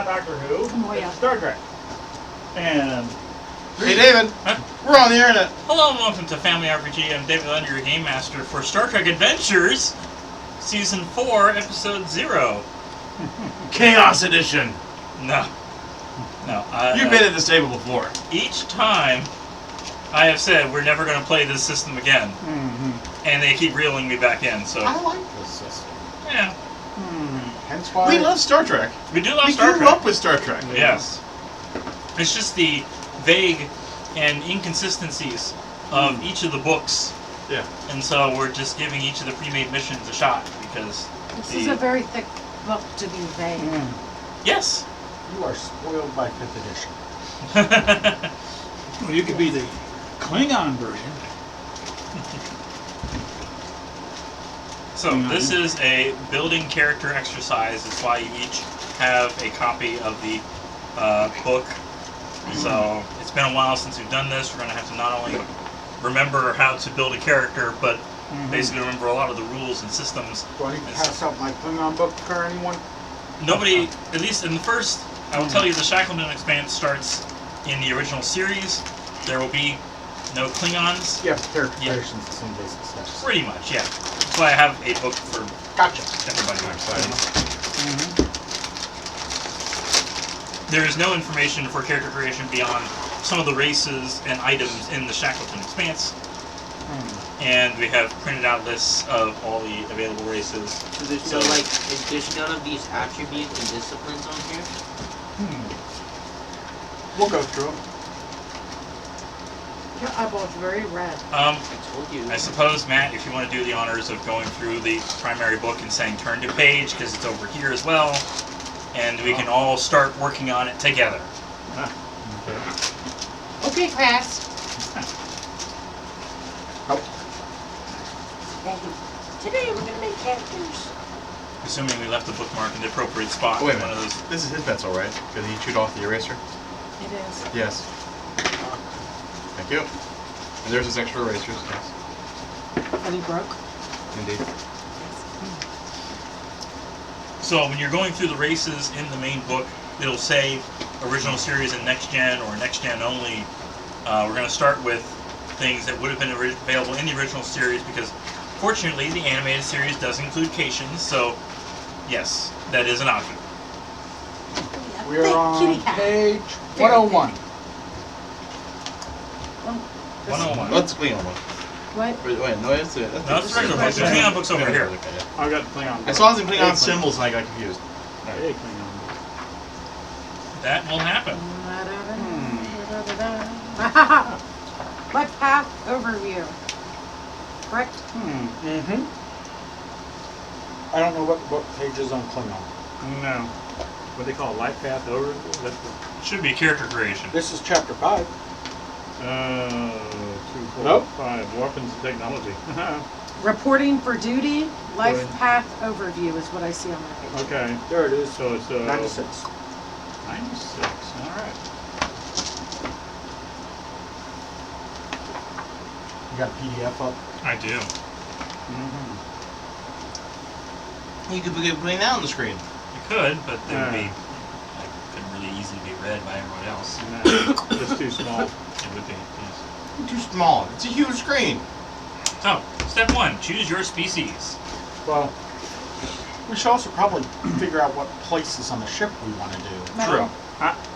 Doctor Who. Oh, yeah. It's Star Trek. And Hey David, we're on the internet. Hello and welcome to Family RPG. I'm David Leonard, your Game Master for Star Trek Adventures, Season 4, Episode 0. Chaos Edition. No. You've been at this table before. Each time I have said we're never going to play this system again. And they keep reeling me back in, so... I like this system. Yeah. Hence why... We love Star Trek. We do love we Star Trek. We grew up with Star Trek. Yes. It's just the vague and inconsistencies of each of the books. Yeah. And so we're just giving each of the pre-made missions a shot, because... This is a very thick book to be vague. Yes. You are spoiled by 5th edition. well, you could be the Klingon version. So this is a building character exercise. That's why you each have a copy of the book. So it's been a while since we've done this. We're going to have to not only remember how to build a character, but basically remember a lot of the rules and systems. Do I need to pass out my Klingon book for anyone? Nobody, at least in the first, I will tell you the Shackleton Expanse starts in the original series. There will be no Klingons. Yeah, characterizations and some basic steps. Pretty much, yeah. That's why I have a book for everybody. There is no information for character creation beyond some of the races and items in the Shackleton Expanse. And we have printed out lists of all the available races. So there's no there's none of these attributes and disciplines on here? We'll go through them. Your eyeball's very red. I told you. I suppose, Matt, if you want to do the honors of going through the primary book and saying turn to page, because it's over here as well, and we can all start working on it together. Okay, class. Today we're going to make characters. Assuming we left the bookmark in the appropriate spot. Wait a one of minute. those. This is his pencil, right? Did he shoot off the eraser? It is. Yes. Thank you. And there's his extra erasers. Yes. That he broke? Indeed. So when you're going through the races in the main book, it'll say original series and next gen or next gen only. We're going to start with things that would have been available in the original series because fortunately the animated series does include Cations, so yes, that is an option. We're on page 101. 101. Let's clean on one. What? Wait, no, that's it. No, that's the regular book. The Klingon book's over here. I've got Klingon. I saw some Klingon symbols and I got confused. Hey, Klingon. That will happen. Life path overview. Correct? I don't know what the book page is on Klingon. No. What they call life path overview? That's Should be character creation. This is chapter 5. 2, 4, Nope. 5. Weapons and technology. Reporting for duty. Life path overview is what I see on my page. Okay. There it is. So it's 96. 96. All right. You got a PDF up? I do. You could be putting that on the screen. You could, but it would be couldn't really easily be read by everyone else. It's too small. It would be, yes. Too small. It's a huge screen. So, step 1, choose your species. Well, we should also probably figure out what places on the ship we want to do. True.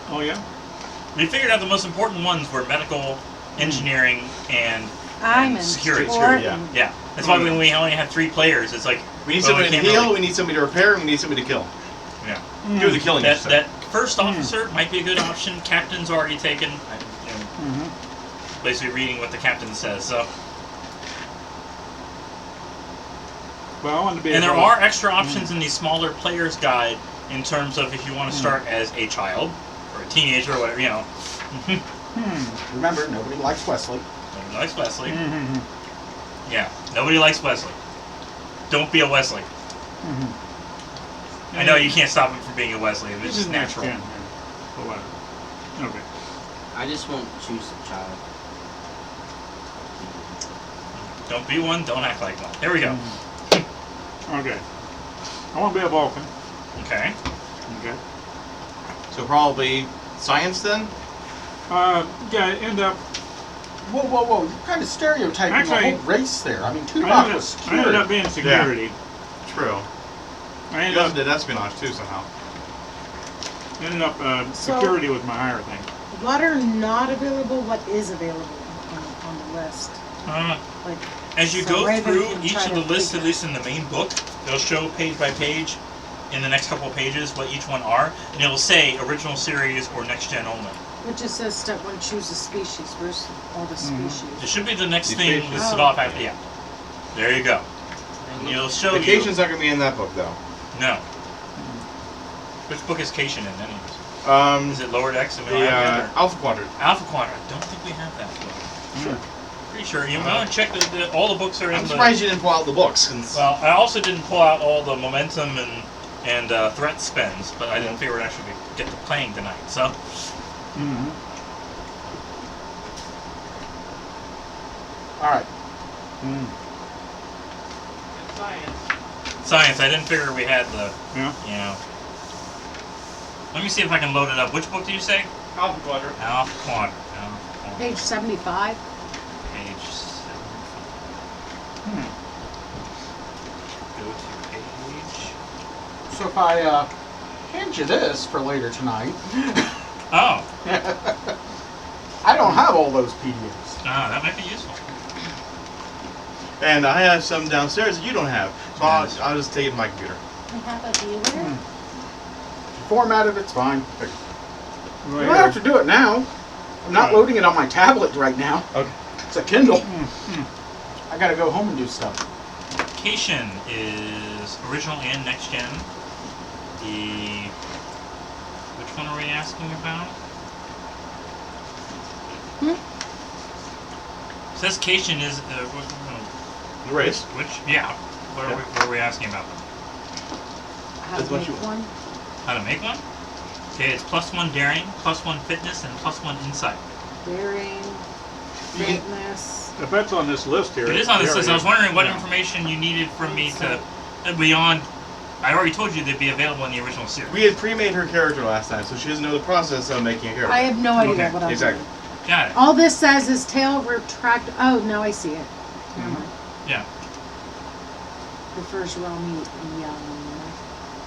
Oh, yeah? We figured out the most important ones were medical, engineering, and I'm in security. sport. Yeah. That's why when we only had 3 players, it's like We need well, somebody to can't heal, really- we need somebody to repair, and we need somebody to kill. Yeah. Do the killing. That first officer might be a good option. Captain's already taken. Basically reading what the captain says. So. Well, I want to be And there able are extra options in the smaller player's guide in terms of if you want to start as a child or a teenager or whatever, you know. Remember, nobody likes Wesley. Nobody likes Wesley. Yeah, nobody likes Wesley. Don't be a Wesley. I know you can't stop him from being a Wesley. It's just natural. Yeah. But whatever. Okay. I just won't choose a child. Don't be one, don't act like one. There we go. Okay. I want to be a Vulcan. Okay. Okay. So probably science then? Yeah, end up. Whoa! You're kind of stereotyping Actually, the whole race there. I mean, I Tuvok was ended up security. being security. True. I You also did espionage too somehow. ended up So- security was my higher thing. What are not available? What is available on the list? Like, As you so go Raven through can each try of to the lists, at figure- least in the main book, they'll show page by page in the next couple of pages what each one are, and it'll say original series or next gen only. It just says step 1, choose a species. Where's all the It species? should be the next These thing pages. listed Oh. off after. Yeah. There you go. And it'll show Vacation's not gonna be in that book though. you. No. Which book is Cation in, anyways? Is it Lower Decks? And we don't The have it, or- Alpha Quadrant. Alpha Quadrant. I don't think we have that book. Sure. Pretty sure. You want to check all the books are in I'm the. surprised you didn't pull out the books. Since Well, I also didn't pull out all the momentum and threat spends, but I didn't figure we'd actually get to playing tonight. So, Mm-hmm. All right. science. I didn't figure we had the. Yeah. You know. Let me see if I can load it up. Which book did you say? Alpha Quadrant. Alpha Quadrant. Page 75. Page 7. Go to page. So if I hand you this for later tonight, Oh. I don't have all those PDFs. That might be useful. And I have some downstairs that you don't have. So Yes. I'll just take it to my computer. I have a viewer. Formatted, it's fine. Right You don't have to here. do it now. I'm not Right. loading it on my tablet right now. Okay. It's a Kindle. I gotta go home and do stuff. Cation is original and next gen. Which one are we asking about? It says Cation is The race. which yeah. What are we asking about? How That's to what make you- one. How to make one? Okay, it's +1 daring, +1 fitness, and +1 insight. Daring, You can- fitness. If that's on this list here. It is on this there list. it I was is. wondering what Yeah. information you needed from me to beyond. I already told you they'd be available in the original series. We had pre-made her character last time, so she doesn't know the process of making a character. I have no idea Okay, what I'm exactly. doing. Got it. All this says is tail retract. Oh, now I see it. Never mind. Yeah. Prefers raw meat and young.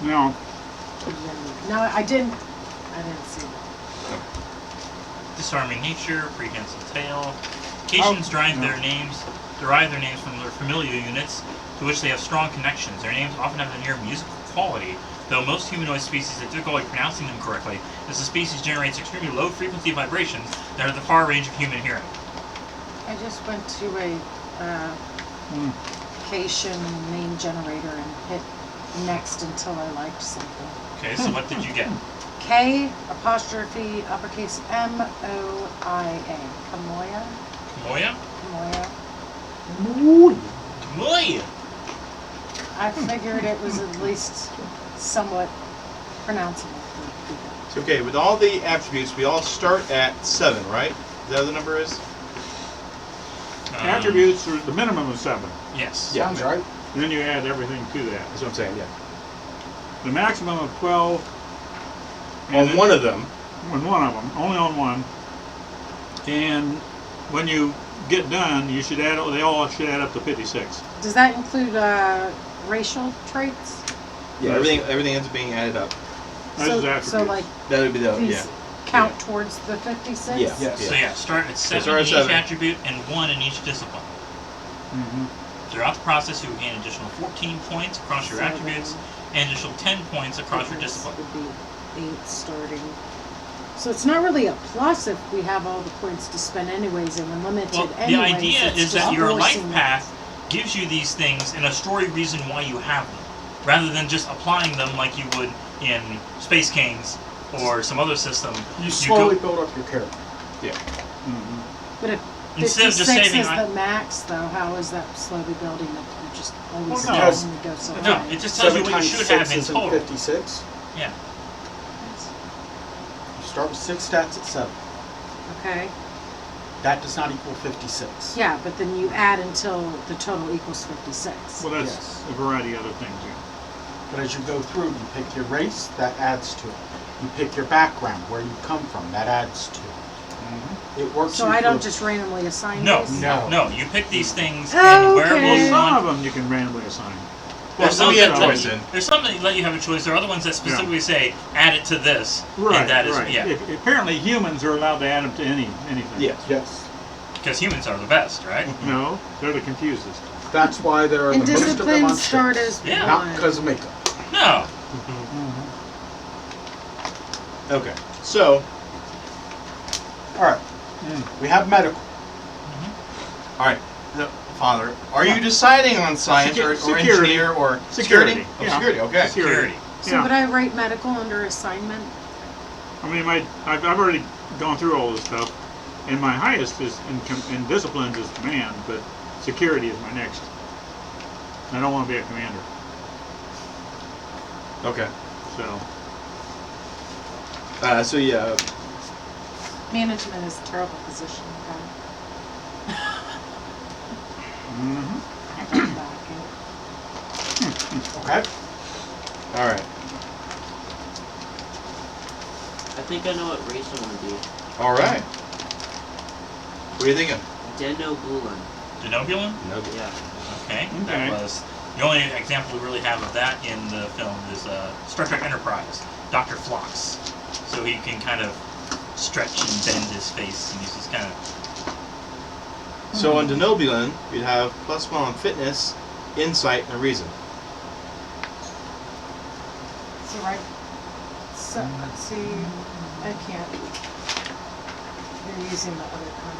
No. No, I didn't see that. Disarming nature, prehensile tail. Cations derive their names from their familiar units to which they have strong connections. Their names often have a near musical quality, though most humanoid species have difficulty pronouncing them correctly, as the species generates extremely low frequency vibrations that are at the far range of human hearing. I just went to a Cation name generator and hit next until I liked something. Okay, so what did you get? K apostrophe uppercase M-O-I-A. Kamoya? Moya? Kamoya. Moya! I figured it was at least somewhat pronounceable for people. So, okay, with all the attributes, we all start at 7, right? Is that what the number is? Attributes are the minimum of 7. Yes. Yeah. Sounds right. And then you add everything to that. That's what I'm saying, yeah. The maximum of 12. and On then- one of them. On one of them, only on one. And when you get done, you should add. They all should add up to 56. Does that include racial traits? Yeah, everything ends up being added up. That's So attributes. like That would be the, these yeah. count towards the 56? Yeah. Yes. So yeah, start at 7 start in at each 7. attribute and 1 in each discipline. Mhm. Throughout the process, you will gain additional 14 points across your attributes and additional 10 points across your discipline. Would be 8 starting. So it's not really a plus if we have all the points to spend anyways and unlimited Well, the anyways. idea it's is that just your life forcing- path gives you these things and a story reason why you have them, rather than just applying them like you would in Space Kings or some other system. You slowly go, build up your character. Mhm. But if instead of 56 just saving. is the max though, how is that slowly building up? You just always Well, no. go and go so No, high. it just tells you 7 what you times should 6 have in isn't total. 56. Yeah. You start with 6 stats at 7. Okay. That does not equal 56. Yeah, but then you add until the total equals 56. Well, that's Yes. a variety of other things. Yeah. But as you go through, you pick your race, that adds to it. You pick your background, where you come from. That adds to it. It works. So I don't just randomly assign No, these? no. You pick these things, Oh, and where okay. Well, will some one? of them you can randomly assign. There's some some you that have let choice you- in. There's some that let you have a choice. There are other ones that specifically say add it to this, Right, and that is right. yeah, Apparently humans are allowed to add them to anything. Yes. Yes. because humans are the best, right? No, they're the confusest. That's why there are And the most of them on disciplines start ships. as Yeah. Not one. because of makeup. No. Okay. So, All right. We have medical. all right. No, Father, are you deciding on science or Security. engineer or Security. Oh, Yeah. security. Okay. Security. So Yeah. would I write medical under assignment? I mean, I've already gone through all this stuff, and my highest is in disciplines is command, but security is my next. I don't want to be a commander, Okay. so So yeah. Management is a terrible position. Okay. Okay. All right. I think I know what race I want to be. All right. What are you thinking? Denobulan. Denobulin? No. Yeah. Okay. Okay. That was the only example we really have of that in the film is Star Trek Enterprise, Dr. Phlox. So he can kind of stretch and bend his face, and he's just kind of. So on Denobulan, you'd have +1 on fitness, insight, and reason. So right. So let's see. I can't. You're using the other kind.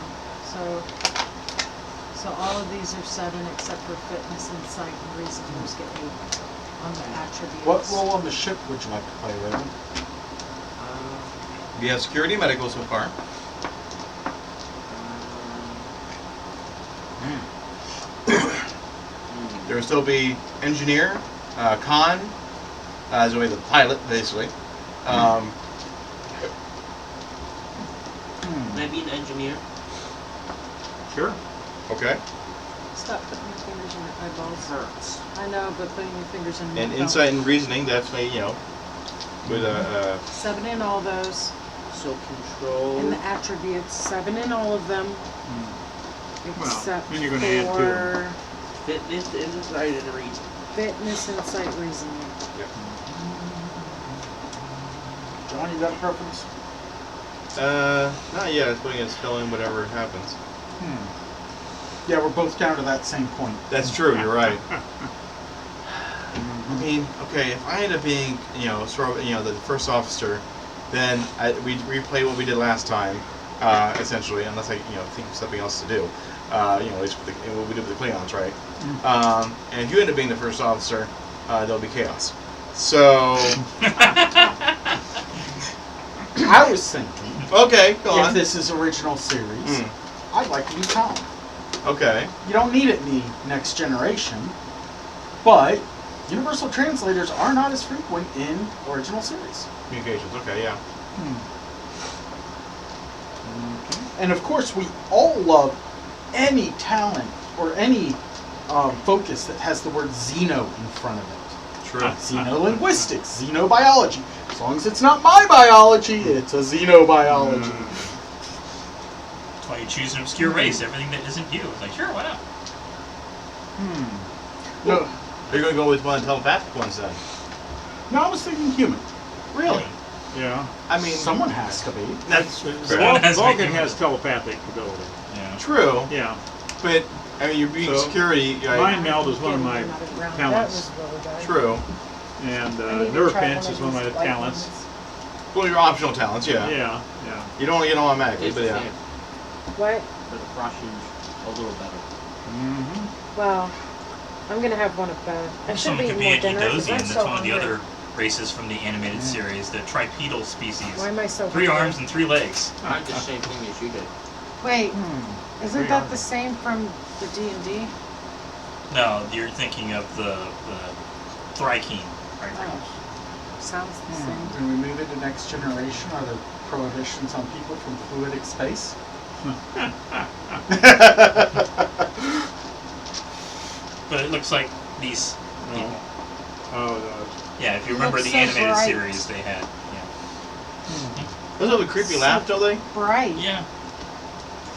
So all of these are 7 except for fitness, insight, and reason. Those get 8 on the attributes. What role on the ship would you like to play, Raven? You have security and medical so far. There will still be engineer, con, as way the pilot, basically. Can I be an engineer? sure. Okay. Stop putting your fingers in your eyeballs. Hurts. I know, but putting your fingers in And your insight and reasoning, definitely, with a 7 in all those. So control. And the attributes, 7 in all of them. Well, Except then you're gonna add to them. for Fitness, insight, and reason. fitness, insight, reasoning. John, you got a preference? not yet. It's putting a spell in whatever happens. Yeah, we're both down to that same point. That's true. You're right. I mean, okay, if I end up being, the first officer, then we replay what we did last time, essentially, unless I, think of something else to do. At least what we did with the Klingons, right? And if you end up being the first officer, there'll be chaos. So, I was thinking, okay, go if on. this is original series, I'd like to be Tom. Okay. You don't need it in the next generation, but universal translators are not as frequent in original series. Communications. Okay, yeah. And of course, we all love any talent or any focus that has the word xeno in front of it. True. Xenolinguistics, xenobiology. As long as it's not my biology, it's a xenobiology. That's why you choose an obscure race. Everything that isn't you. It's like, sure, why not? No. Are you going to go with one of the telepathic ones then? No, I was thinking human. Really? Yeah. I mean, Someone has to be. that's Everyone has to be Vulcan human. has telepathic ability. Yeah. true. Yeah. But I mean, you're being So, security. Mind meld is one of my talents, True. and nerve pinch is one of my talents. Well, your optional talents, yeah. Yeah. You don't want to get automatically, It's but the yeah. same, What? but the Prussians a little better. Well, I'm gonna have one of both. I should Someone be could more be an dinner because I'm Edosian. That's so one of the hungry. other races from the animated series, the tripedal species. Why am I so 3 hungry? arms and 3 legs. I did the same thing as you did. Wait, isn't Three that arms. the same from the D&D? No, you're thinking of the Thrykean. Right? Oh, sounds the same. When we move into next generation, are there prohibitions on people from fluidic space? But it looks like these people. Oh, Yeah, if you It remember looks the so animated bright. series they had. Yeah. Those have a creepy laugh, don't they? Bright. Yeah,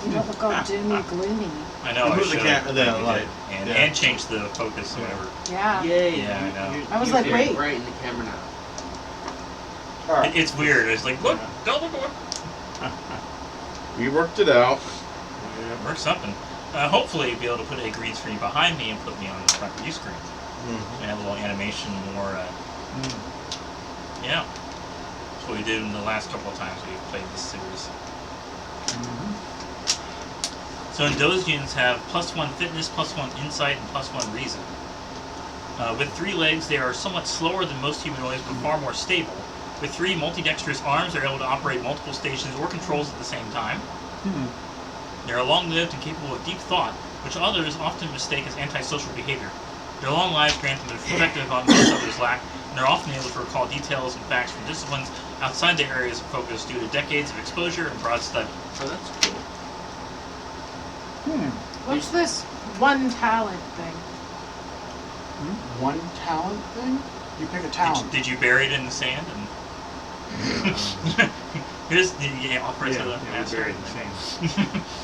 You don't look all doomy, gloomy. I know. I Move the should camera, the light. and Yeah. and change the focus or whatever. Yeah. Yay. Yeah, I know. I was you're like, very wait. bright in the camera now. All right. It's weird. It's like, look, don't look away. We worked it out. Or something. Hopefully, be able to put a green screen behind me and put me on the front view screen. Mm-hmm. And have a little animation more. Yeah. That's what we did in the last couple of times we played this series. So Endosians have +1 fitness, +1 insight, and +1 reason. With 3 legs, they are somewhat slower than most humanoids, but far more stable. With 3 multidextrous arms, they're able to operate multiple stations or controls at the same time. They are long-lived and capable of deep thought, which others often mistake as antisocial behavior. Their long lives grant them a perspective on most others lack, and they're often able to recall details and facts from disciplines outside their areas of focus due to decades of exposure and broad study. Oh, that's cool. What's this one talent thing? One talent thing? You pick a talent. Did you bury it in the sand? And here's the opera to the Yeah, master. buried in the sand.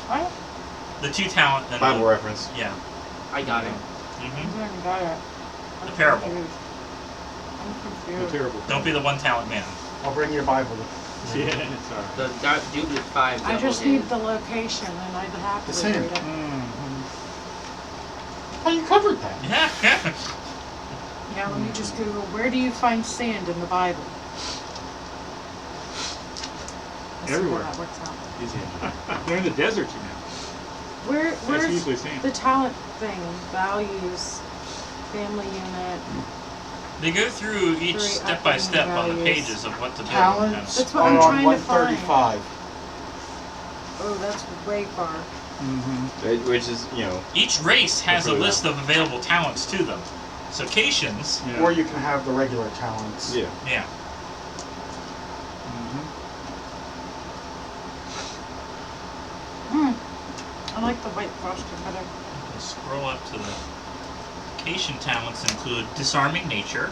What? The 2 talent and Bible the, reference. yeah. I got it. I hmm haven't got it. I'm The parable. confused. I'm Oh, confused. terrible. Don't be the 1 talent man. I'll bring you a Bible. Yeah, sorry. The dude with 5 I just double need hit. the location and I'd have The to same. read it. Oh, you covered that. Yeah, yeah. Yeah, let me just Google, where do you find sand in the Bible? Let's see how Everywhere. that works out. Easy. They're in the desert, you know. That's Where's usually sand. the talent thing? Values, family unit. They go through each 3 step by step on the values. pages of what to build. Talents That's what are I'm on trying to find. 135. Oh, that's way far. Which is, you know, Each race has a Really list of available talents to them. So Cations, Yeah. Or you can have the regular talents. yeah. yeah. I like the white frosting better. We'll scroll up to the Cation talents include disarming nature.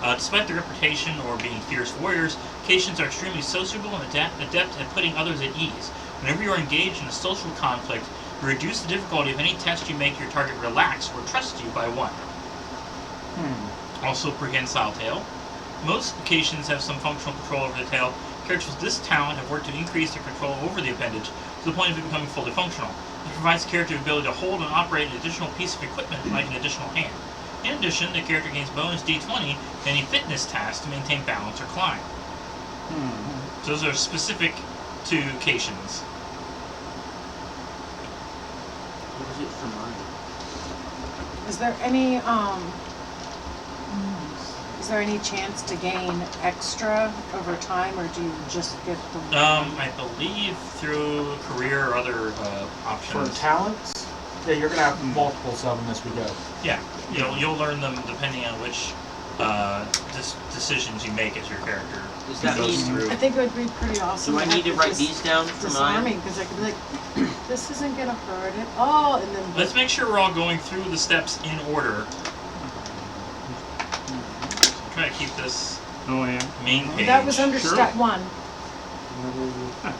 Despite their reputation or being fierce warriors, Cations are extremely sociable and adept at putting others at ease. Whenever you are engaged in a social conflict, you reduce the difficulty of any test you make your target relax or trust you by 1. Also prehensile tail. Most Cations have some functional control over the tail. Characters with this talent have worked to increase their control over the appendage to the point of it becoming fully functional. It provides the character the ability to hold and operate an additional piece of equipment like an additional hand. In addition, the character gains bonus d20 to any fitness task to maintain balance or climb. So those are specific to Cations. What is it for mine? Is there any chance to gain extra over time, or do you just get the one? I believe through career or other For options. talents, yeah, you're going to have multiples of them as we go. Yeah, you'll learn them depending on which decisions you make as your character Does that goes mean- through. I think it would be pretty awesome. Do I to need to have write just these down for disarm me, mine? because I could be like, this isn't gonna hurt it. Oh, and then Let's make sure we're all going through the steps in order. Try to keep this Oh, yeah. main page. that was under Sure. step 1.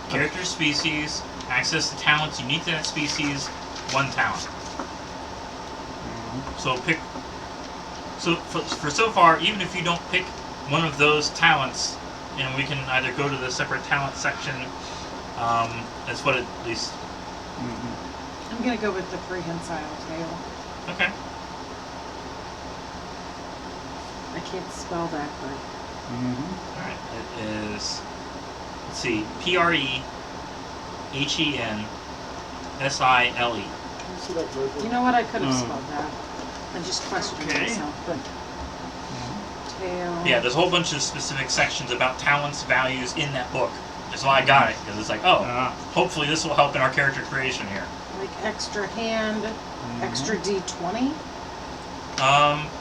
Character species, access to talents unique to that species, 1 talent. So pick. So for so far, even if you don't pick one of those talents, and we can either go to the separate talent section. That's what at least. I'm gonna go with the prehensile tail. Okay. I can't spell that, but All right. It is. Let's see. PREHENSILE. you know what? I could have Oh. spelled that. I just questioned Okay. myself, but tail. Yeah, there's a whole bunch of specific sections about talents, values in that book. That's why I got it, because it's like, oh, hopefully this will help in our character creation here. Like extra hand, extra D20.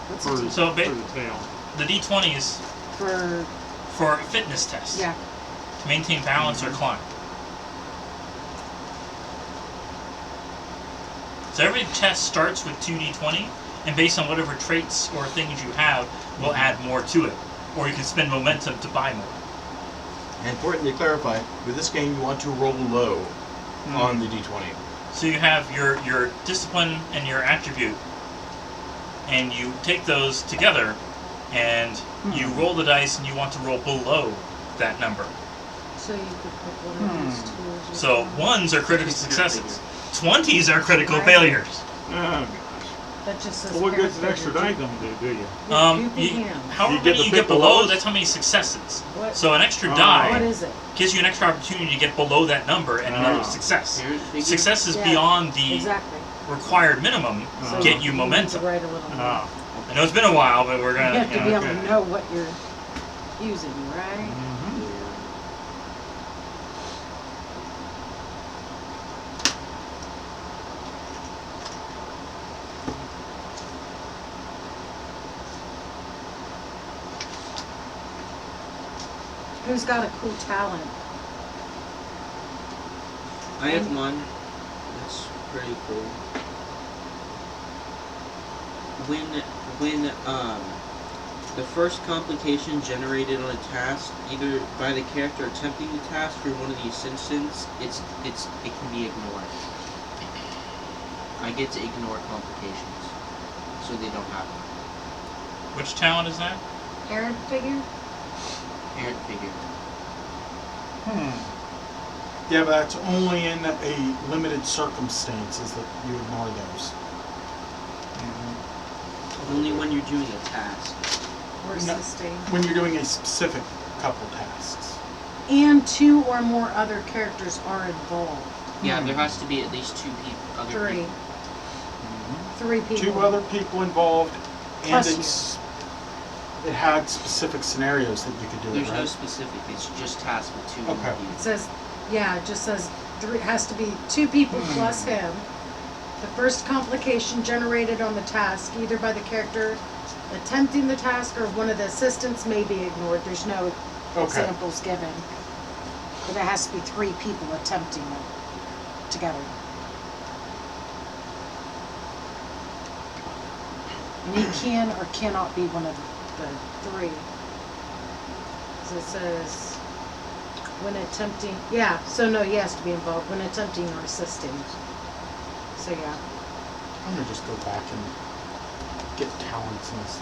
What's For, a D So for the tail. the D20s for? for fitness tests Yeah. to maintain balance or climb. So every test starts with 2d20, and based on whatever traits or things you have, we'll add more to it. Or you can spend momentum to buy more. And important to clarify, with this game you want to roll low on the d20. So you have your discipline and your attribute, and you take those together, and you roll the dice, and you want to roll below that number. So you could pick one of these two. as So well. 1s are critical successes, 20s are critical Right. failures. Oh, That just says. well, what good's an character extra die gonna do you? However You get many to you pick get below, below? that's how many successes. What? So an extra Oh. die What is it? gives you an extra opportunity to get below that number and another Ah. success. Parent figure? Success is Yeah, beyond the Exactly. required minimum So get you need momentum. to write a little more. Ah. I know it's been a while, but we're You gonna. have to you be know, able to okay. know what you're using, right? Mhm. Who's got a cool talent? I have one. That's pretty cool. When the first complication generated on a task, either by the character attempting the task or one of the assistants, it can be ignored. I get to ignore complications, so they don't happen. Which talent is that? Parent figure? Parent figure. Yeah, but that's only in a limited circumstances that you ignore those. Only when you're doing a task. Or No. assisting? When you're doing a specific couple tasks. And 2 or more other characters are involved. Yeah, there has to be at least 2 people. Other 3. people. 3 people. 2 other people involved, and Plus it had specific scenarios that you could do There's it, no right? specific. It's just tasks with 2 Okay. It people. says, yeah, it just says it has to be 2 people plus him. The first complication generated on the task, either by the character attempting the task or one of the assistants, may be ignored. There's no Okay. examples given. But it has to be 3 people attempting it together. And he can or cannot be one of the 3. So it says, when attempting, yeah, so no, he has to be involved when attempting or assisting. So yeah. I'm gonna just go back and get talents and this.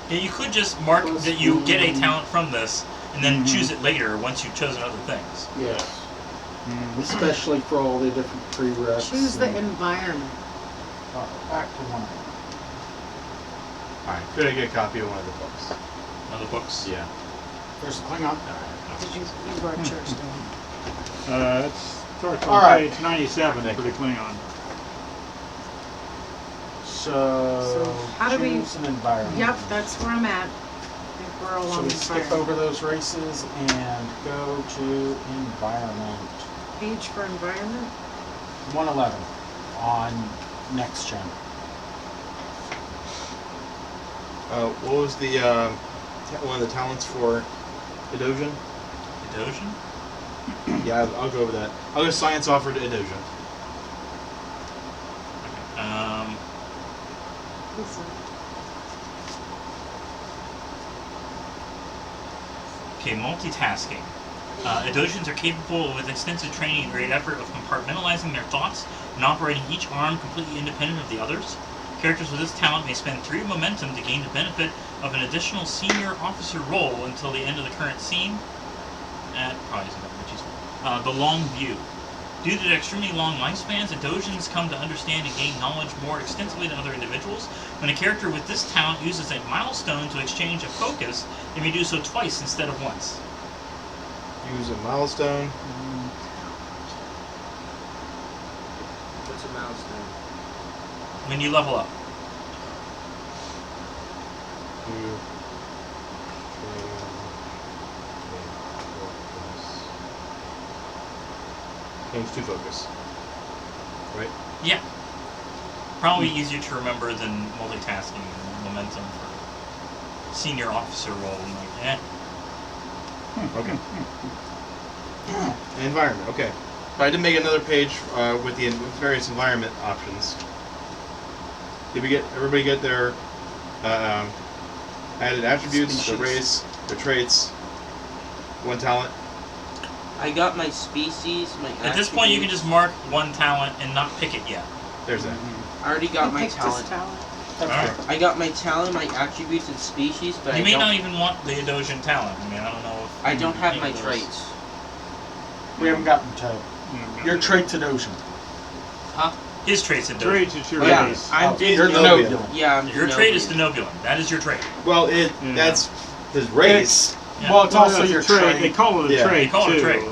Yeah, you could just mark that you get a talent from this, and then choose it later once you've chosen other things. Yes. Especially for all the different prereqs. Choose the and- environment. back to 1. Alright, could I get a copy of one of the books? Other books. Yeah. There's Klingon. Did you wrote church down? It starts on All right. page 97 for the Klingon. So how do we- choose an environment. Yep, that's where I'm at. I think we're all So on we the skip environment. over those races and go to environment. Page for environment? 111 on next gen. What was the one of the talents for Edosion? Edosion? Yeah, I'll go over that. I'll go science offered Edosion. This one. Okay, multitasking. Edosians are capable with extensive training and great effort of compartmentalizing their thoughts and operating each arm completely independent of the others. Characters with this talent may spend 3 momentum to gain the benefit of an additional senior officer role until the end of the current scene. Probably isn't that much useful. The long view. Due to their extremely long lifespans, Edosians come to understand and gain knowledge more extensively than other individuals. When a character with this talent uses a milestone to exchange a focus, they may do so twice instead of once. Use a milestone. What's a milestone? When you level up. Change to focus. Right? Yeah. Probably easier to remember than multitasking and momentum for senior officer role. I'm like, Okay. Environment. Okay. So I did make another page with the with various environment options. Did we get everybody get their added attributes, their Species. race, their traits? 1 talent. I got my species, my At this point, you can just mark 1 talent and not pick it yet. There's that. I already got He my picked his talent. talent. Okay. I got my talent, my attributes, and species, but You I may don't. not even want the Edosian talent. I mean, I don't know if... I don't have any my of those- traits. We haven't gotten to your traits at Ocean. Huh? His trait's Edosian. Traits, it's your Yeah, race. I'm You're Denobulan. Denobulan. Yeah, I'm Your trait is Denobulan. Denobulan. That is your trait. Well, Yeah. that's his race. Yeah. Well, it's also that's a your trait. trait. They call it a Yeah. trait They call it a too. trait.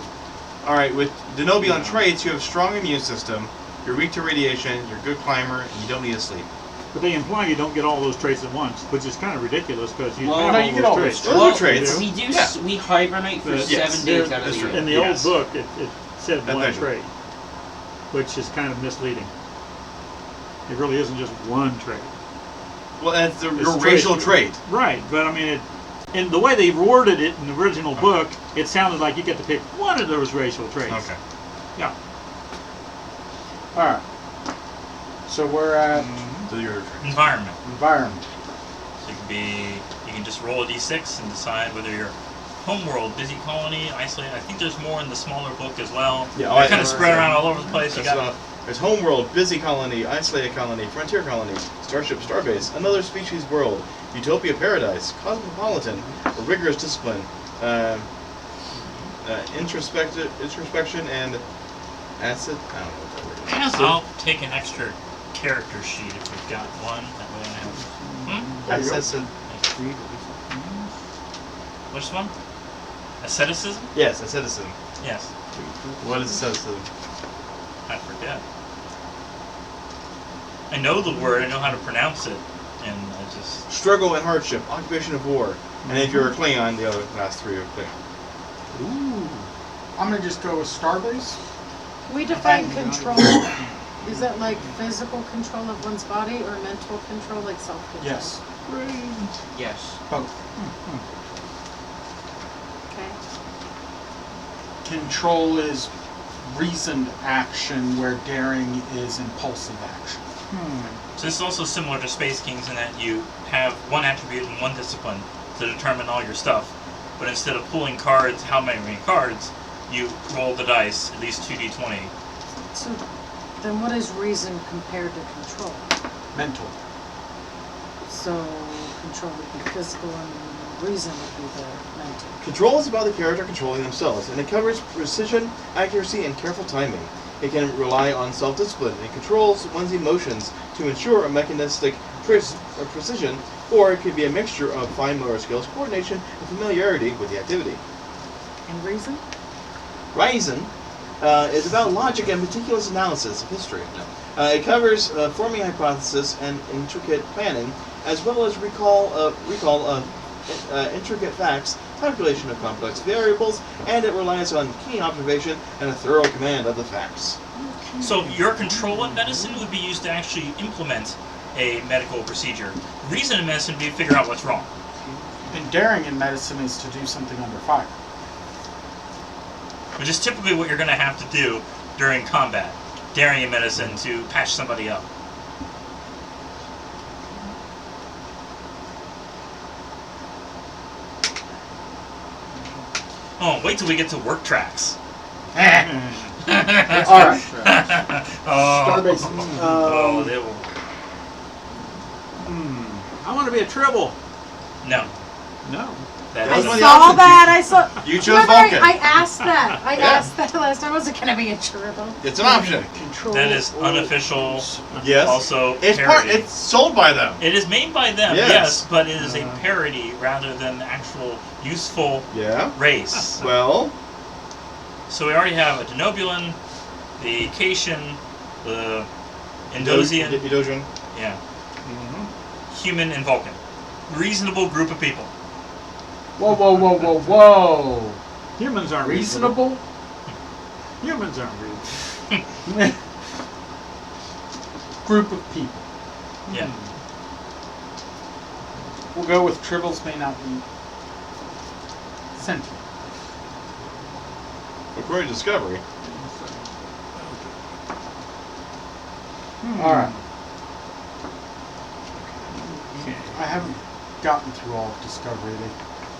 All right, with Denobulan traits, you have strong immune system. You're weak to radiation. You're a good climber, and you don't need to sleep. But they imply you don't get all those traits at once, which is kind of ridiculous because you Well, have no, all you those get all traits. those Those are traits. We do. Yeah. We hibernate for But- Yes. 7 days out of That's the true. year. In the Yes. old book, it said That's one right. trait, which is kind of misleading. It really isn't just one trait. Well, that's your It's racial trait. Right, but I mean, in the way they worded it in the original book, it sounded like you get to pick one of those racial traits. Okay. Yeah. All right. So we're at So your Environment. environment. So you can just roll a d6 and decide whether you're homeworld, busy colony, isolated. I think there's more in the smaller book as well. Yeah, They're kind of spread around all over the place. You got there's homeworld, busy colony, isolated colony, frontier colony, starship, starbase, another species world, utopia paradise, cosmopolitan, a rigorous discipline, introspection, and acid. I don't know what that word is. passive. I'll take an extra character sheet if we've got one. That way I have. There you go. Acid. Which one? Asceticism? Yes, asceticism. Yes. What is asceticism? I forget. I know the word. I know how to pronounce it, and I just. Struggle and hardship, occupation of war, and if you're a Klingon, the other last 3 are Klingon. Ooh. I'm gonna just go with Starbase. We define control. Is that like physical control of one's body or mental control, like self-control? Yes. Yes. Both. Okay. Control is reasoned action, where daring is impulsive action. So this is also similar to Space Kings in that you have one attribute and one discipline to determine all your stuff. But instead of pulling cards, how many cards, you roll the dice, at least 2d20. So then what is reason compared to control? Mental. So control would be physical and reason would be the mental. Control is about the character controlling themselves, and it covers precision, accuracy, and careful timing. It can rely on self-discipline. It controls one's emotions to ensure a mechanistic precision, or it could be a mixture of fine motor skills, coordination, and familiarity with the activity. And reason? Reason is about logic and meticulous analysis of history. It covers forming hypothesis and intricate planning, as well as recall of intricate facts, calculation of complex variables, and it relies on keen observation and a thorough command of the facts. So your control in medicine would be used to actually implement a medical procedure. Reason in medicine would be to figure out what's wrong. And daring in medicine is to do something under fire. Which is typically what you're going to have to do during combat. Daring in medicine to patch somebody up. Oh, wait till we get to work tracks. All right. Starbase. Oh, they will. I want to be a tribble. No. No. That That was is one I of the saw options. that. I saw. You chose Remember, Vulcan. I asked that. I Yeah. asked that last time. I wasn't gonna be a tribble. It's an option. Control. that is or- unofficial. Yes. Also It's parody. It's sold by them. It is made by them, Yes. yes, but it is a parody rather than actual useful Yeah. race. Well, So we already have a Denobulan, the Cation, the Indosian, Edosian. yeah, human, and Vulcan. Reasonable group of people. Whoa, whoa, whoa, whoa, whoa! Humans aren't reasonable. Reasonable Humans aren't reasonable. group of people. Yeah. We'll go with tribbles may not be sentient. According to Discovery. All right. I haven't gotten through all of Discovery.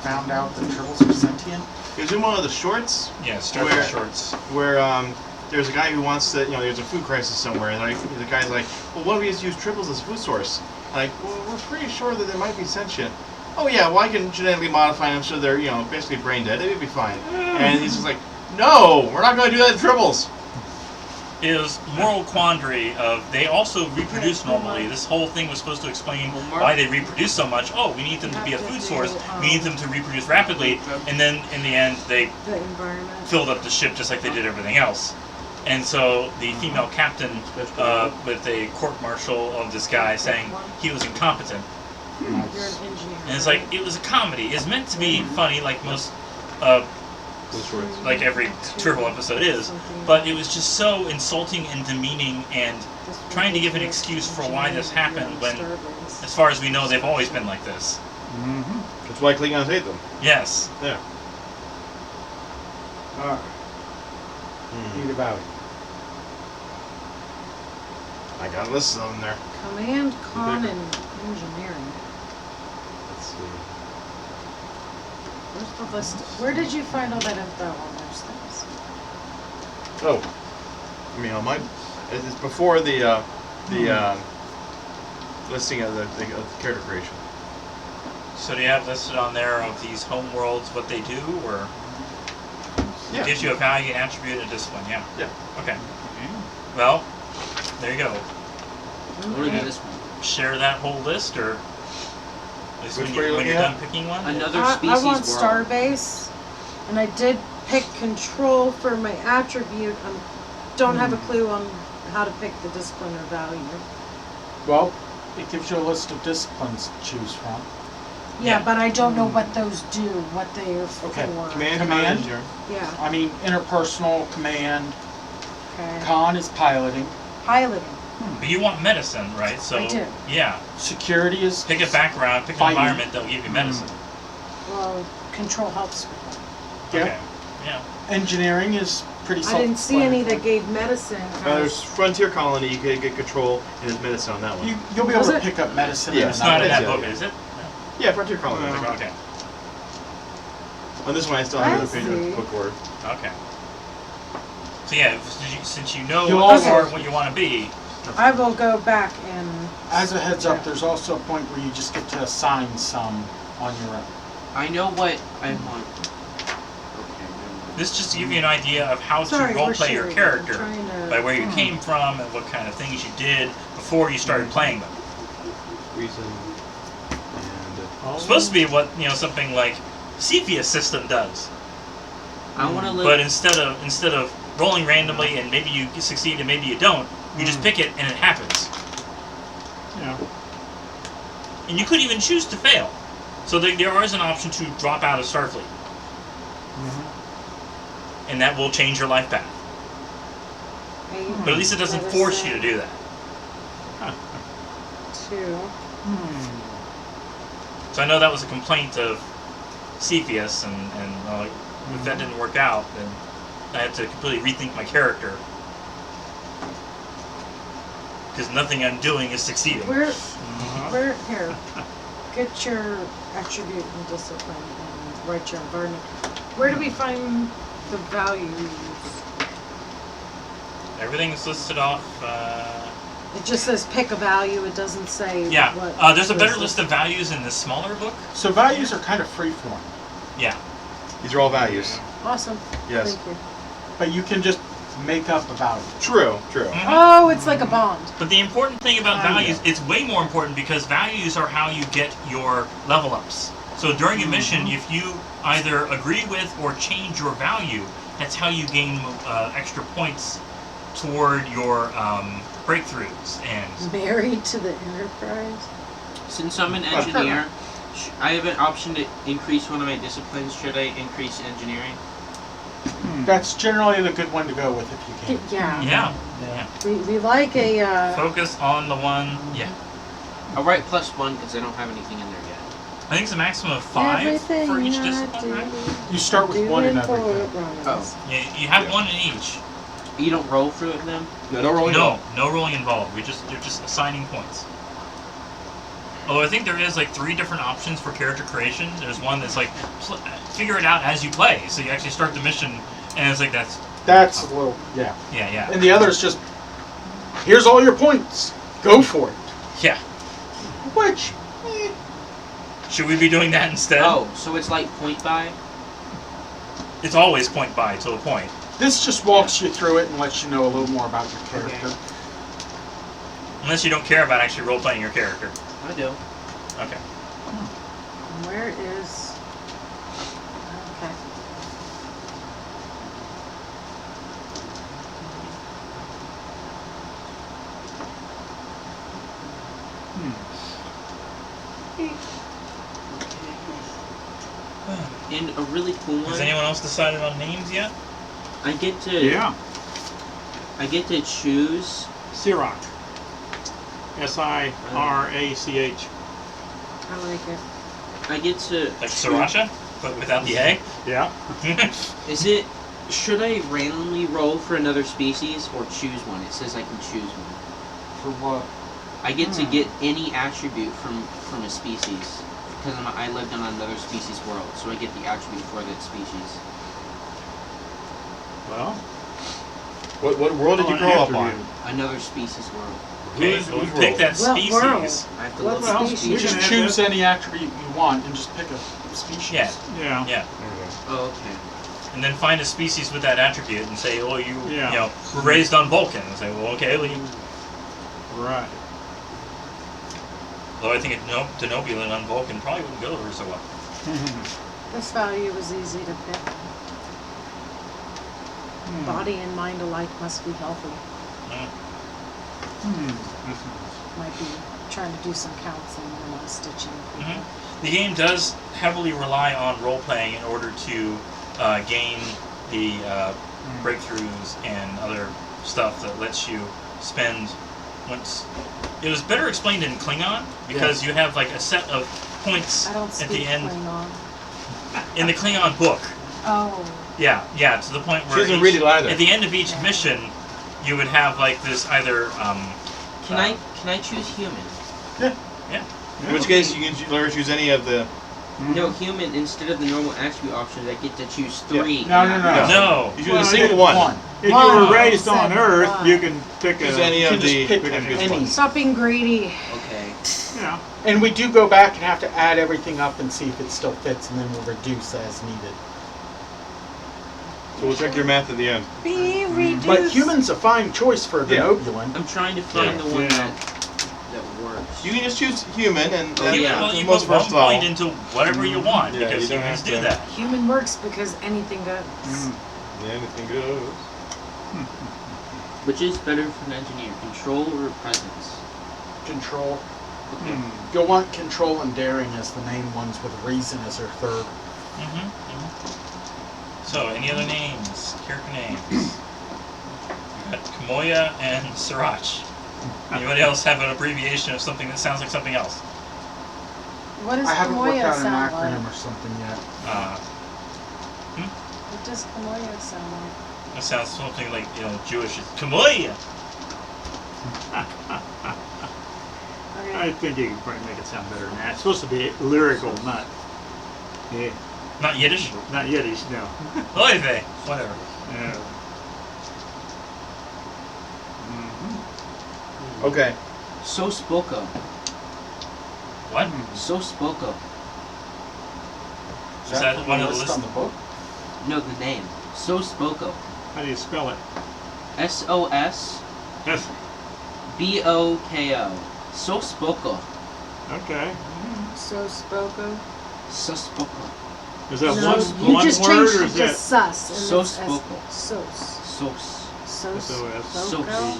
found out that tribbles are sentient? It was in one of the shorts Yeah, Star Where- Wars shorts. where there's a guy who wants to, there's a food crisis somewhere, and the guy's like, well, what if we just use tribbles as a food source? Like, well, we're pretty sure that they might be sentient. Oh yeah, well I can genetically modify them so they're, basically brain dead. It'd be fine. And he's just like, no, we're not going to do that to tribbles. Is moral quandary of they also reproduce normally. This whole thing was supposed to explain why they reproduce so much. Oh, we need them to be a food source. We need them to reproduce rapidly. And then in the end, they The environment. filled up the ship just like they did everything else. And so the female captain, with a court martial of this guy saying he was incompetent. You're an engineer. And it's like, it was a comedy. It's meant to be funny like most, like every Turbo episode is. But it was just so insulting and demeaning and trying to give an excuse for why this happened when, as far as we know, they've always been like this. Mm-hmm. That's why Klingons hate them. Yes. Yeah. Read about it. I got a list of them there. Command, con, and engineering. Let's see. Where's the list? Where did you find all that info on those things? Oh, on my, it's before the listing of the character creation. So do you have listed on there of these home worlds what they do, or Yeah. it gives you a value, an attribute, and a discipline? Yeah. Yeah. Okay. Well, there you go. What is this one? Share that whole list, or at least Which when one are you you're looking done at? picking one. Another I species want world. Starbase, and I did pick control for my attribute. I don't have a clue on how to pick the discipline or value. Well, it gives you a list of disciplines to choose from. Yeah, Yeah. but I don't know what those do, what they are Okay. for. Command? Yeah. I mean, interpersonal command. Okay. Con is piloting. Piloting. But you want medicine, right? So I do. yeah, Security is pick a background, pick an Fighting. environment that'll give you medicine. Well, control helps with that. Yeah. Okay. Yeah. Engineering is pretty I didn't see any that self-explanatory. gave medicine. There's Frontier Colony. You could get control and his medicine on that one. You'll be able Was to it? pick up medicine. Yeah, in It's another not in that Yeah, book, yeah. is it? Yeah, Frontier Colony. Well, Okay. On this one, I still have I another page see. of book word. Okay. So yeah, since you know You'll what also- you are, what you want to be. I will go back and. As a heads up, there's also a point where you just get to assign some on your own. I know what I want. Okay, never mind. This just to give you an idea of how Sorry, to we're roleplay your sharing. character I'm trying to- by where you came from and what kind of things you did before you started playing them. Reason and It's supposed to be what something like Cepheus system does, I want to live. but instead of rolling randomly and maybe you succeed and maybe you don't, you just pick it and it happens. Yeah. And you could even choose to fail. So there is an option to drop out of Starfleet. And that will change your life path. But at least it doesn't force you to do that. Two. So I know that was a complaint of Cepheus, and if that didn't work out, then I had to completely rethink my character. Because nothing I'm doing is succeeding. Where here? Get your attribute and discipline and write your environment. Where do we find the values? Everything is listed off. It just says pick a value. It doesn't say Yeah, what. there's a better list of values in this smaller book. So values are kind of freeform, Yeah. these are all values. Awesome. Yes. Thank you. but you can just make up a value. True. Oh, it's like a bond. But the important thing about values, it's way more important because values are how you get your level ups. So during a mission, if you either agree with or change your value, that's how you gain extra points toward your breakthroughs. And Married to the Enterprise. Since I'm an engineer, I have an option to increase one of my disciplines. Should I increase engineering? That's generally the good one to go with if you can. Yeah. yeah, We like a. focus on the one. Yeah, I'll write +1 because I don't have anything in there yet. I think it's a maximum of 5 everything for each I discipline, do, right? You start with one in doing for everything. Romans. Oh. Yeah, you have one in each. You don't roll through it then? No rolling. No rolling involved. They're just assigning points. Oh, I think there is like 3 different options for character creation. There's one that's like figure it out as you play. So you actually start the mission, and it's like that's That's a little, yeah. yeah. And the other is just, here's all your points. Go for it. Yeah. Which, Should we be doing that instead? Oh, so it's like point buy? It's always point by to a point. this just walks you through it and lets you know a little more about your character. Okay. Unless you don't care about actually role playing your character. I do. Okay. Where is? Okay. And a really cool one. Has anyone else decided on names yet? I get to Yeah. I get to choose. Sirach. Sirach. I like it. I get to. Like Sriracha, but without the A? Yeah. Is it? Should I randomly roll for another species or choose one? It says I can choose one. For what? I get to get any attribute from a species because I lived on another species world, so I get the attribute for that species. Well, What world did you grow up on? Another species world. Okay, Who's well, you world? pick that What species. world? I have to What look up the species? You species. just can have choose any attribute you want and just pick a species. Yeah, yeah. yeah. Oh, okay. And then find a species with that attribute and say, oh, you Yeah. you know, were raised on Vulcan. And say, well, okay, well, you... Right. Though I think Denobulan on Vulcan probably wouldn't go over so well. This value was easy to pick. Body and mind alike must be healthy. That's nice. Might be trying to do some counseling and not stitching people. Mhm. The game does heavily rely on role-playing in order to gain the breakthroughs and other stuff that lets you spend once. It was better explained in Klingon because you have like a set of points I don't at speak the end Klingon. in the Klingon book. Oh. Yeah, to the point where She doesn't read it either. at the end of each mission, you would have like this either Can I choose human? In which case, you can never choose any of the. No, human. Instead of the normal attribute options, I get to choose 3. No. no. You choose a single one. If you One. were raised on Seven, Earth, one. you can pick Choose a. any You of can just the. pick pick any. Stop being greedy. Okay. Yeah. And we do go back and have to add everything up and see if it still fits, and then we'll reduce as needed. So we'll check your math at the end. Be reduced. But human's a fine choice for a Yeah. Denobulan. I'm trying to find the one Yeah. that works. You can just choose human, and Okay, Yeah, yeah. well, you most put one versatile. point into whatever you want Yeah, because you don't humans have do to- that. Human works because anything goes. Yeah, anything goes. Which is better for an engineer, control or presence? Control. Okay. You'll want control and daring as the main ones, with reason as their third. So, any other names? Character names? We got Kamoya and Sriracha. Anybody else have an abbreviation of something that sounds like something else? What does I haven't worked Kamoya out an sound acronym like? or something yet. What does Kamoya sound like? That sounds something like, Jewish. Kamoya! Okay. I think you can probably make it sound better than that. It's supposed to be lyrical, not. Yeah. Not Yiddish? Not Yiddish, no. Oy vey. Whatever. Yeah. Okay. So Spoko. What? So Spoko. Is that one of the list list? on the book? No, the name. So Spoko. How do you spell it? SOS Yes. BOKO. So Spoko. Okay. So Spoko. So Spoko. Is that No, one you just word changed or it is to that sus. And So it's Spoko. Sos. Sos. Sos. SOS? Spoko.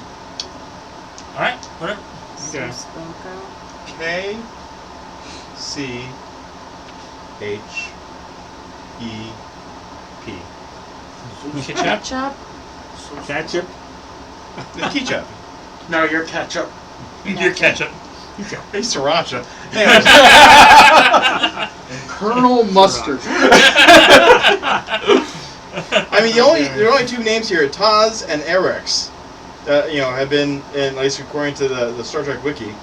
Alright, whatever. Okay. So Spoko. KCHEP. Ketchup? Ketchup. ketchup? The ketchup. No, you're ketchup. Your ketchup. Hey, Sriracha. Anyways, Colonel Mustard. I mean, there are only 2 names here, Taz and Erex. Have been, at least according to the Star Trek wiki,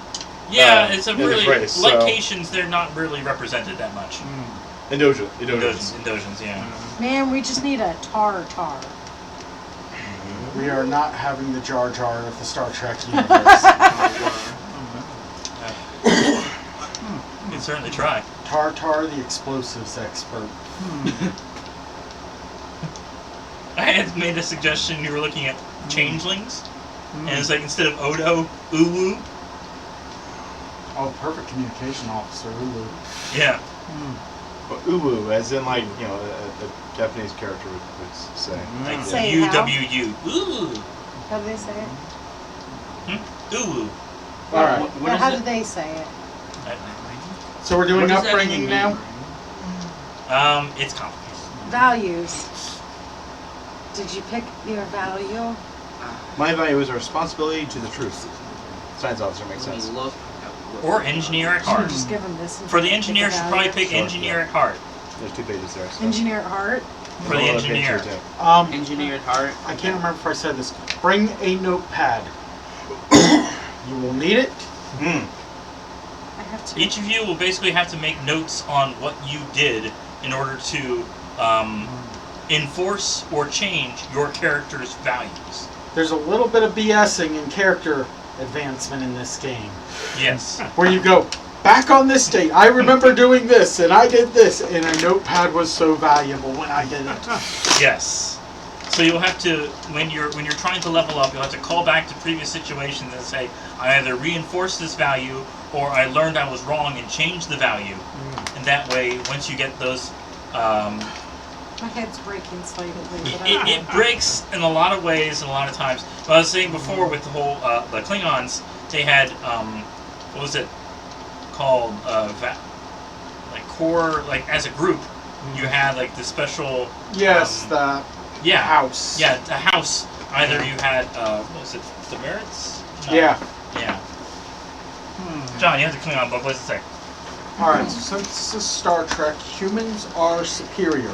Yeah, it's a in this really race, so- locations. They're not really represented that much. Indulgence. Indulgence, yeah. Man, we just need a tar. We are not having the Jar Jar of the Star Trek universe. You can certainly try. Tar, the explosives expert. I had made a suggestion. You were looking at changelings, and it's like instead of Odo, Uwu. Oh, perfect communication officer, Ulu. Yeah. But uwu, as in like, you know, a Japanese character would say. Like Say UWU. Ooh. How do they say it? Uwu. All right. What is How it? do they say it? So we're doing What does that upbringing even now? mean? It's complicated. Values. Did you pick your value? My value is a responsibility to the truth. Science officer makes Let me sense. look. Or engineer at Should heart. just give them this. For the engineer, should probably pick Sure, engineer yeah. at heart. There's 2 pages there. So. Engineer at heart. For the There's a little engineer. picture, too. Engineered heart. I can't remember if I said this. Bring a notepad. You will need it. I have to. Each of you will basically have to make notes on what you did in order to enforce or change your character's values. There's a little bit of BSing in character advancement in this game. Yes. Where you go, back on this date, I remember doing this, and I did this, and a notepad was so valuable when I did it. Yes. So you'll have to, when you're trying to level up, you'll have to call back to previous situations and say, I either reinforced this value or I learned I was wrong and changed the value. And that way, once you get those, My head's breaking slightly. But it breaks in a lot of ways and a lot of times. But I was saying before with the whole the Klingons, they had what was it called? Like core, like as a group, you had like the special. Yes, the Yeah. house. Yeah, a house. Either you had, what was it, the merits? No. Yeah. Yeah. John, you have the Klingon book. What does it say? Alright, so since this is Star Trek, humans are superior.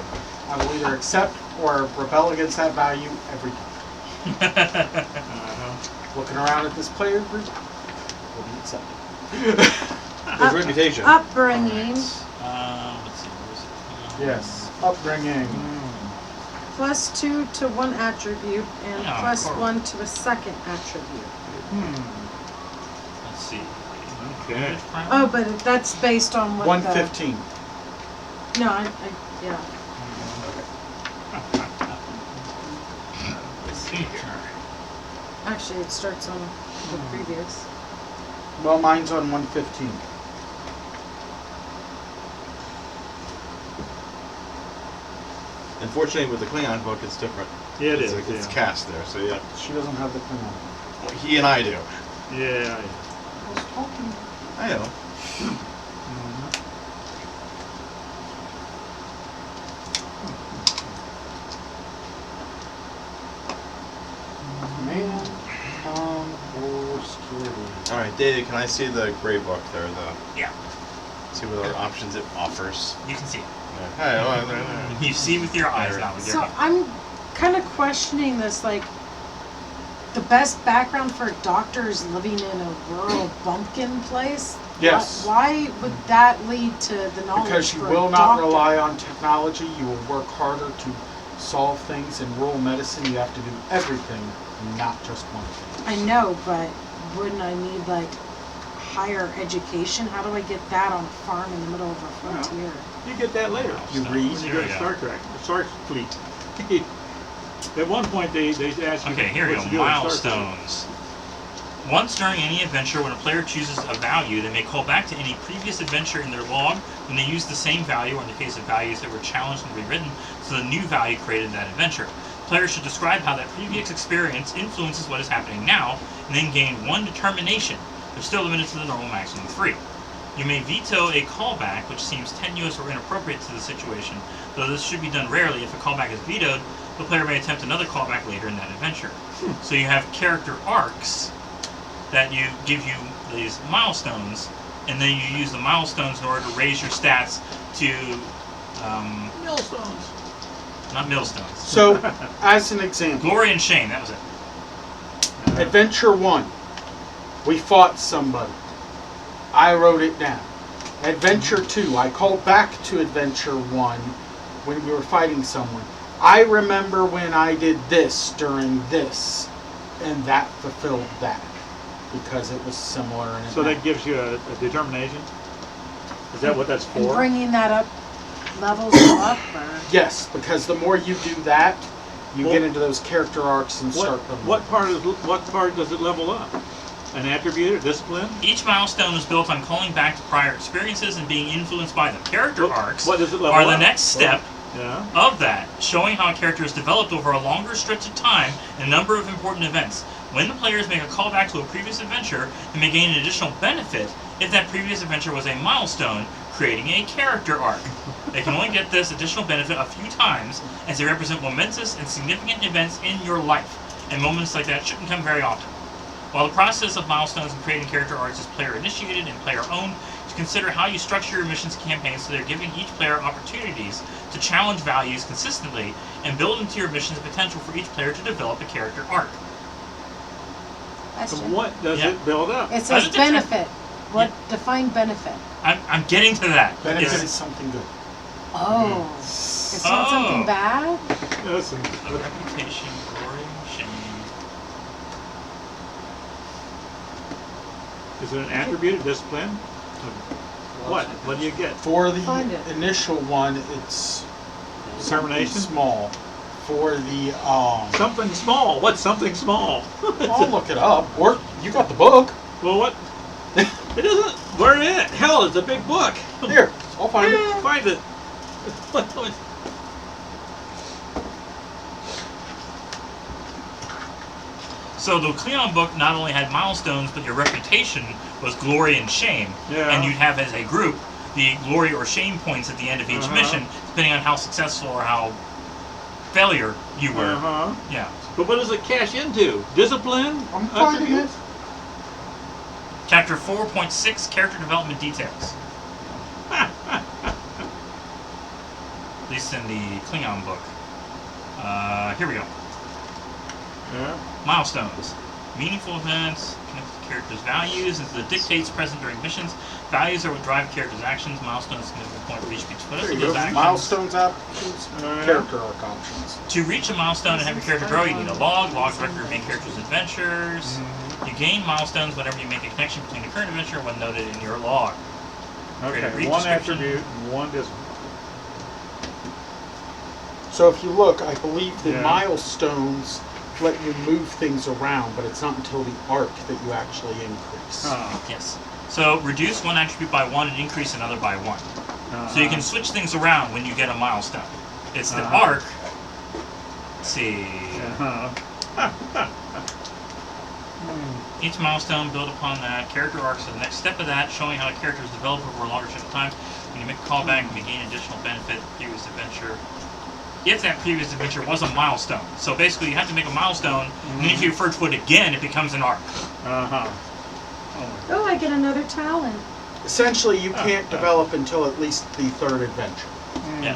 I will either accept or rebel against that value every time. Looking around at this player group, will be accepted. There's reputation. upbringing Let's see, where is it? Yes, upbringing. +2 to one attribute and Yeah, +1 to a second attribute. Let's see. Okay. Oh, but that's based on what 115. No, yeah. Let's see here. Actually, it starts on the previous. Well, mine's on 115. Unfortunately, with the Klingon book, it's different. Yeah, it it's, is. It's Yeah. cast there, so yeah. She doesn't have the Klingon. Well, he and I do. Yeah. I was talking. I know. Man, Tom, or security. All right, David, can I see the gray book there? Yeah, See what other options it offers. you can see it. Hey, You see with your eyes, not with your So head. I'm kind of questioning this, like, the best background for a doctor is living in a rural bumpkin place? Yes. Why would that lead to the knowledge Because you for a will not doctor? rely on technology. You will work harder to solve things. In rural medicine, you have to do everything, not just one thing. I know, but wouldn't I need, like, higher education? How do I get that on a farm in the middle of a frontier? You get that later. You read. When you go to Star Trek, the Star Fleet. At one point, they asked you. Okay, here we what go. to do in Star Trek. Milestones. Once during any adventure, when a player chooses a value, they may call back to any previous adventure in their log when they use the same value, or in the case of values that were challenged and rewritten, so the new value created in that adventure. Players should describe how that previous experience influences what is happening now, and then gain 1 determination. They're still limited to the normal maximum 3. You may veto a callback, which seems tenuous or inappropriate to the situation, though this should be done rarely. If a callback is vetoed, the player may attempt another callback later in that adventure. So you have character arcs that give you these milestones, and then you use the milestones in order to raise your stats to, Millstones. not millstones. So, as an example, Glory and shame, that was it. Adventure 1. We fought somebody. I wrote it down. Adventure 2. I called back to Adventure 1 when we were fighting someone. I remember when I did this during this, and that fulfilled that because it was similar. And So that gives you a determination? Is that what that's And for? bringing that up levels you up, or yes, because the more you do that, you Well, get into those character arcs and What, start them. what part does it level up? An attribute or discipline? Each milestone is built on calling back to prior experiences and being influenced by them. Character arcs What does it level are up? the next step Yeah. of that, showing how a character is developed over a longer stretch of time and a number of important events. When the players make a callback to a previous adventure, they may gain an additional benefit if that previous adventure was a milestone, creating a character arc. They can only get this additional benefit a few times, as they represent momentous and significant events in your life, and moments like that shouldn't come very often. While the process of milestones and creating character arcs is player-initiated and player-owned, to consider how you structure your missions and campaigns so they're giving each player opportunities to challenge values consistently and build into your missions the potential for each player to develop a character arc. So question. what does it build up? It says Other than- benefit. What define benefit? I'm getting to that. benefit It's- is something good. Oh, it's not Oh. something bad. Listen, A reputation, glory, shame. is it an attribute, a discipline? What? What do you get? For the Find it. initial one, it's Determination? small. For the Something small. What's something small? I'll look it up. Or you got the book. Well, what? It isn't. Where in it? Hell, it's a big book. Here, I'll find it. Find it. So the Cleon book not only had milestones, but your reputation was glory and shame. Yeah. And you'd have as a group the glory or shame points at the end of each Uh-huh. mission, depending on how successful or how failure you were. Uh-huh. Yeah. But what does it cash into? Discipline? I'm finding it. Attributes? Chapter 4.6, Character Development Details. At least in the Klingon book. Here we go. Yeah. Milestones. Meaningful events, connected to characters' values, and the dictates present during missions. Values are what drive characters' actions. Milestones significant point reached between There you those go. actions. Milestones, options, Yeah. character arc options. To reach a milestone and have your character grow, you need a log. Logs record your main character's adventures. You gain milestones whenever you make a connection between the current adventure when noted in your log. Create a Okay. brief One description. attribute and one discipline. So if you look, I believe the Yeah. milestones let you move things around, but it's not until the arc that you actually increase. Oh. Yes. So reduce one attribute by one and increase another by one. So you can switch things around when you get a milestone. It's the Uh-huh. arc. Let's see. Uh-huh. Each milestone build upon that. Character arcs are the next step of that, showing how a character is developed over a longer stretch of time. When you make a callback, you gain additional benefit. Previous adventure. If that previous adventure was a milestone. So basically, you have to make a milestone, and then if you refer to it again, it becomes an arc. Uh-huh. Oh, I get another talent. Essentially, you can't develop until at least the third adventure. Yeah.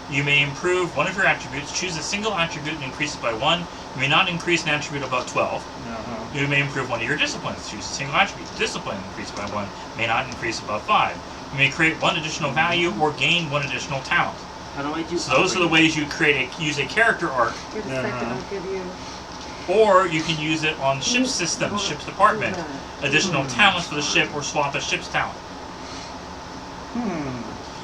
You may improve one of your attributes. Choose a single attribute and increase it by 1. You may not increase an attribute above 12. Uh-huh. You may improve one of your disciplines. Choose a single attribute. Discipline, increase it by 1. May not increase above 5. You may create one additional value or gain one additional talent. How do I do? So those are the ways you use a character arc, Give a second, I'll give you. or you can use it on ship systems, ship's department. Additional talents for the ship, or swap a ship's talent.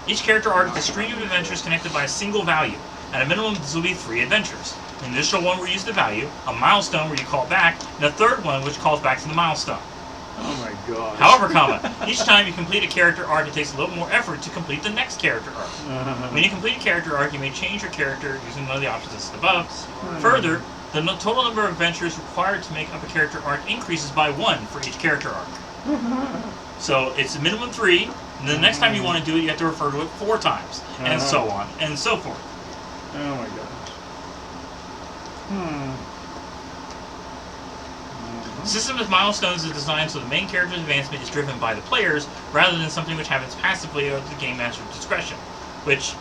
Each character arc is a string of adventures connected by a single value. At a minimum, this will be 3 adventures. An initial one where you use the value, a milestone where you call back, and a third one which calls back to the milestone. Oh my god. However, each time you complete a character arc, it takes a little more effort to complete the next character arc. When you complete a character arc, you may change your character using one of the options listed above. Further, the total number of adventures required to make up a character arc increases by 1 for each character arc. So it's a minimum 3, and the next time you want to do it, you have to refer to it 4 times, and so on, and so forth. Oh my gosh. The system of milestones is designed so the main character's advancement is driven by the players, rather than something which happens passively or at the game master's discretion. Which,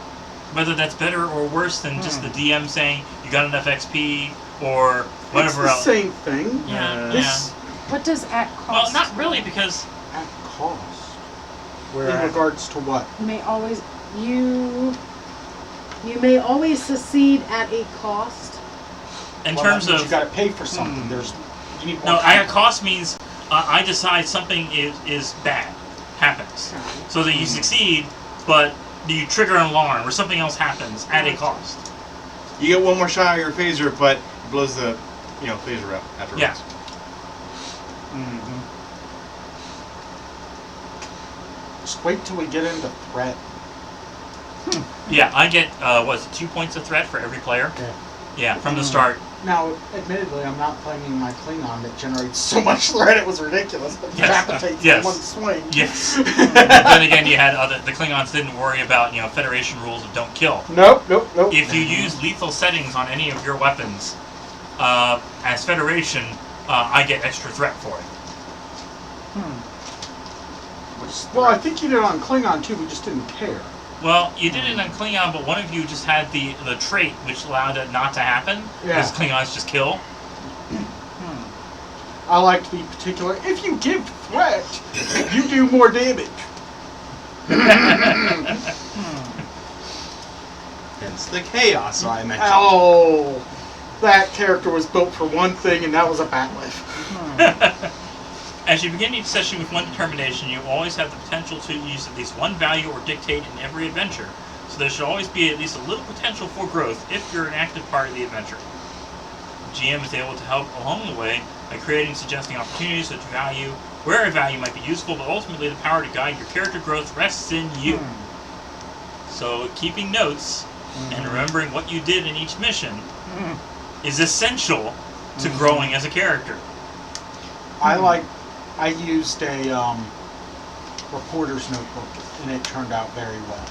whether that's better or worse than just the DM saying you got enough XP or whatever it's the else. same thing. Yeah, This What does at Well, cost? not really, because at cost. In regards to what? You may always succeed at a cost. In Well, terms that means of you got to pay for something. You need more no, content. at a cost means I decide something is bad, happens, so that you succeed, but you trigger an alarm or something else happens at a cost. You get one more shot of your phaser, but it blows the phaser out afterwards. Yeah. Just wait till we get into threat. Yeah, I get 2 points of threat for every player. Okay. Yeah, from the start. Now, admittedly, I'm not claiming my Klingon that generates so much threat it was ridiculous, but Yes. decapitates Yes. in one swing. Yes. Then again, you had the Klingons didn't worry about Federation rules of don't kill. Nope. If you use lethal settings on any of your weapons, as Federation, I get extra threat for it. Well, I think you did it on Klingon too, we just didn't care. Well, you did it on Klingon, but one of you just had the trait which allowed it not to happen, because Klingons just kill. I like to be particular. If you give threat, you do more damage. Hence the chaos I mentioned. Oh, that character was built for one thing, and that was a batlift. As you begin each session with one determination, you always have the potential to use at least one value or dictate in every adventure, so there should always be at least a little potential for growth if you're an active part of the adventure. The GM is able to help along the way by creating suggesting opportunities such value, where a value might be useful, but ultimately the power to guide your character growth rests in you. So keeping notes and remembering what you did in each mission is essential to growing as a character. I used a reporter's notebook, and it turned out very well.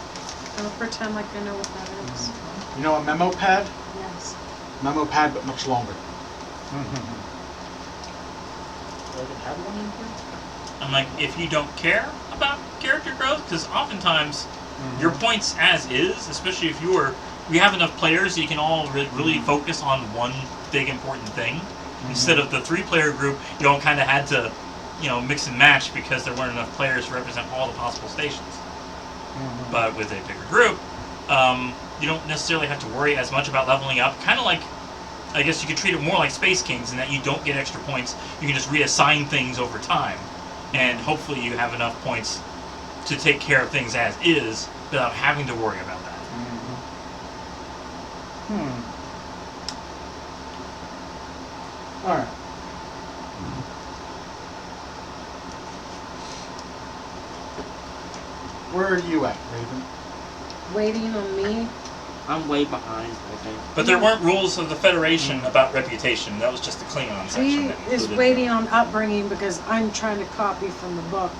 I'll pretend like I know what that is. You know a memo pad? Yes. Memo pad, but much longer. Have one in here? I'm like, if you don't care about character growth, because oftentimes your points as is, especially if you have enough players, so you can all really focus on one big important thing. Instead of the 3-player group, you all kind of had to, mix and match because there weren't enough players to represent all the possible stations. But with a bigger group, you don't necessarily have to worry as much about leveling up. Kind of like, I guess you could treat it more like Space Kings in that you don't get extra points. You can just reassign things over time. And hopefully you have enough points to take care of things as is without having to worry about that. Alright. Where are you at, Raven? Waiting on me. I'm way behind, I think. But there weren't rules of the Federation about reputation. That was just the Klingon section. He that is included waiting on upbringing because I'm trying to copy from the book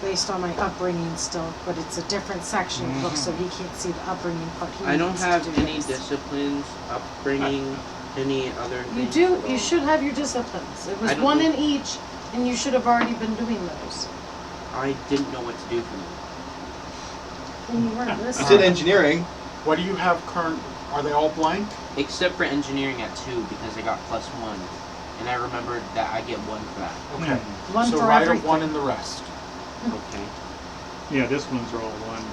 based on my upbringing still, but it's a different section of the book, so he can't see the upbringing part. He I don't needs to have do any this. disciplines, upbringing, any other You things. do. at all. You should have your disciplines. It was I don't one know. in each, and you should have already been doing those. I didn't know what to do for them. When you weren't You listening. did engineering. What do you have current? Are they all blank? Except for engineering at 2 because I got +1. And I remembered that I get 1 for that. Okay. One so for write a everything. 1 in the rest. Okay. Yeah, this ones are all one.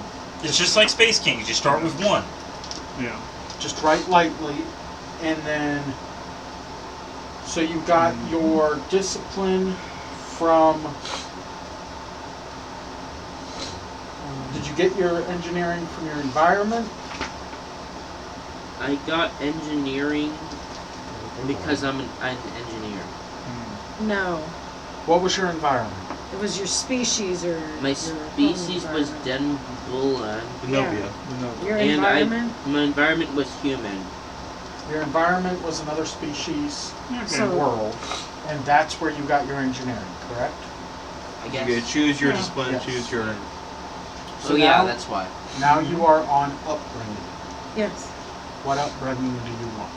It's just like Space Kings. You start with 1. Yeah. Just write lightly, and then. So you got your discipline from. Did you get your engineering from your environment? I got engineering because I'm an engineer. No, What was your environment? it was your species or My your species home was environment. Denbulan. Denobia. Your And environment. my environment was human. Your environment was another species So- world, and that's where you got your engineering, correct? I You guess. get to choose your Yeah. discipline, Yes. choose your. So yeah, now- that's why. Now you are on upbringing. Yes, What upbringing do you want?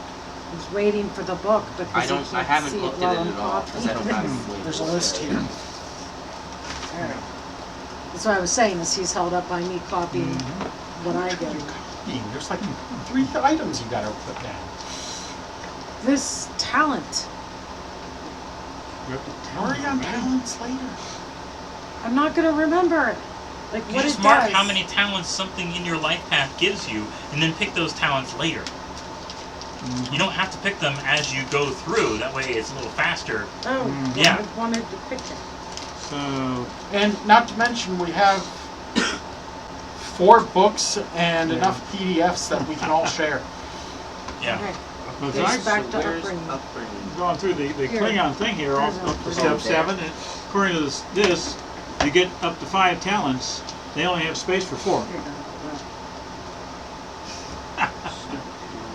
I was waiting for the book because I he don't. can't I haven't see looked it while at it I'm at all because I don't have copying. it labeled. There's a list here. Alright. That's what I was saying. Is he's held up by me copying what I get. There's like 3 items you gotta put down. This talent. Worry on talents later. I'm not gonna remember it. Like You what just it mark does. how many talents something in your life path gives you, and then pick those talents later. You don't have to pick them as you go through. That way, it's a little faster. Oh, Yeah. I wanted to pick it. So, And not to mention, we have 4 books and enough PDFs that we can all share. Yeah. Okay. well, Goes I- back to where's upbringing. going through the Here. Klingon thing here, Here's up to a- step 7. And according to this, you get up to 5 talents. They only have space for 4. Here,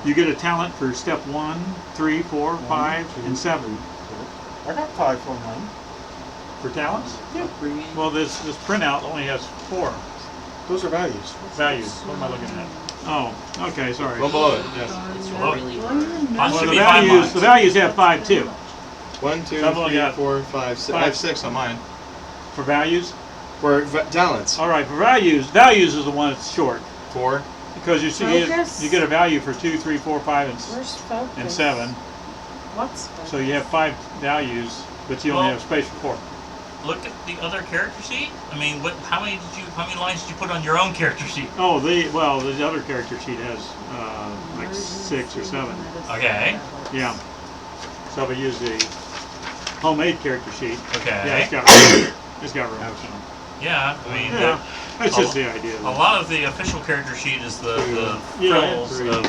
You get a talent for step 1, 3, 4, 5, and 7 I got 5 for mine. for talents. Upbringing. Well, this printout only has 4 Those are values. values. What am I looking at? Oh, okay, sorry. Go below it. Yes. It's Below. really hard. Mine Well, should the be 5 values lines. the values have 5 too 1, 2, I've only 3, got 4, 5, 6. I 5. have 6 on mine. for values. For talents. All right, for values is the one that's short 4. because you see Focus. you get a value for 2, 3, 4, 5, Where's focus? and 7. What's focus? So you have 5 values, but you only Well- have space for 4. Look at the other character sheet. I mean, how many lines did you put on your own character sheet? Oh, the other character sheet has like 6 or 7. Okay. Yeah. So if I use the homemade character sheet, Okay. yeah, it's got room. It's got room. So. Yeah, I mean, Yeah, that's just a- the idea. a lot of the official character sheet is the Yeah. frills of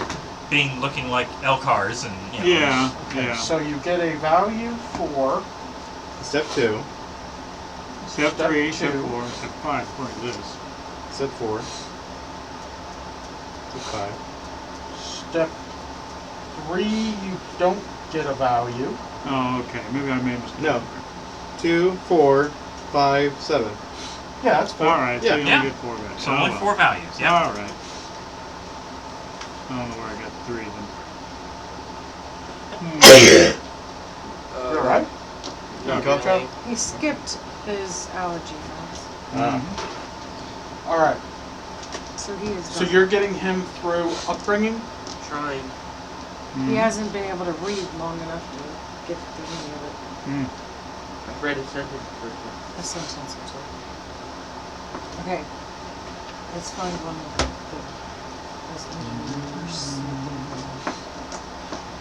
looking like Elcars and you know. Yeah, Okay, yeah. so you get a value for Step 2. Step 3, step 2. 4, step 5, according to this. Step 4. Step 5. step 3. You don't get a value. Oh, okay. Maybe I made a mistake. No. 2, 4, 5, 7. Yeah, that's 4. All right, so Yeah. you only Yeah. get 4 values. So Oh, only well. 4 values. Yeah. All right. I don't know where I got 3 then. You all right? You come, Trout? He skipped his allergy meds. All right. So he is So done. you're getting him through upbringing. Trying. He hasn't been able to read long enough to get through any of it. I've read a sentence first. A sentence or two. Okay. Let's find one of those engineers.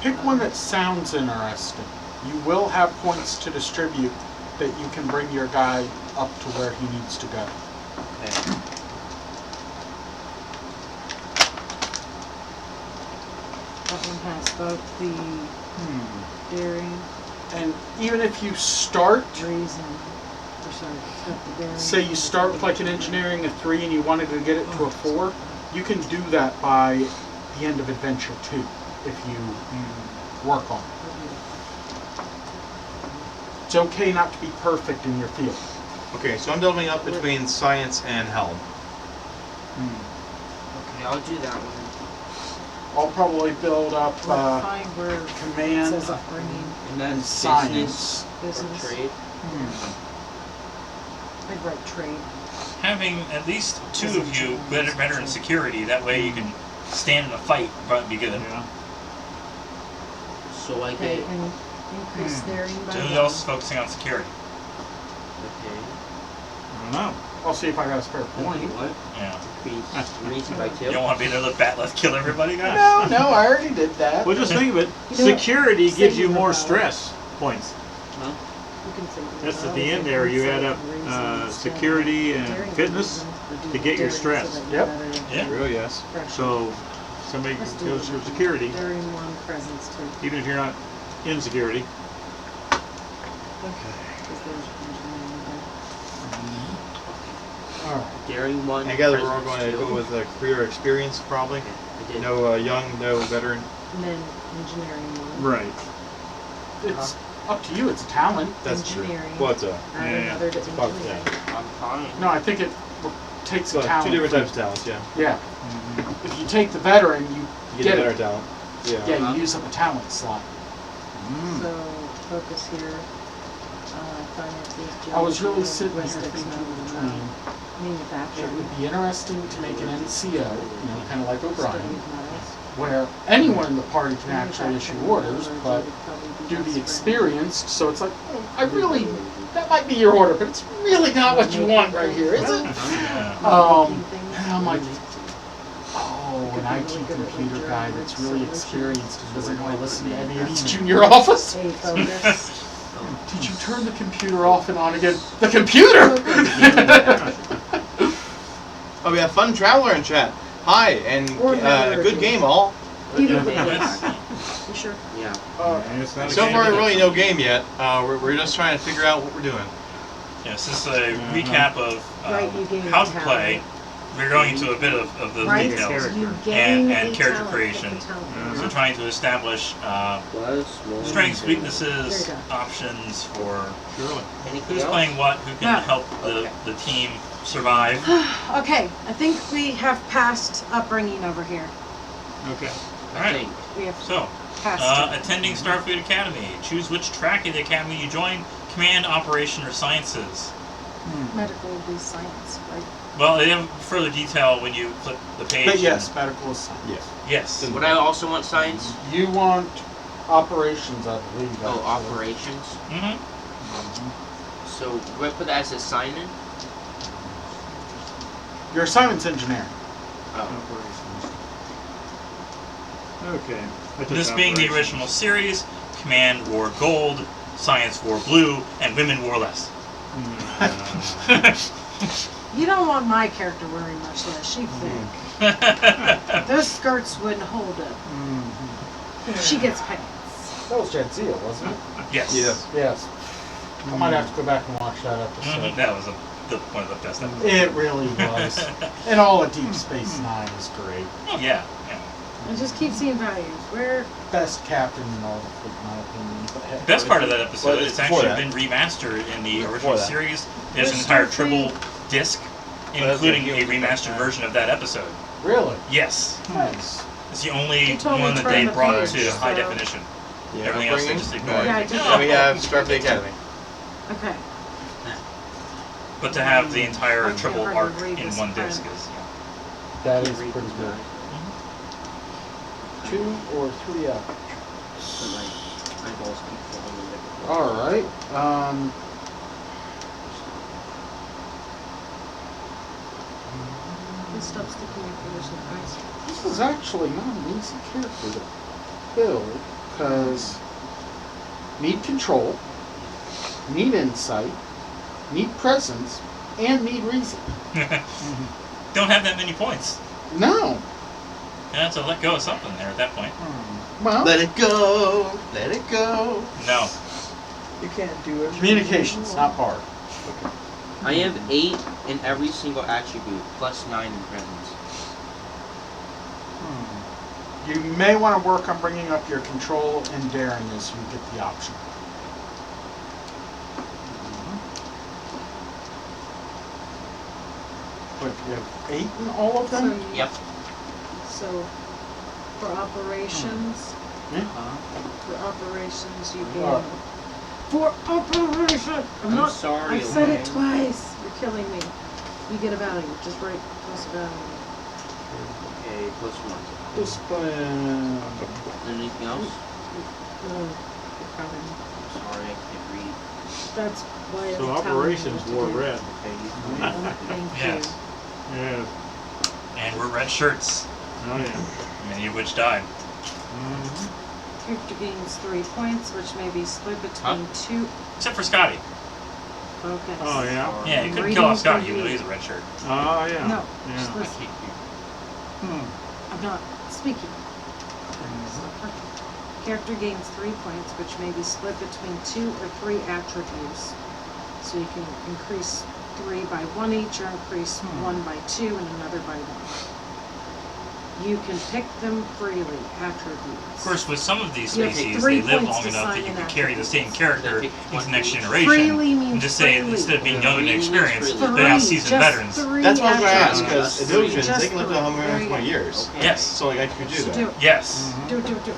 Pick one that sounds interesting. You will have points to distribute that you can bring your guy up to where he needs to go. Okay. That one has both the daring, And even if you start, reason, or sorry, it's got the daring. say you start with like an engineering a 3 and you wanted to get it to a 4, you can do that by the end of adventure 2 if you work on it. It's okay not to be perfect in your field. Okay, so I'm building up between science and helm. Okay, I'll do that one. I'll probably build up Let's find where it command says upbringing, And then science. business business. or trade. I'd write trade. Having at least 2 of you better in security. That way you can stand in a fight and be good. Yeah. So I Okay, get. and increase daring by So who one. else is focusing on security? Okay. I don't know. I'll see if I got a spare Okay, point. what? Yeah. Increase reason by 2. You don't want to be another bat left kill everybody, guys. No, I already did that. Well, just think of it. You know what? Security Say gives you you more were stress points. Huh? You can say That's at rebel, the you end can there. You say add up reason, security and daring fitness reason, to get your daring stress. so that you Yep. better Yeah. True, yes. pressure. So somebody Let's do goes it. for security, Daring 1, presence 2. even if you're not in security. Because there's engineering there. Alright. Daring 1. I gather we're all presence going to 2. go with career experience, probably. I did. No young, no veteran. And then engineering 1. Right. It's up to you. It's a talent. That's true. Engineering. What's Add Yeah, another to it's about- engineering. I'm fine. No, I think it takes a So talent. 2 different types of talents, yeah. Yeah. If you take the veteran, you You get get a better it. talent. Yeah. Yeah, you use up a talent slot. So focus here. Finances, I was really geography, sitting here linguistics, thinking no, between. It manufacturing. would be interesting to make an NCO, kind of like O'Brien, Study of metals. where anyone in the party can actually issue orders, but do the experienced, so it's like, that might be your order, but it's really not what you want right here, is it? And I'm like, an IT computer guy that's really experienced and doesn't want to listen to any of these junior office. Did you turn the computer off and on again? The computer! Oh, we have Fun Traveler in chat. Hi, and good game, all. Either way. You sure? Yeah. So far, really no game yet. We're just trying to figure out what we're doing. Yes, this is a recap of Right, you gain how to talent. play. We're going into a bit of those Right, details you gain and a character talent, creation. different talent. So trying to establish strengths, weaknesses, There you go. options for Anything who's else? playing what, who can No. help the team survive. Okay, I think we have passed upbringing over here. Okay. All I right. think. We have So, passed. attending Starfleet Academy. Choose which track of the academy you join. Command, operation, or sciences. Medical would be science, right? Well, they have further detail when you flip the page. But yes, medical is science. Yes. Yes. Would I also want science? You want operations, I believe. Oh, actually. operations. Mm-hmm. So do I put that as assignment? You're a science engineer. Oh. Okay. I took This being the operations. original series, Command wore gold, Science wore blue, and women wore less. You don't want my character wearing much less. She thick. Those skirts wouldn't hold up. She gets pants. That was Jadzia, wasn't it? Yes. Yes. I might have to go back and watch that episode. That was one of the best episodes. It really was. And all of Deep Space Nine is great. Oh, yeah. I just keep seeing values. Where? Best captain in all the fleet, in my opinion. But heck, Best part of that episode, Well, it's before actually that. been remastered in the Before original that. series. There's an Where's entire Starfleet? triple disc, including a remastered version of that episode. Really? Yes. Nice. It's the only You told me one to that turn they the brought page, to high so- definition. Yeah, Everything else they bringing- just ignored. Yeah, I did Now we that. have Starfleet Academy. Okay. But to have the entire I triple can't arc hardly read in this one print. disc is. That is pretty good. 2 or 3 out. So my eyeballs keep falling in there. Alright. And stop sticking your fingers in the eyes. This is actually not an easy character to build, because need control, need insight, need presence, and need reason. Don't have that many points. No. You have to let go of something there at that point. Well, Let it go. Let it go. No. You can't do it. communications, not bard. I have 8 in every single attribute, plus 9 in presence. You may want to work on bringing up your control and daring as you get the option. But you have 8 in all of them? Yep. So, for operations, Yeah. for operations, you gain. Alright. For operation! I'm sorry, I've said it okay? twice. You're killing me. You get a value. Just write plus a value. Okay, plus 1. Discipline. Anything else? No, you're coming. I'm sorry, I can't read. That's why it's So telling me operations what to wore do. red. Okay, you Thank Yes. you. Yeah. And we're red shirts, Oh yeah. many of which died. Character gains 3 points, which may be split between 2 Except for Scotty. focus. Oh yeah. Yeah, you couldn't Reading kill off Scotty, for even though you. he's a red shirt. Oh yeah. No, just Yeah. I listen. can't hear. I'm not speaking. Character gains 3 points, which may be split between 2 or 3 attributes. So you can increase 3 by 1 each, or increase 1 by 2 and another by 1. You can pick them freely, attributes. Of course, with some of these You have species, 3 they live points long to enough that sign you an can carry the same attribute. character They pick into one the next each. generation. Freely means And just say, freely. instead of being young and Freely means inexperienced, freely. they're now seasoned veterans. 3 That's what I was going to ask, attributes. because Just illusions, Just they can live to 120 years. Okay. Yes. So, like, I could do So that. do it. Yes. Do it, do it, do it.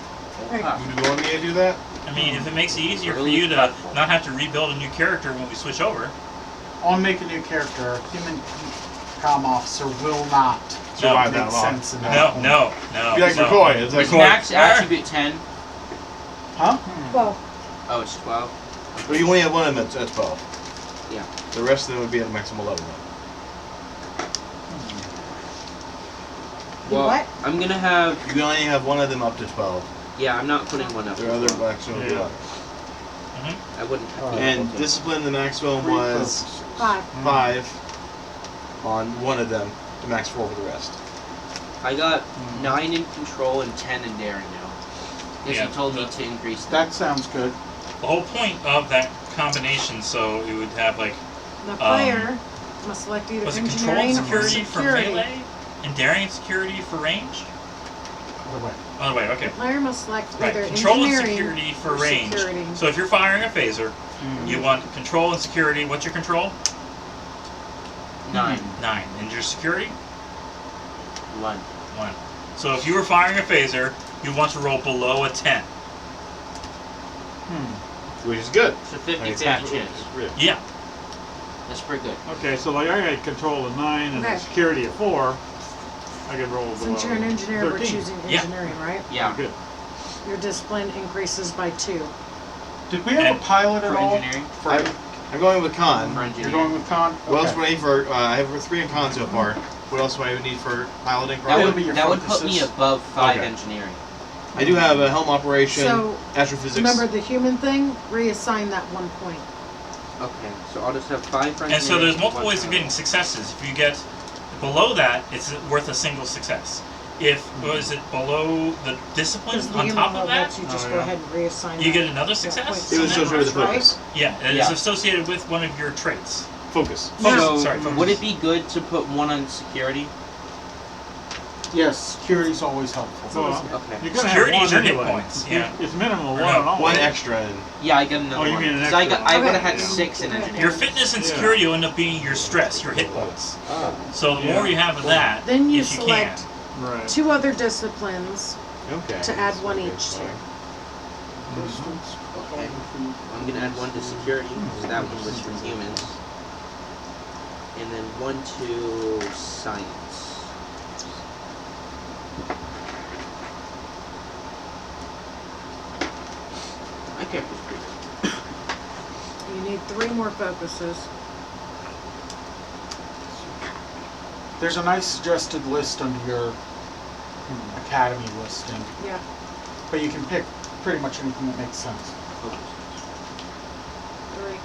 Alright. You want me to do that? I mean, if it makes it easier for Early you to platform. not have to rebuild a new character when we switch over, I'll make a new character. A human comm officer will not. survive Makes that long. sense in that point. No. Be like no. McCoy. It's like, McCoy. Max attribute 10. Huh? Well, Oh, it's 12. but you only have one of them at 12. Yeah. The rest of them would be at a maximum 11. you Well, what? I'm gonna have. You can only have one of them up to 12. Yeah, I'm not putting one up. Their other maximum would be Yeah. 11. I wouldn't. Alright. And discipline, the maximum 3 was focuses. 5. 5 on one of them. The max 4 for the rest. I got 9 in control and 10 in daring now. Because Yeah, you told me but- to increase that. That sounds good. The whole point of that combination, so it would have like, The player must select either was it control and engineering or security for security. melee, and daring and security for range? Other way. Other way, okay. The player must select Right, either control and engineering security for or range. security. So if you're firing a phaser, you want control and security. What's your control? 9. 9. And your security? 1. 1. So if you were firing a phaser, you want to roll below a 10. Which is good. It's a 50-50 It's half- chance. Yeah. That's pretty good. Okay, so like I had control of 9 and Okay. security of 4. I could roll below Since you're an engineer, 13. we're choosing Yeah. engineering, right? Yeah. Good. Your discipline increases by 2. Did we have And a pilot at For all? engineering? For, I'm going with con. For you're engineering. going with con? What else Okay. would I need for? I have 3 in con so far. What else would I need for piloting? That That'll would, be your that would put me focuses. above 5 Okay. engineering. I do have a helm operation, So, astrophysics. Remember the human thing? Reassign that 1 point. Okay, so I'll just have 5 for engineering. And so there's multiple one ways of pilot. getting successes. If you get below that, it's worth a single success. If was it below the discipline Because the on human top of role that, lets you just go ahead and reassign you that get another that success? point It was somewhere, associated with the right? focus. yeah, it is Yeah. associated with one of your traits. Focus. Focus, So, sorry, focus. would it be good to put 1 on security? Yes, security's always helpful. Well, Okay. you're gonna Security have is 1 your hit anyway. points, yeah. It's minimum of Or 1 no, on all. One extra and Yeah, I got another Oh, you one. mean an 'Cause I, extra got, I one. would have Okay. had 6 in engineering. Your fitness and Yeah. security will end up being your stress, your hit points. So the Yeah. more you have of that, Then you if you select can. Right. 2 other disciplines okay. to add 1 each to. Okay. I'm gonna add 1 to security, because that one was from humans. And then 1 to science. My character's pretty good. You need 3 more focuses. There's a nice suggested list under your academy listing, Yeah. but you can pick pretty much anything that makes sense. 3.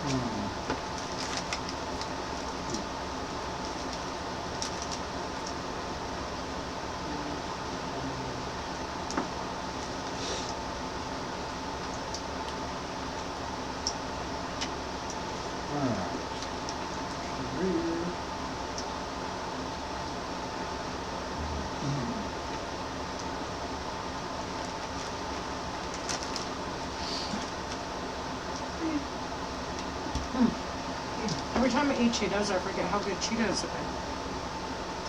Every time I eat Cheetos, I forget how good Cheetos have been.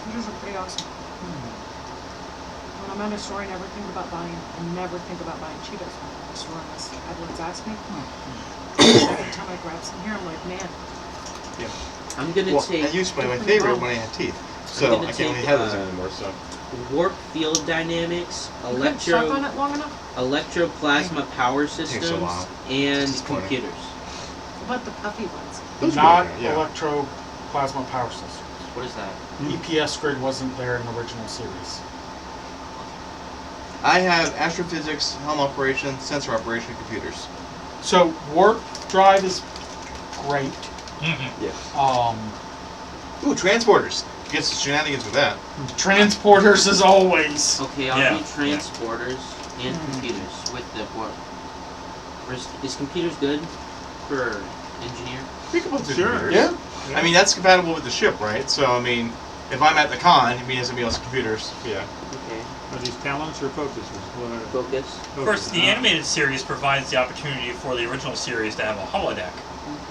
Cheetos are pretty awesome. When I'm at a store, I never think about buying. I never think about buying Cheetos when I'm at a store unless Edwards asks me. Every time I grab some here, I'm like, man. I'm gonna Well, take that used to be my favorite when I had teeth. So gonna I can't really take, have those anymore. So warp field dynamics, You couldn't suck on electro it long enough? electroplasma power Takes a systems, while. and Disappointing. computers. What about the puffy ones? those Not were okay, yeah. electroplasma power systems. What is that? EPS grid wasn't there in the original series. I have astrophysics, helm operation, sensor operation, computers. So warp drive is great. Ooh, transporters. You get some shenanigans with that. Transporters as always. Okay, I'll Yeah. do transporters and computers with the warp. Is computers good for engineer? We can put two Sure. computers. Yeah. I mean, that's compatible with the ship, right? So, I mean, if I'm at the con, it means somebody else's computers. Yeah. Okay. Are these talents or focuses? What are Focus. Of course, the animated series provides the opportunity for the original series to have a holodeck,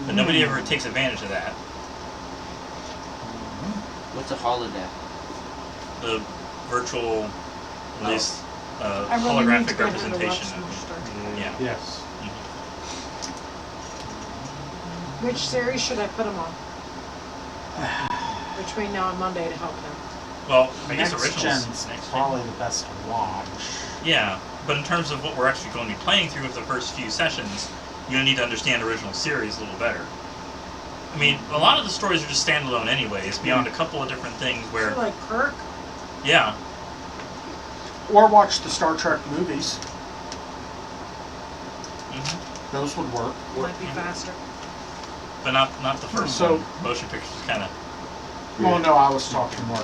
but nobody ever takes advantage of that. What's a holodeck? The virtual, at least, I really need to holographic get her to watch representation some more of Star Trek. it. Yeah. Yes. Which series should I put them on? Between now and Monday to help them. Well, I guess Next originals. gen's Next gen. probably the best to watch. Yeah, but in terms of what we're actually going to be playing through with the first few sessions, you're going to need to understand original series a little better. I mean, a lot of the stories are just standalone anyways, beyond a couple of different things where... So like Kirk? Yeah. Or watch the Star Trek movies. Hmm. Those would work. Might be faster. But not the first So- one. Motion pictures kind of... Well, no, I was talking more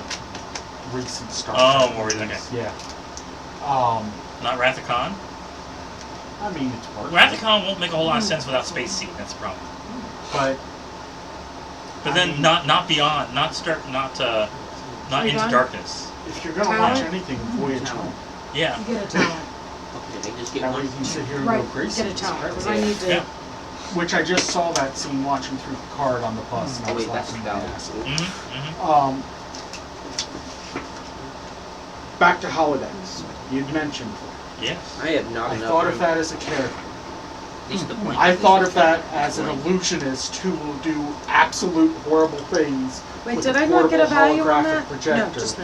recent Star Oh, Trek more recent, movies. okay. Yeah. Not Wrath of Khan? I mean, it's worth Wrath of it. Khan won't make a whole lot of sense without Space Seed, that's the problem. But But I then mean- not beyond, not Are you Into done? Darkness. if you're gonna watch Talent? anything, Voyage Home. Yeah. You get a talent. Okay, I just get That way one. you can sit here and Right, go crazy. get a talent. Because I Yeah. need to. Yeah. Which I just saw that scene watching through Picard on the bus, and I Oh, was wait, that's laughing my valid. ass Mm-hmm. off. Back to holidays. You'd mentioned. Yes. I have not I enough thought room. of that as a character. At least the point. I thought at of least that the as an point. illusionist who will do absolute horrible things. Wait, with did a I not get a portable value on holographic that? projector. No, just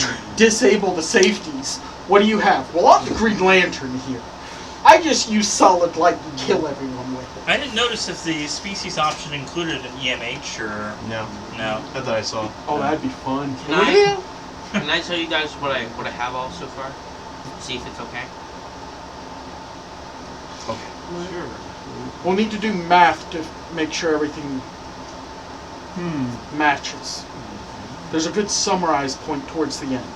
now. Disable the safeties. What do you have? Well, I'm the Green Lantern here. I just use solid light and kill everyone with it. I didn't notice if the species option included an EMH or No, no. not that I saw. Oh, that'd be fun. Can I tell you guys what I have all so far? See if it's okay. Okay. We'll need to do math to make sure everything matches. There's a good summarized point towards the end.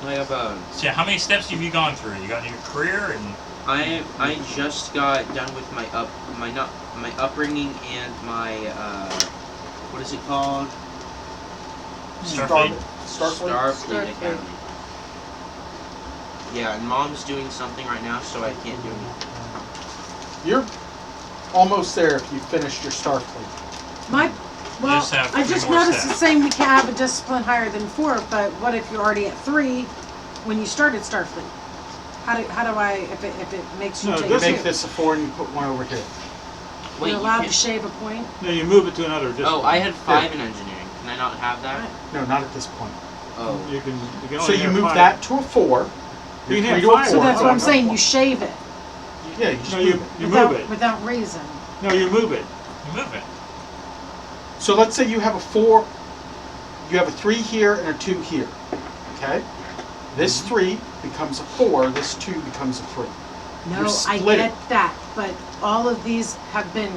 I have So yeah, how many steps have you gone through? You got in your career and I just got done with my upbringing and my what is it called? Starfleet? Starfleet? Starfleet Academy. Yeah, and Mom's doing something right now, so I can't do anything. You're almost there if you finished your Starfleet. My, well, just have I three just more noticed steps. it's saying we can't have a discipline higher than 4, but what if you're already at 3 when you started Starfleet? How do I, if it makes you No, take You this two? make this a 4 and you put 1 over here. Wait, You're you allowed can't- to shave a point? No, you move it to another discipline. Oh, I had 5 in engineering. Can I not have that? No, not at this point. Oh. You can So only you have move 5. that to a 4. You can You're have 3 to a 5. So that's what I'm No, saying, no. you shave it Yeah, you just No, move it. you without, move it. without reason. No, you move it. you move it. So let's say you have a 4, you have a 3 here and a 2 here. Okay? This 3 becomes a 4, this 2 becomes a 3. No, You're I splitting. get that, but all of these have been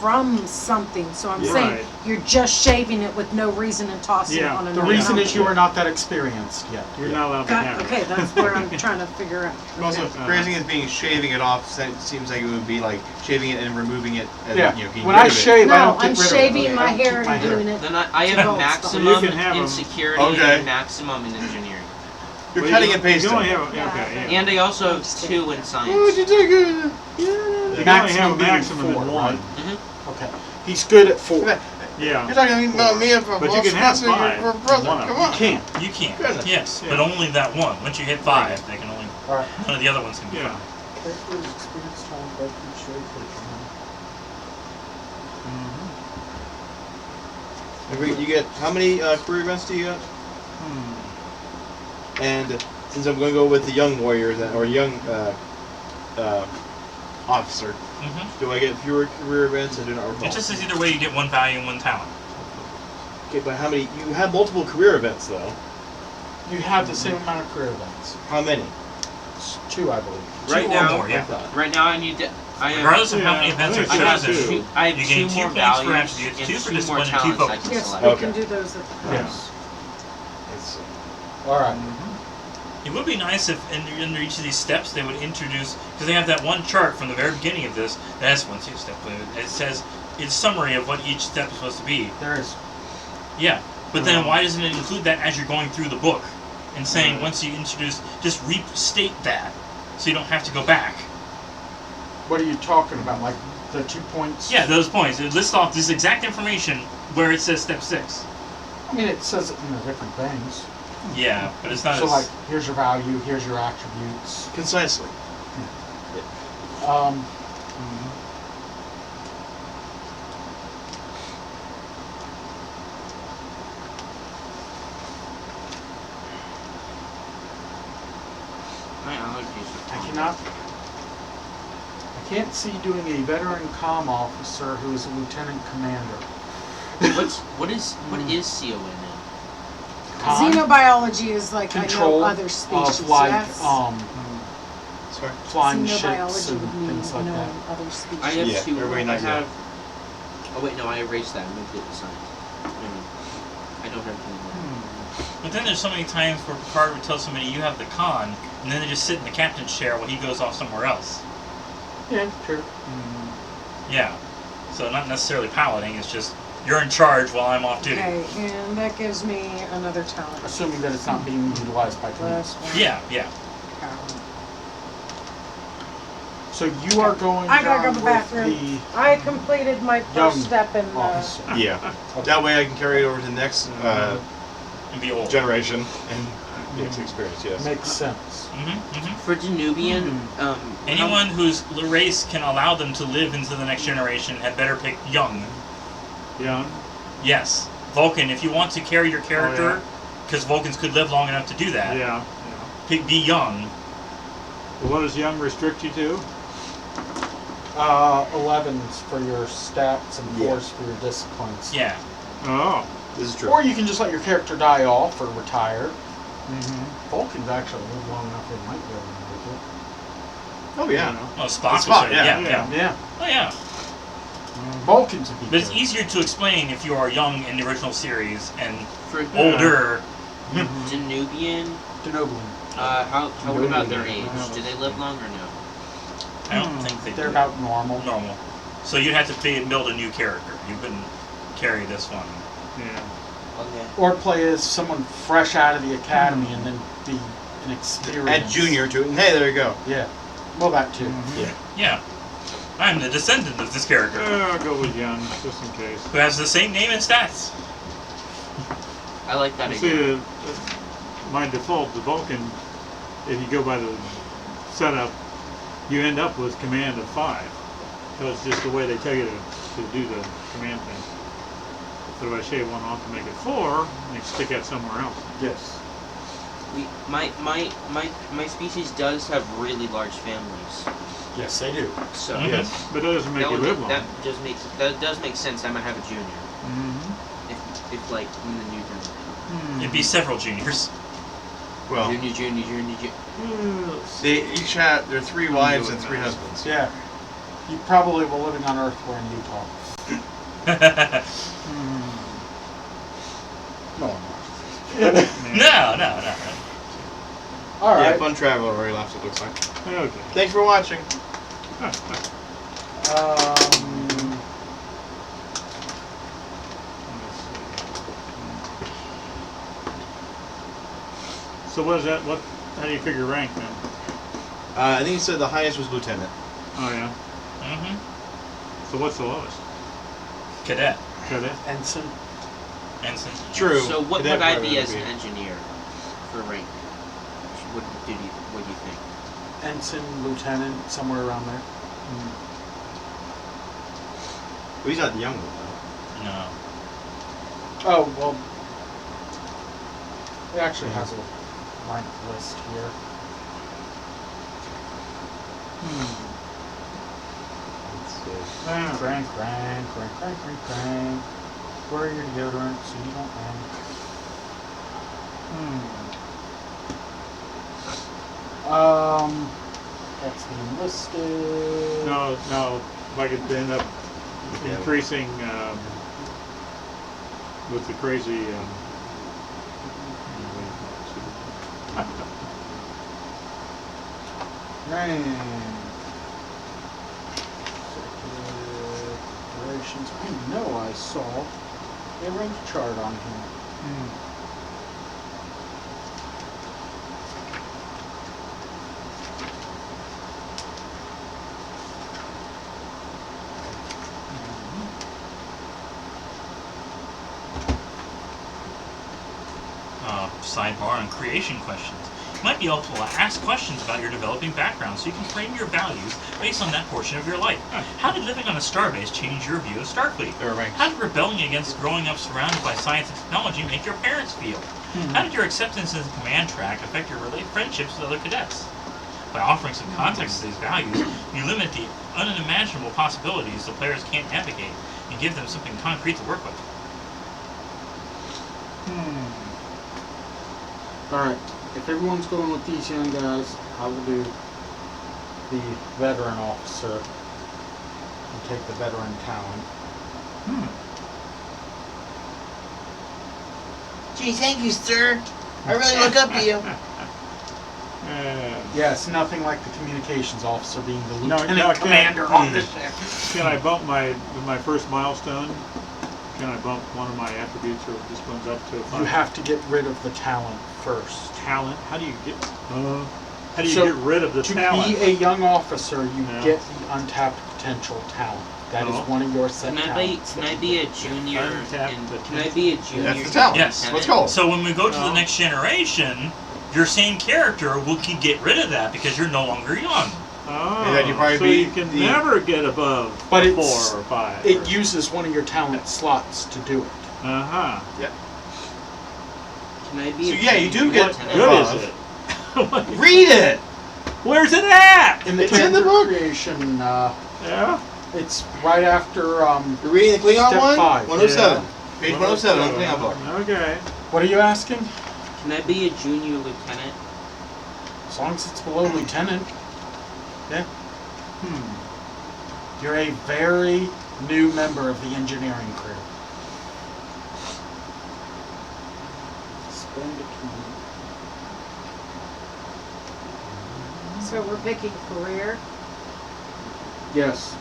from something, so I'm Yeah. saying Right. you're just shaving it with no reason and tossing Yeah. it on The another reason company. is you are not that experienced yet. You're not allowed to have it. Okay, that's where I'm trying to figure out. Also, Okay. phrasing as being shaving it off seems like it would be like shaving it and removing it. And, Yeah. You know, getting When rid I of it. shave, I No, don't get I'm rid of it. shaving I my don't hair keep my and hair. doing it. Then I have Adult maximum stuff. You can have in 'em. security Okay. and maximum in engineering. You're Well, cutting you and pasting. can only have, Yeah, okay, yeah. And I also have 2 in science. You can only have a being maximum in 4, 1. right? Mm-hmm. Okay. He's good at 4. Yeah. You're talking about me and But you can have 5. Your brother. One of Come them. on. You can't. You can. Goodness. Yes, Yeah. but only that one. Once you hit 5, they can only Alright. none of the other ones can be Yeah. 5. You get how many career events do you get? And since I'm going to go with the young warrior or young officer, Mm-hmm. do I get fewer career events? I do not recall. It just says either way you get 1 value and 1 talent. Okay, but how many? You have multiple career events though. You have the same amount of career events. How many? It's 2, I believe. Right 2 or now- more, yeah. Right now I need to. I have. Regardless of how many Yeah, events I are think I have so, too. chosen, two. I have you 2 gain 2 more points for values attributes, and 2 for 2 more discipline, and 2 talents I focus. can Yes, select. we Okay. can do those at the Yes. Let's see. Alright. It would be nice if under each of these steps they would introduce, because they have that one chart from the very beginning of this that has 1, 2 step. It says it's summary of what each step is supposed to be. There is. Yeah, but then why doesn't it include that as you're going through the book and saying once you introduce, just restate that so you don't have to go back. What are you talking about? Like the 2 points? Yeah, those points. It lists off this exact information where it says step 6. I mean, it says it in the different things. Yeah, but it's not So as like, here's your value, here's your attributes. Concisely. not. I can't see doing a veteran comm officer who is a lieutenant commander. What is CON in? Con? Xenobiology is like Control I know other species. of like yes. Sorry. flying ships Xenobiology and would mean things like knowing that. other species. I have Yeah, two. everybody I knows that. have. Oh wait, no, I erased that and moved it to science. I don't have anything. But then there's so many times where Picard would tell somebody you have the con, and then they just sit in the captain's chair while he goes off somewhere else. Yeah, true. Yeah. So not necessarily piloting, it's just you're in charge while I'm off duty. Okay, and that gives me another talent. Assuming that it's not being utilized by Plus police. one Yeah, yeah. talent. So you are going I gotta go down to the with bathroom. I completed my Young first step in officer. Yeah. That way I can carry it over to the next And be old. generation and get experience. Yes. Makes sense. For Danubian, Anyone whose race can allow them to live into the next generation had better pick young. Young. Yes. Vulcan, if you want to carry your character, because Vulcans could live long enough to do that, Yeah. be young. What does young restrict you to? 11s for your stats and 4s for your disciplines. Yeah. Oh. This is true. Or you can just let your character die off or retire. Vulcans actually live long enough they might be able to make it. Oh yeah. Oh, Spock. Spock, was yeah. yeah. Yeah. Oh, yeah. Vulcans would be But it's good. easier to explain if you are young in the original series and for older. Danubian, Denobulan. what about their age? Do they live long or no? I don't think they They're do. about normal. Normal. So you'd have to build a new character. You couldn't carry this one. Yeah. Okay. Or play as someone fresh out of the academy and then be an experienced. Add junior to it, and hey, there you go. Yeah. Well, that too. Yeah. Yeah. I'm the descendant of this character, I'll go with young, just in case. who has the same name and stats. I like that You idea. see, my default, the Vulcan, if you go by the setup, you end up with command of 5. So it's just the way they tell you to do the command thing. So if I shave one off to make it 4, and you stick that somewhere else. Yes. My species does have really large families, Yes, they do. so Mhm. Yes. But that doesn't make you live long. that does make sense. I might have a junior if like in the new generation. It'd be several juniors. Well, Junior. they each have their 3 wives and 3 husbands. Yeah. You probably were living on Earth or in Utah. No, I'm not. No. All Yeah, right. fun travel already left, it looks like. Okay. Thanks for watching. So what is that? How do you figure rank then? I think he said the highest was lieutenant. Oh yeah. So what's the lowest? Cadet. Cadet. Ensign. Ensign. True. So what Cadet would I probably be would as an engineer for rank? What do you think? Ensign, lieutenant, somewhere around there. Well, he's not the young one, No. Oh, well. It actually has a rank list here. though. Crank. Wear your deodorant so you don't that's the enlisted. No. If I could end up increasing with the crazy. Rank. Operations. I know I saw a rank chart on here. Sidebar on creation questions. It might be helpful to ask questions about your developing background so you can frame your values based on that portion of your life. How did living on a starbase change your view of Starfleet? There are ranks. How did rebelling against growing up surrounded by science and technology make your parents feel? How did your acceptance as a command track affect your friendships with other cadets? By offering some context to these values, you limit the unimaginable possibilities the players can't navigate and give them something concrete to work with. Alright, if everyone's going with these young guys, I will do the veteran officer and take the veteran talent. Gee, thank you, sir. I really look up to you. Yes, nothing like the communications officer being the No, lieutenant no, commander on the ship. Can I bump my first milestone? Can I bump one of my attributes, or this one's up to a 5? You have to get rid of the talent first. Talent? How do you get? How do you So, get rid of the to talent? be a young officer, you Yeah. get the untapped potential talent. That is Oh. one of your set Can talents. I be a junior? Untapped Can I be a junior? That's the talent. Yes. Let's go. So when we go to the No. next generation, your same character will get rid of that because you're no longer young. Oh, And then you probably so be you can the- never get above But 4 it's- or 5. It uses one of your talent slots to do it. Uh-huh. Can I be? So, a yeah, you do junior get lieutenant? Good above. is it? Read it! Where's it at? In the It's in character the book. creation, Yeah. it's right after, You're reading the Klingon Step one? 5. 107. Page 107 on the Klingon book. Okay. what are you asking? Can I be a junior lieutenant? As long as it's below lieutenant. Yeah. You're a very new member of the engineering crew. Spend a key. So we're picking career. Yes.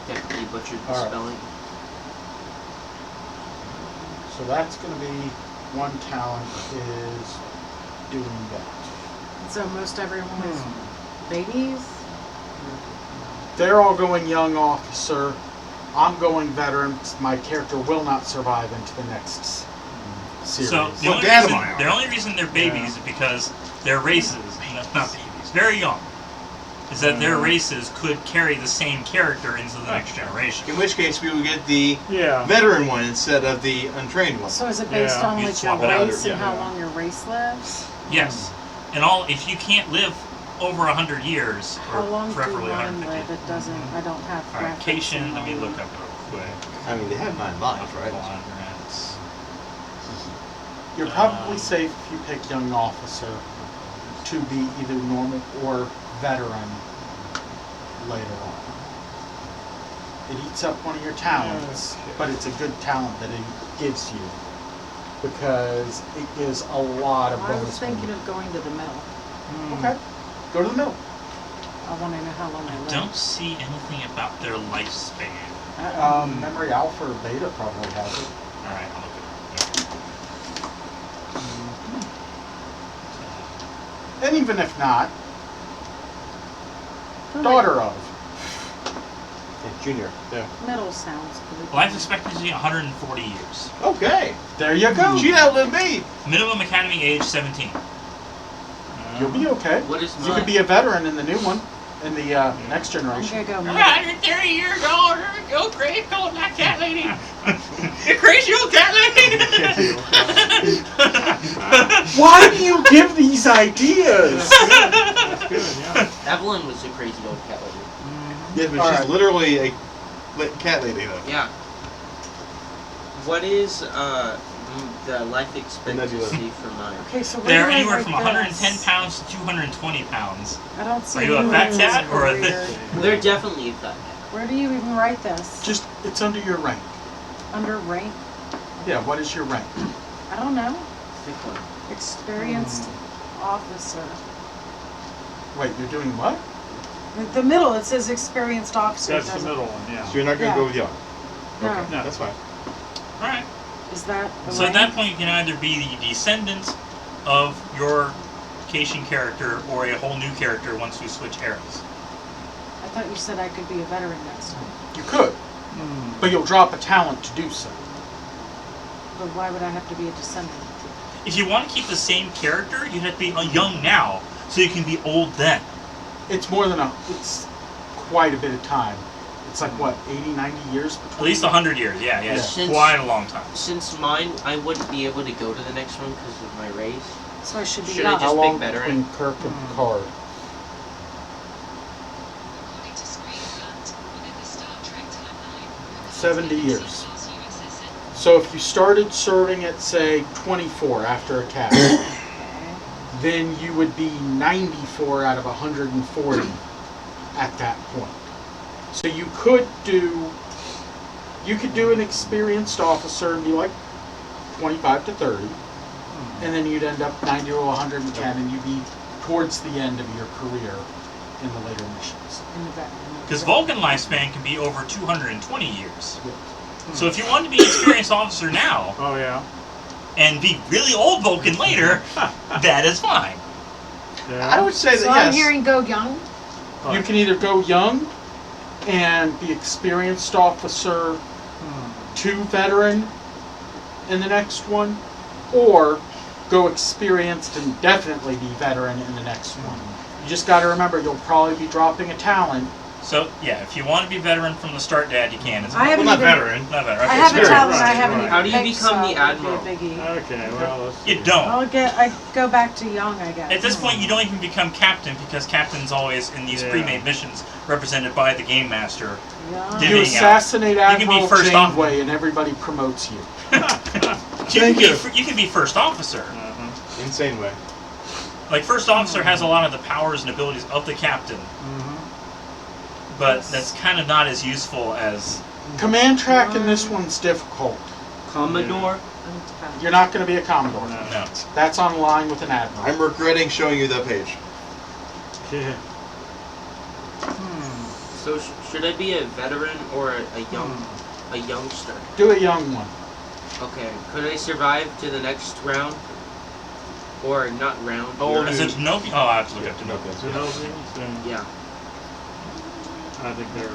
Definitely butchered the Alright. spelling. So that's going to be one talent is doing that. So most everyone is babies. They're all going young officer. I'm going veteran. My character will not survive into the next series. So the Well, only, Dad reason, might. the only reason they're babies is because their races, not babies, very young, is that their races could carry the same character into the next generation. In which case, we would get the Yeah. veteran one instead of the untrained one. So is it based Yeah. on You like swap your it out, race yeah. and how long your race lives? Yes, and all if you can't live over 100 years How or long do preferably one 150. live? It doesn't. I don't have. All right, graphics Cation, in let me mind. look up real quick. I mean, they have 9 lives, right? Quadrants. You're probably safe if you pick young officer to be either normal or veteran later on. It eats up one of your talents, but it's a good talent that it gives you because it gives a lot of I bonus. was thinking of going to the middle. Okay, go to the middle. I want to know how long I I live. don't see anything about their lifespan. Memory Alpha or Beta probably has it. All right, I'll look And even if not, daughter of. Junior. Yeah. Middle sounds good. it up. Life expectancy 140 years. Okay. There you go. She'd outlive me. Minimum academy age 17. You'll be okay. What is You could be a veteran in the new one, in the next I'm generation. gonna go. I'm middle. 130 years old. Go crazy, old that cat lady. You crazy old cat lady. Why do you give these ideas? That's good, yeah. Evelyn was a crazy old cat lady. Yeah, but All she's right. literally a cat lady, though. Yeah. What is the life expectancy for mine? Okay, so where They're do I anywhere write from 110 this? pounds to 220 pounds. I don't see. Are you a anywhere fat in cat this or a career. They're definitely a fat cat. Where do you even write this? Just, it's under your rank. Under rank? Yeah, what is your rank? I don't know. Pick one. Experienced officer. Hmm. Wait, you're doing what? The middle, it says experienced officer. That's the doesn't- middle one, yeah. So you're not going to Yeah. go with young. No. Okay, No. that's fine. All right. Is that the So at rank? that point, you can either be the descendant of your Cation character or a whole new character once we switch eras. I thought you said I could be a veteran next time. You could, but you'll drop a talent to do so. But why would I have to be a descendant? If you want to keep the same character, you'd have to be young now, So you can be old then. It's more than it's quite a bit of time. It's like, what, 80, 90 years? At least 100 years. Yeah, Yeah. it's Since- quite a long time. Since mine, I wouldn't be able to go to the next one because of my race. So I should be Should I young. just How pick long veteran? between Kirk and Picard? According to Screenfront, within the Star Trek timeline, 70 years. USS Lexington. So if you started serving at, say, 24 after a cast, then you would be 94 out of 140 at that point. So you could do an experienced officer and be like 25 to 30, and then you'd end up 90 to 110, and you'd be towards the end of your career in the later missions. Because Vulcan lifespan can be over 220 years. Yeah. So if you want to be an experienced officer now Oh yeah. and be really old Vulcan later, that is fine. Yeah. I would say that So yes. I'm hearing go young. You can either go young and be experienced officer to veteran in the next one, or go experienced and definitely be veteran in the next one. You just got to remember, you'll probably be dropping a talent. So yeah, if you want to be veteran from the start, Dad, you can. It's I haven't Well, not even. veteran. not veteran. I Okay, have a it's talent right, I haven't right. even How do you picked, become so the it admiral? would be a biggie. Okay, well, let's You see. don't. I go back to young, I guess. At this point, you don't even become captain because captain's always in these Yeah. pre-made missions represented by the game master. Young. Divvying You out. assassinate can be Admiral first off- Janeway and everybody promotes you. Thank you. You can be first officer. Uh-huh. Insane way. Like first officer has a lot of the powers and abilities of the captain, but that's kind of not as useful as. Command track in this one's difficult. Commodore. You're not going to be a Commodore. No. That's on line with an Admiral. I'm regretting showing you that page. Yeah. So should I be a veteran or a youngster? Do a young one. Okay. Could I survive to the next round? Or not round? Oh, year? Is it Denobi? Oh, I have to look up Denobi. So those things, Yeah. I think they're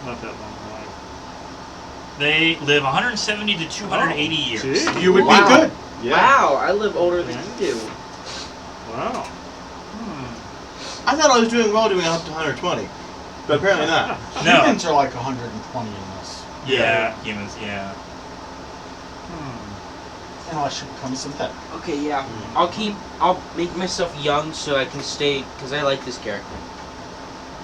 not that long alive. They live 170 to 280 years. Gee. You would Wow. be good. Wow, I live older than you do. Wow. I thought I was doing well doing up to 120, but apparently not. No. Humans are like 120 in this. Yeah, humans. Yeah. Unless you become synthetic. Okay, yeah. I'll make myself young so I can stay, because I like this character.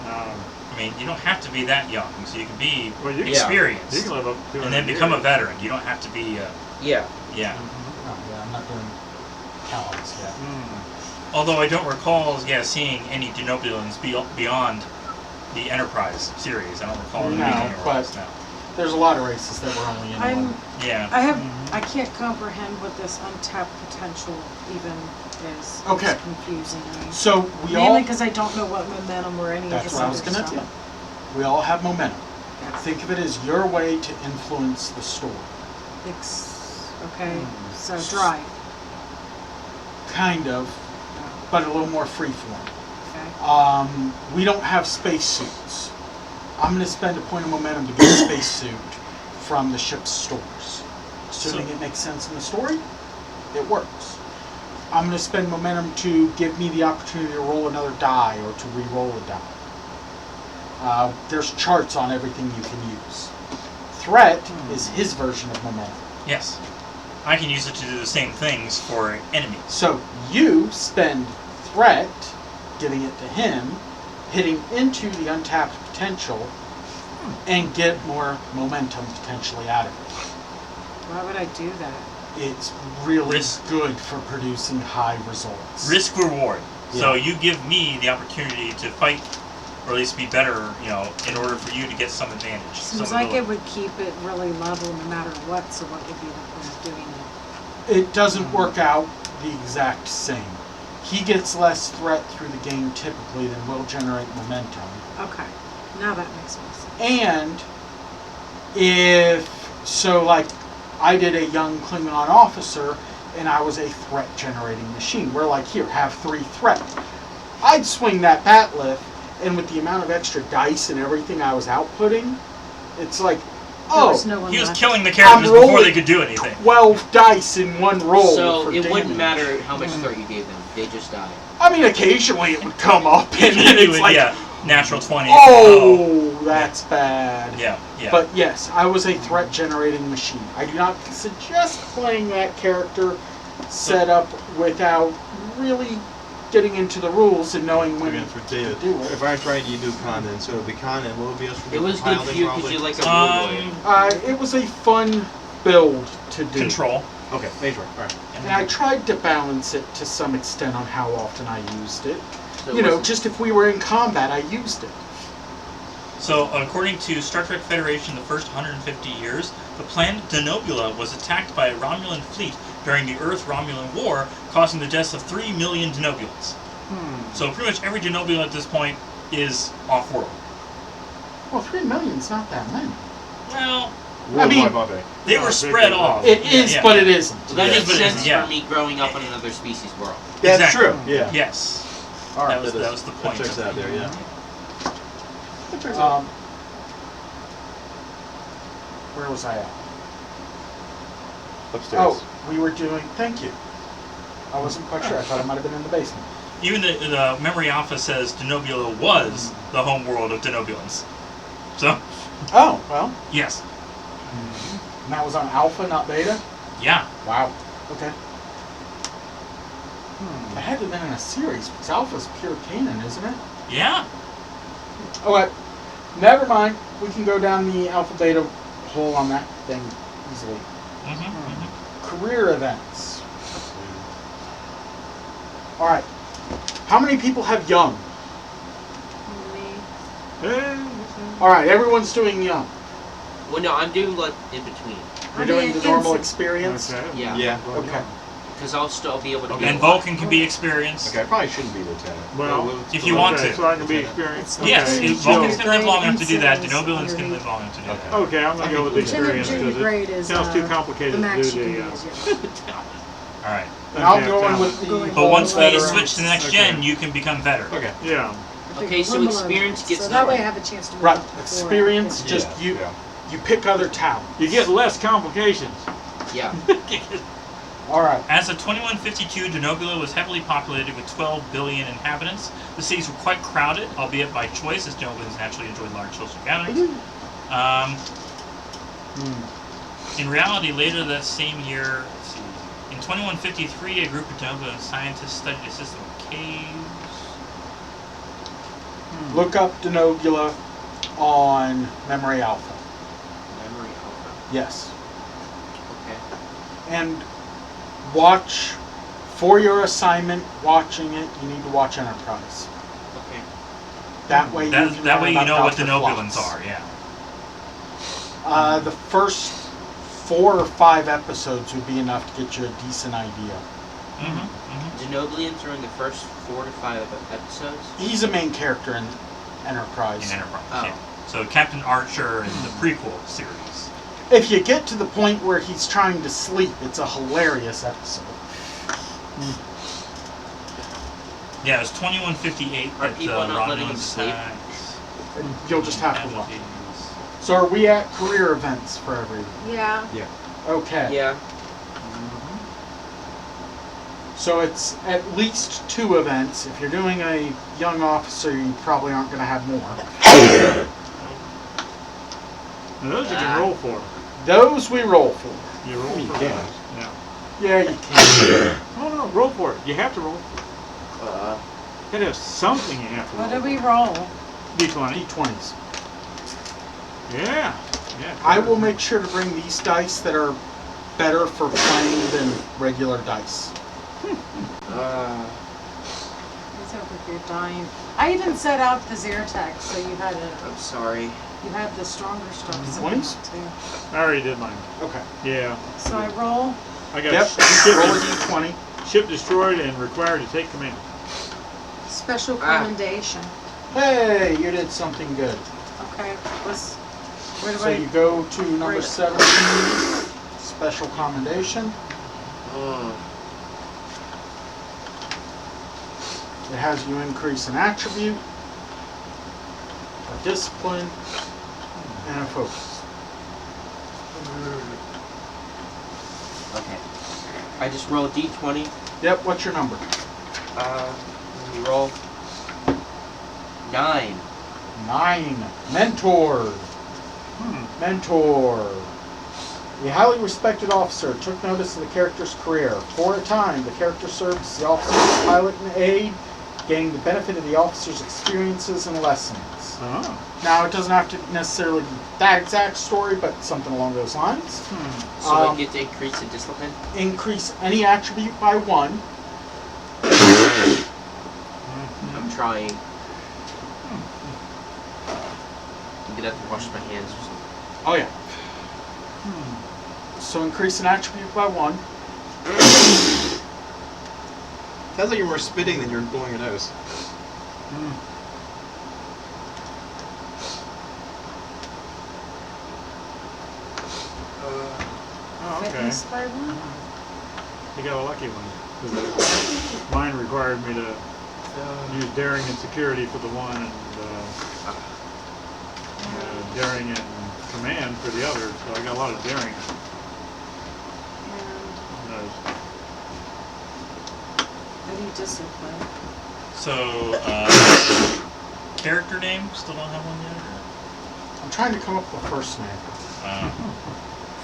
I mean, you don't have to be that young, so you can be Well, you can, experienced you can live up to and then become a veteran. You don't have to be. Yeah. Yeah. Oh, yeah, I'm not doing talents yet. Although I don't recall, seeing any Denobulans beyond the Enterprise series. I don't recall them No, being anywhere but- else now. There's a lot of races that were only in one. Yeah. I can't comprehend what this untapped potential even is. Okay. It's confusing me. So we Mainly all. because I don't know what momentum or any of That's this what I was other going to stuff. do. We all have momentum. Yeah. Think of it as your way to influence the story. Okay, so drive. Kind of, but a little more freeform. Okay. We don't have spacesuits. I'm going to spend a point of momentum to get a spacesuit from the ship's stores. Assuming it makes sense in the story, it works. I'm going to spend momentum to give me the opportunity to roll another die or to re-roll a die. There's charts on everything you can use. Threat is his version of momentum. Yes. I can use it to do the same things for enemies. So you spend threat, giving it to him, hitting into the untapped potential, and get more momentum potentially out of it. Why would I do that? It's really Risk. good for producing high results. Risk reward. So Yeah. you give me the opportunity to fight, or at least be better, in order for you to get some advantage. Seems some like it ability. would keep it really level no matter what, so what would be the point of doing it? It doesn't work out the exact same. He gets less threat through the game typically than will generate momentum. Okay, now that makes more sense. And like I did a young Klingon officer and I was a threat generating machine. We're like, here, have 3 threat. I'd swing that bat lift, and with the amount of extra dice and everything I was outputting, it's like Oh, was no one He was left. killing the characters before rolling they could do anything. 12 dice in one roll. So for it wouldn't damage. matter how much threat you gave them; they just die. I mean, occasionally it would come up, and then You it's would- like, yeah, natural 20. oh, that's bad. Yeah, yeah. But yes, I was a threat generating machine. I do not suggest playing that character set up without really getting into the rules and knowing when Again, to for David, do it. if I was right, you do con then, so it would be con and what would be else for It was good for you because you like a boy. It was a fun build to do. Control. Okay, major. Alright. And I tried to balance it to some extent on how often I used it. So it You know, wasn't- just if we were in combat, I used it. So, according to Star Trek Federation, the first 150 years, the planet Denobula was attacked by a Romulan fleet during the Earth-Romulan War, causing the deaths of 3 million Denobulans. So pretty much every Denobula at this point is off-world. Well, 3 million's not that many. Well, I mean, they No, were big spread deal. off. it is, Yeah, but yeah. it isn't. So that Yeah, makes but it sense isn't, yeah. for me growing up in another species world. That's Exactly. true. Yeah. Yes. Alright, That was the point. That checks out there, yeah. Where was I at? Upstairs. Oh, we were doing. Thank you. I wasn't quite sure. I thought I might have been in the basement. Even the Memory Alpha says Denobula was the home world of Denobulans. So, Oh, well. yes. And that was on Alpha, not Beta? Yeah. Wow. Okay. It had to have been in a series, because Alpha's pure canon, isn't it? Yeah. Okay. Never mind. We can go down the Alpha Beta hole on that thing easily. Career events. Alright. How many people have young? Alright, everyone's doing young. Well, no, I'm doing like in between. You're I'm doing doing the normal instant. experience? Okay. Yeah. Yeah. Okay. Because I'll still be able to. And Vulcan can be experienced. Okay, I probably shouldn't be lieutenant. Well, If you want okay, to. so I can be experienced. Yes, Okay. if Vulcans So- can live long enough to do that. Incidents Denobulans can underneath. live long enough to do that. Okay, I'm gonna go with the Lieutenant experience Junior because grade it is sounds too the complicated max to you do can the. use, yeah. All right. And I'm Okay, going found with it. the. But once we veteran. switch to the next Okay. gen, you can become veteran. Okay. Yeah. Okay, so experience gets So that way I nothing. have a chance to move Right. up before I Experience, get- just Yeah, you. yeah. You pick other talents. You get less complications. Yeah. Alright. As of 2152, Denobula was heavily populated with 12 billion inhabitants. The cities were quite crowded, albeit by choice, as Denobulans naturally enjoy large social gatherings. In reality, later that same year, let's see, in 2153, a group of Denobulan scientists studied a system of caves. Look up Denobula on Memory Alpha. Memory Alpha. Yes. Okay. And watch, for your assignment, watching it, you need to watch Enterprise. Okay. That way you can That learn way you about know what Dr. Denobulans Phlox. are, yeah. The first 4 or 5 episodes would be enough to get you a decent idea. Denobulians are in the first 4 to 5 episodes. He's a main character in Enterprise. In Enterprise, Oh. yeah. So Captain Archer in the prequel series. If you get to the point where he's trying to sleep, it's a hilarious episode. Yeah, it was 2158 Are that people not letting Romulans him sleep? attacked. And you'll just have to watch. Casualties. So are we at career events for everyone? Yeah. Okay. Yeah. So it's at least 2 events. If you're doing a young officer, you probably aren't going to have more. And those you can roll for. Those we roll for. You roll You for can. those. Yeah. Yeah, you can. Oh no, roll for it. You have to roll for it. You gotta have something you have to roll. What do we roll? D20. D20s. Yeah. Yeah. I will make sure to bring these dice that are better for playing than regular dice. It's over here dying. I even set out the Zyrtec, so you had I'm sorry. you had the stronger stuff. set 20s? out too. I already did mine. Okay. Yeah. So I roll. I got Yep. Roll a D20. ship destroyed and required to take command. Special Ah. commendation. Hey, you did something good. Okay. Where do So I? you go to number Right. 17, special commendation. It has you increase an attribute, a discipline, and a focus. Okay. I just roll a d20. Yep, what's your number? Let me roll. 9. 9. Mentor. Mentor. A highly respected officer took notice of the character's career. For a time, the character served as the officer's pilot and aide, gaining the benefit of the officer's experiences and lessons. Oh. Now, it doesn't have to necessarily be that exact story, but something along those lines. So I get to increase the discipline? Increase any attribute by 1. I'm trying. I'm gonna have to wash my hands or something. Oh, yeah. So increase an attribute by 1. Sounds like you're more spitting than you're blowing your nose. Oh, okay. Fitness by 1? You got a lucky one. 'Cause mine required me to use daring and security for the one, and daring and command for the other. So I got a lot of daring. And on those. how do you discipline? So, character name? Still don't have one yet? I'm trying to come up with a first name. Or?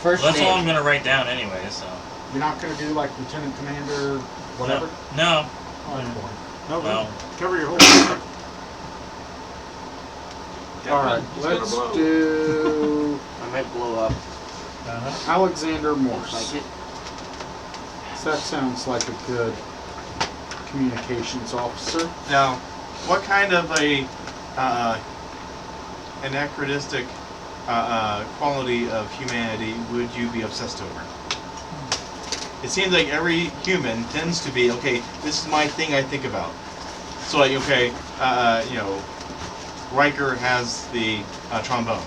First Well, that's name. all I'm gonna write down anyway. So. You're not going to do like Lieutenant Commander, whatever? No. Oh, that's boring. No, Well. cover your whole. Alright, let's do I might blow up. Alexander Morse. Like it. So that sounds like a good communications officer. Now, what kind of a anachronistic quality of humanity would you be obsessed over? It seems like every human tends to be, okay, this is my thing I think about. So like, okay, Riker has the trombone.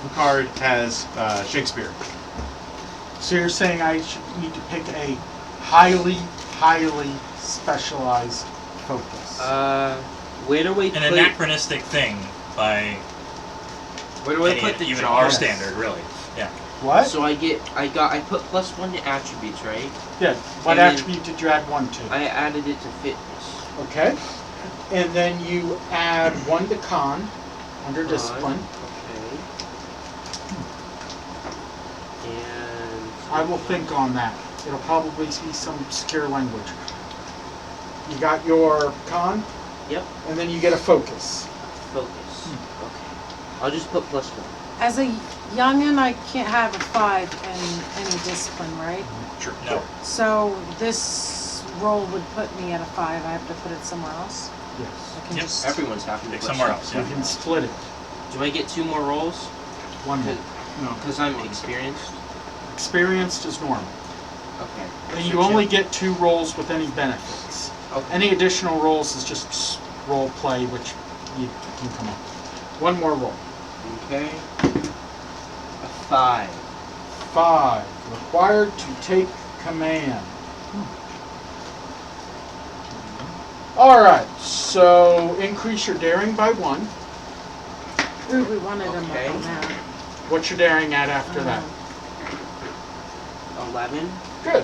Picard has Shakespeare. So you're saying I need to pick a highly, highly specialized focus. Where do we An put? anachronistic thing by Where do I put the even jar? our standard, really. Yeah. What? So I put +1 to attributes, right? Yeah. What And then- attribute did you add 1 to? I added it to fitness. Okay. And then you add 1 to con under Con. discipline. Okay. And I will think on that. It'll probably be some obscure language. You got your con, Yep. and then you get a focus. Focus. Okay. I'll just put +1. As a youngin', I can't have a 5 in any discipline, right? Sure. No. So this roll would put me at a 5. I have to put it somewhere else. Yes. I can Yep. just. Everyone's happy to Pick put somewhere some. else. You Yeah. can split it. Do I get 2 more rolls? 1 more. No. Because I'm experienced. Experienced is normal. Okay. And you only get 2 rolls with any benefits. Okay. Any additional rolls is just role play, which you can come up with. 1 more roll. Okay. A 5. 5. Required to take command. Alright, so increase your daring by 1. Ooh, we wanted them Okay. on that. What's your daring at after that? 11. Good.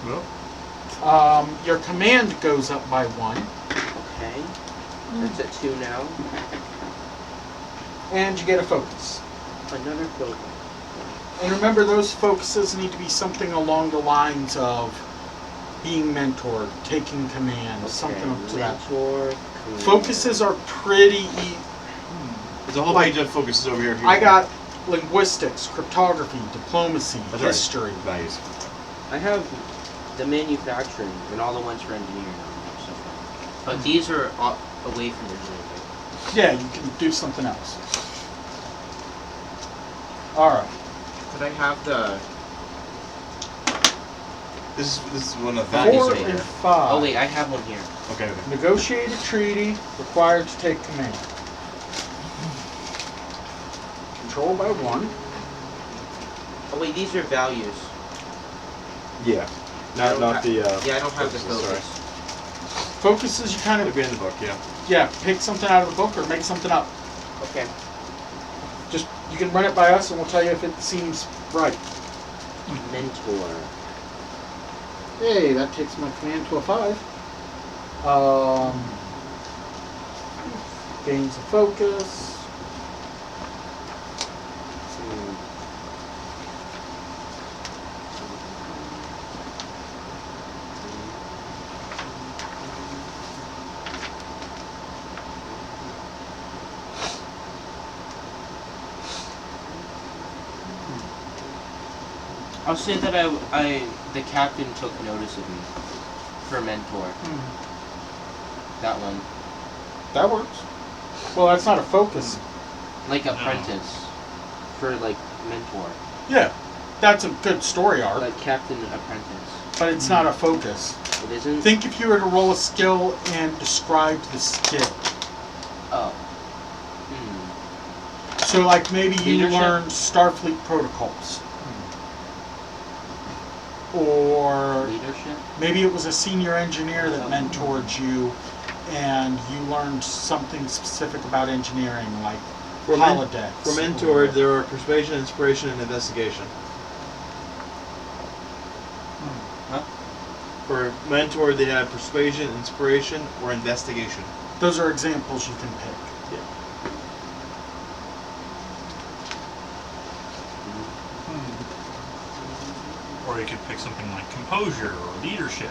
Well, Your command goes up by 1. Okay. That's at 2 now. And you get a focus. Another focus. And remember, those focuses need to be something along the lines of being mentored, taking command, something up to that. Mentor. Focuses are pretty There's a whole Like- page of focuses over here. I got linguistics, cryptography, diplomacy, That's right. history. Values. I have the manufacturing and all the ones for engineering on there so far. But these are away from engineering. Yeah, you can do something else. Alright. Could I have the... This is one of the 4 values. later. and 5. Oh wait, I have one here. Okay. Negotiate a treaty, required to take command. Control by 1. Oh wait, these are values. Yeah. I Not don't not ha- the. Yeah, I don't have the focuses, sorry. focus. Focuses, you kind It'll of, be in the book. Yeah. yeah, pick something out of the book or make something up. Okay. Just, you can run it by us and we'll tell you if it seems right. Mentor. Hey, that takes my command to a 5. Gains of focus. I'll say that the captain took notice of me for mentor. That one. That works. Well, that's not a focus. Like apprentice. For like mentor. Yeah, that's a good story arc, Like captain apprentice. but it's not a focus. It isn't? Think if you were to roll a skill and describe the skill. Oh. So, like, maybe you Leadership? learned Starfleet protocols. Or Leadership? maybe it was a senior engineer that mentored you and you learned something specific about engineering, like holodecks. For mentored, there are persuasion, inspiration, and investigation. Huh? For mentored, they have persuasion, inspiration, or investigation. Those are examples you can pick. Or you could pick something like composure or leadership.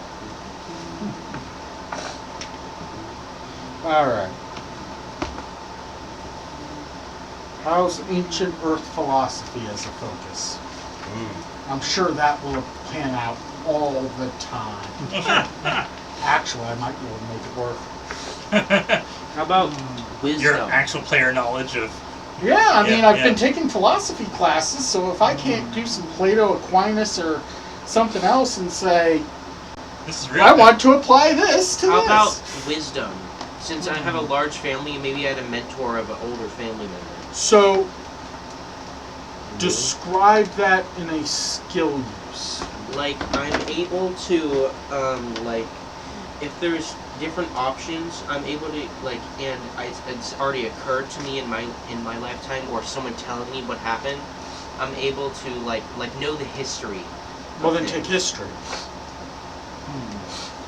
Alright. How's ancient Earth philosophy as a focus? I'm sure that will pan out all the time. Actually, I might be able to make it work. How about wisdom? Your actual player knowledge of... Yeah, I mean, I've yeah. been taking philosophy classes, so if I can't do some Plato, Aquinas, or something else and say, This is real. I want to apply this to How this. about wisdom? Since I have a large family, maybe I had a mentor of an older family member. So, describe that in a skill use. Like, I'm able to, like, if there's different options, I'm able to, like, and it's already occurred to me in my lifetime, or someone telling me what happened, I'm able to, like know the history. Well, of then things. take history.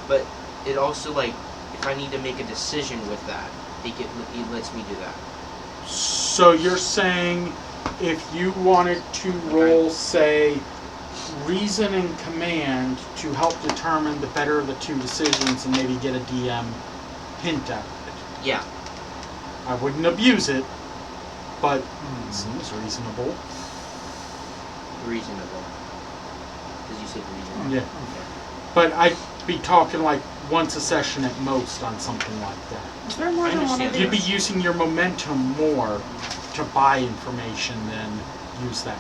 But it also, like, if I need to make a decision with that, it lets me do that. So you're saying if you wanted to roll, say, reason and command to help determine the better of the two decisions and maybe get a DM hint at it. Yeah. I wouldn't abuse it, but it seems reasonable. Reasonable. Because you said reasonable. Yeah. But I'd be talking like once a session at most on something like that. Is there more than one of understand. these? You'd be using your momentum more to buy information than use that.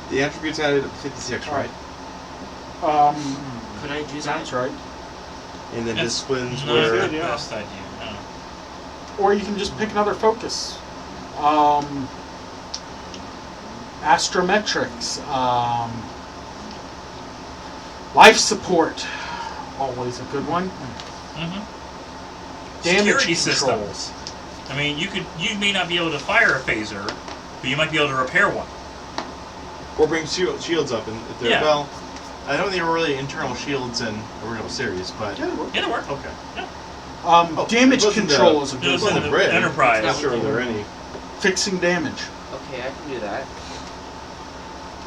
The attributes added at 56, right? Could I do that? Sounds right. And then That's disciplines not were... the best idea. No. Or you can just pick another focus. Astrometrics. Life support. Always a good one. Damage Security control. systems. I mean, you may not be able to fire a phaser, but you might be able to repair one. Or bring shields up, and if they're, Yeah. well, I don't think there were really internal shields in the original series, but... Yeah, Yeah, they work. Okay. damage wasn't control is a It good was one. in the bridge. Enterprise. I'm not sure if there are any. Fixing damage. Okay, I can do that.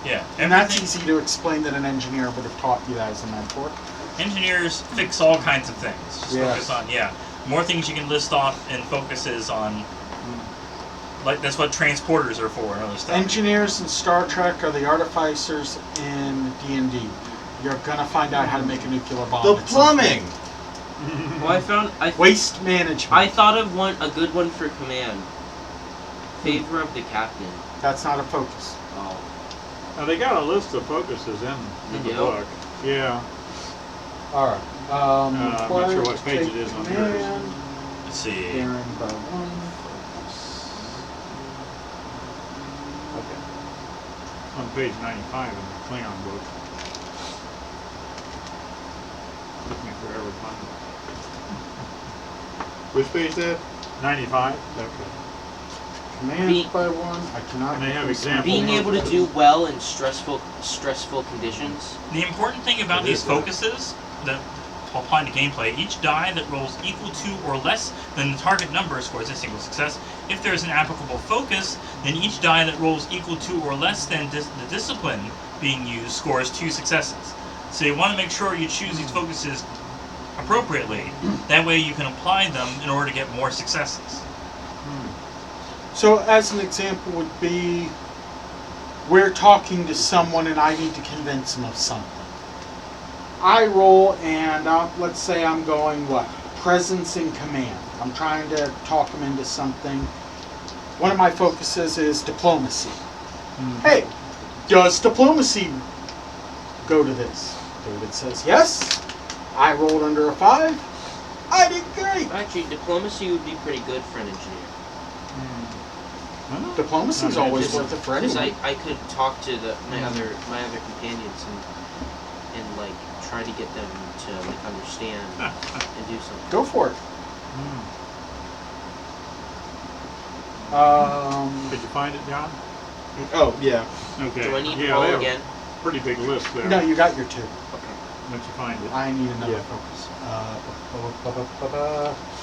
Yeah. And that's everything- easy to explain that an engineer would have taught you that as a mentor. Engineers fix all kinds of things. Just Yes. focus on, more things you can list off and focuses on. Like, that's what transporters are for and other stuff. Engineers in Star Trek are the artificers in D&D. You're gonna find out how to make a nuclear bomb. The at some point. plumbing! Well, Waste management. I thought of a good one for command. Favor of the captain. That's not a focus. Oh. Now they got a list of focuses in They the do? book. Yeah. Alright. I'm not sure required what to page take it is on command. yours. Let's see. Daring by 1. On page 95 in the Klingon book. Took me forever to find it. Which page that? 95. Okay. Command Be- by one. I cannot. And they have increase my examples. Being able to do well in stressful conditions. The important thing about It these is, focuses that apply to gameplay, each die that rolls equal to or less than the target number scores a single success. If there is an applicable focus, then each die that rolls equal to or less than the discipline being used scores 2 successes. So you want to make sure you choose these focuses appropriately. That way you can apply them in order to get more successes. So, as an example, would be we're talking to someone and I need to convince them of something. I roll and let's say I'm going what? Presence in command. I'm trying to talk them into something. One of my focuses is diplomacy. Hey, does diplomacy go to this? David says yes. I rolled under a 5. I did great. Actually, diplomacy would be pretty good for an engineer. Diplomacy is Not always just- worth it for Because anyone. I could talk to my other companions and like try to get them to like understand and do something. Go for it. Did you find it, John? Oh yeah. Okay. Do I need to yeah, roll they have again? a pretty big list there. No, you got your 2. Once you find it. I need another Yeah. focus.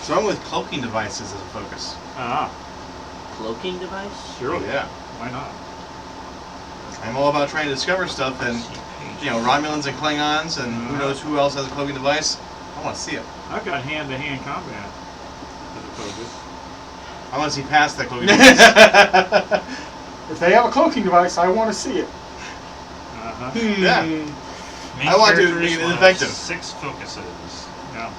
So I'm with cloaking devices as a focus. Ah, Cloaking device? surely. Yeah. Why not? I'm all about trying to discover stuff, and Romulans and Klingons, and who knows who else has a cloaking device. I want to see it. I've got hand-to-hand combat as a focus. I want to see past that cloaking device. If they have a cloaking device, I want to see it. Uh-huh. Yeah. Main I want to characters be will have effective. 6 focuses. Yeah.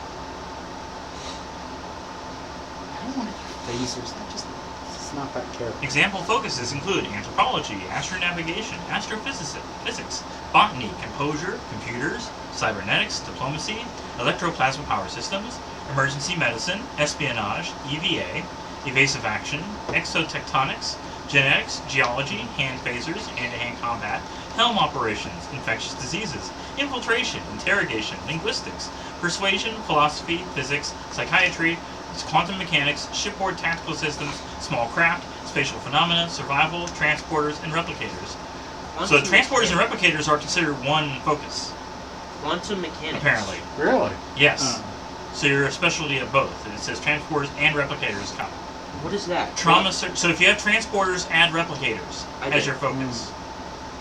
I don't want to do phasers. It's not that character. Example focuses include anthropology, astronavigation, astrophysics, botany, composure, computers, cybernetics, diplomacy, electroplasma power systems, emergency medicine, espionage, EVA, evasive action, exotectonics, genetics, geology, hand phasers, hand-to-hand combat, helm operations, infectious diseases, infiltration, interrogation, linguistics, persuasion, philosophy, physics, psychiatry, quantum mechanics, shipboard tactical systems, small craft, spatial phenomena, survival, transporters, and replicators. So transporters and replicators are considered one focus, Quantum mechanics. apparently. Really? Yes. So you're a specialty at both. It says transporters and replicators count. What is that? So if you have transporters, add replicators I as did. your focus.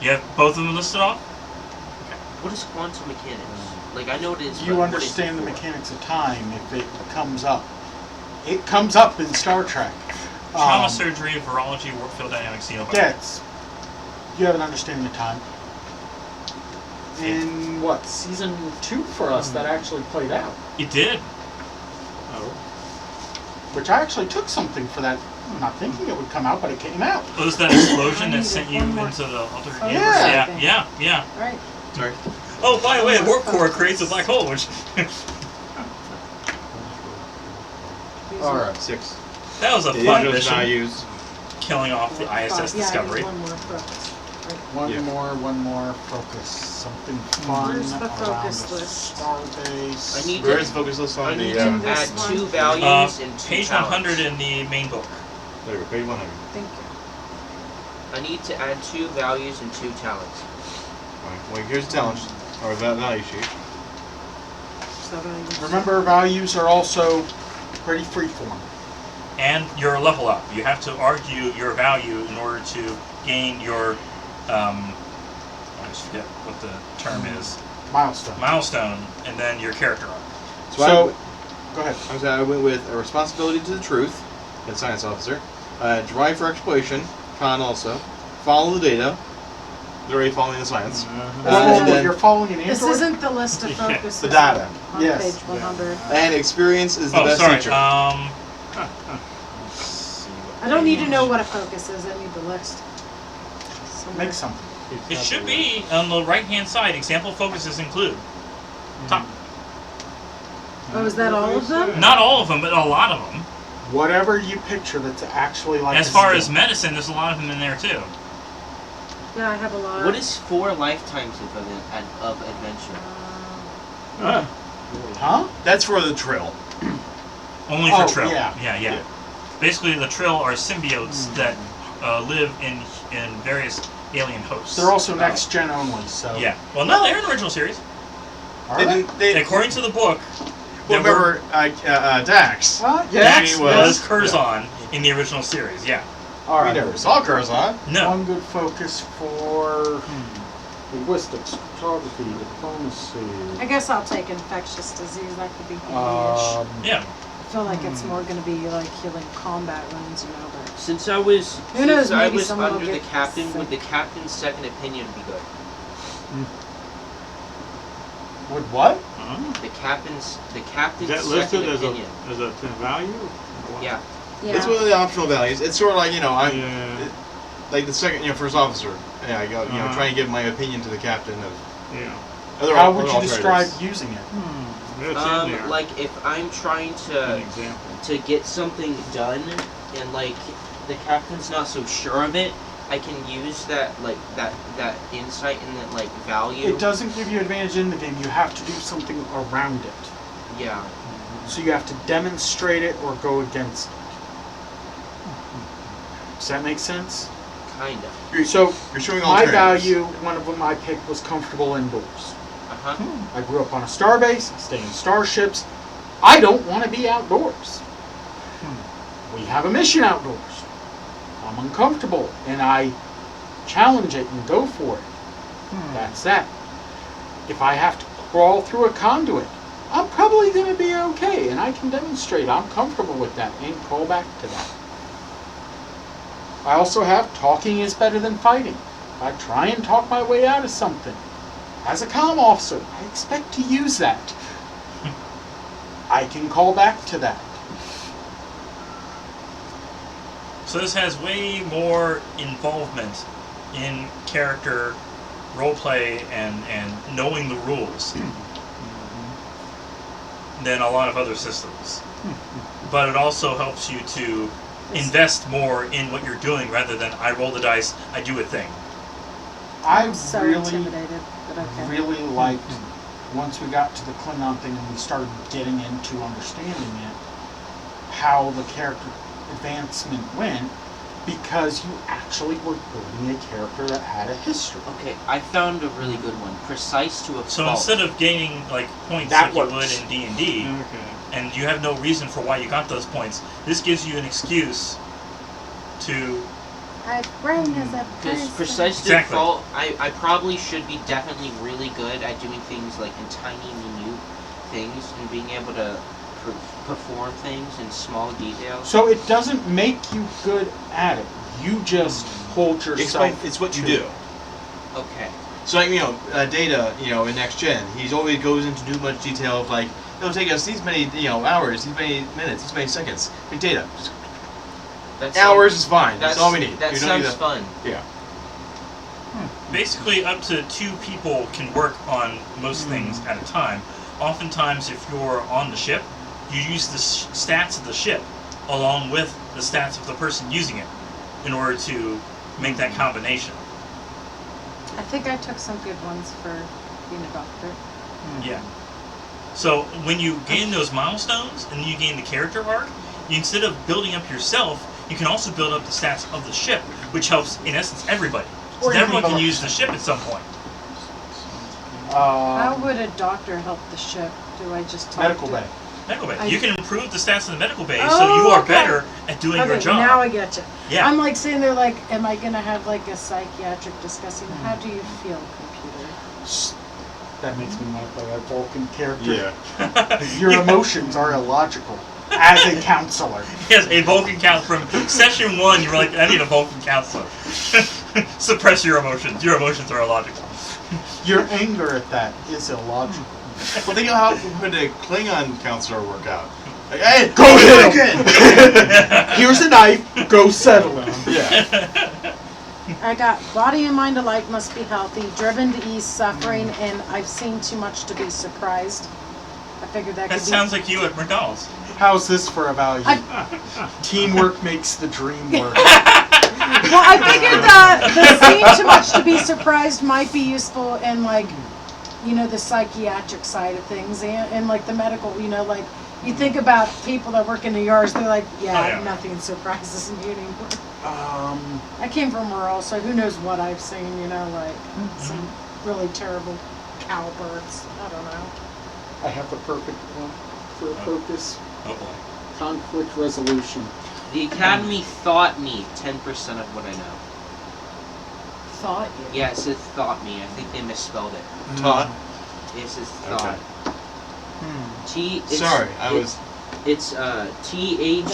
You have both of them listed off? What is quantum mechanics? Like I know it is. You but what is understand it the for? mechanics of time if it comes up. It comes up in Star Trek. Trauma surgery, virology, field dynamics, xenobiology. Yeah, you have an understanding of time. In what, season 2 for us that actually played out. It did. Oh. Which I actually took something for that, not thinking it would come out, but it came out. Was that explosion I that sent you needed one more. into the alternate Oh, universe? yeah. Yeah. Right. Sorry. Oh, by the way, the warp core creates a black hole, which All right. 6. that was a It fun is mission, values. killing off the ISS Yeah, Discovery. I need one more focus. Right. One more focus. Something fun Where's the around focus the list? Starbase. I need Where to- is the focus list I on need the? to This add one. 2 values and 2 Page talents. 100 in the main book. There we go. Page 100. Thank you. I need to add 2 values and 2 talents. All right. Well, here's the challenge or that value sheet. So I'm gonna use- Remember, values are also pretty freeform. And your level up. You have to argue your value in order to gain your, I just forget what the term is, Milestone. milestone, and then your character arc. So, go ahead. I went with a responsibility to the truth, and science officer. Drive for exploration, con also. Follow the data. They're already following the science. Well, and then- you're following an This android? isn't the list of focuses The data. on Yes. page 100. And experience is the Oh, best sorry. teacher. Let's see what I don't need to know page. what a focus is. I need the list. Somewhere. Make something. It should be on the right-hand side. Example focuses include. Top. Oh, is that all of them? Not all of them, but a lot of them. Whatever you picture that's actually like As a far skill. as medicine, there's a lot of them in there too. Yeah, I have a lot. What is 4 lifetimes of adventure? Huh? That's for the drill. Only for Oh, Trill. yeah. Yeah. Basically, the Trill are symbiotes that live in various alien hosts. They're also next gen only, so. Yeah. Well, no, they're in the original series. Are they? According to the book, Well, remember Dax? Yes. He was was Curzon in the original series. Yeah. All We right. never saw Curzon. No. One good focus for linguistics, photography, diplomacy. I guess I'll take infectious disease. That could be handy-ish. Yeah. I feel like it's more going to be like healing combat wounds, you know. But Since I was Who knows, since I maybe was someone will under the get captain, sick. would the captain's second opinion be good? With what? The captain's Is that second listed as opinion. a value? Yeah. It's one of the optional values. It's sort of like, I'm Yeah. like the second, first officer. Yeah, I got, Uh-huh. trying to give my opinion to the captain of Yeah. other. How would other you describe alternatives. using it? That's in there. Like if I'm trying An to example. get something done and like the captain's not so sure of it, I can use that that insight and that like value. It doesn't give you advantage in the game. You have to do something around it. Yeah. So you have to demonstrate it or go against it. Does that make sense? Kind of. So You're showing my alternatives. value, one of them I picked was comfortable indoors. Uh huh. I grew up on a starbase, stay in starships. I don't want to be outdoors. We have a mission outdoors. I'm uncomfortable and I challenge it and go for it. That's that. If I have to crawl through a conduit, I'm probably going to be okay and I can demonstrate I'm comfortable with that and call back to that. I also have talking is better than fighting. I try and talk my way out of something. As a comm officer, I expect to use that. I can call back to that. So this has way more involvement in character roleplay and knowing the rules than a lot of other systems. But it also helps you to invest more in what you're doing rather than I roll the dice, I do a thing. I'm so really, intimidated, but okay. really liked once we got to the Klingon thing and we started getting into understanding it, how the character advancement went, because you actually were building a character that had a history. Okay, I found a really good one. Precise to a So fault. instead of gaining like points That like works. you would in D&D, Okay. and you have no reason for why you got those points, this gives you an excuse to I brain as a Because person. precise to Exactly. default, I probably should be definitely really good at doing things like in tiny, minute things and being able to perform things in small details. So it doesn't make you good at it. You just hold yourself. It's what you to do. it. Okay. So like, Data, in Next Gen, he's always goes into too much detail of like, it'll take us these many, hours, these many minutes, these many seconds. Big Data, just That's hours is fine. That's all we need. That You don't need sounds fun. Yeah. basically up to 2 people can work on most things at a time. Oftentimes, if you're on the ship, you use the stats of the ship along with the stats of the person using it in order to make that combination. I think I took some good ones for being a doctor. Yeah. So when you gain those milestones and you gain the character arc, instead of building up yourself, you can also build up the stats of the ship, which helps, in essence, everybody. So Or you everyone can can build- use the ship at some point. How would a doctor help the ship? Do I just talk Medical to bay. Medical bay. I- You can improve the stats of the medical bay, so Oh, you are okay. better at doing your Okay, job. now I get you. Yeah. I'm like sitting there like, am I going to have like a psychiatric discussing, how do you feel, computer? That makes me want to play a Vulcan character. Yeah. Your emotions are illogical. As a counselor. Yes, a Vulcan counselor. From session 1, you were like, I need a Vulcan counselor. Suppress your emotions. Your emotions are illogical. Your anger at that is illogical. Well, think of how would a Klingon counselor work out? Like, hey, Go hit him! Here's a knife, go settle him. Yeah. I got body and mind alike must be healthy, driven to ease suffering, and I've seen too much to be surprised. I figured that That could sounds like you at McDonald's. How's this for a value? I- Teamwork makes the dream work. Well, I figured that the seeing too much to be surprised might be useful in like, the psychiatric side of things and like the medical, like You think about people that work in the yards, they're like, Oh, yeah. nothing surprises me anymore. Um, I came from rural, so who knows what I've seen, you know, like some really terrible cowbirds. I don't know. I have the perfect one for a focus. Oh boy. Conflict resolution. The Academy thought me 10% of what I know. Thought you. Yeah, it says thought me. I think they misspelled it. Taught. It says thought. It's, Sorry, I was. It's THOUGH.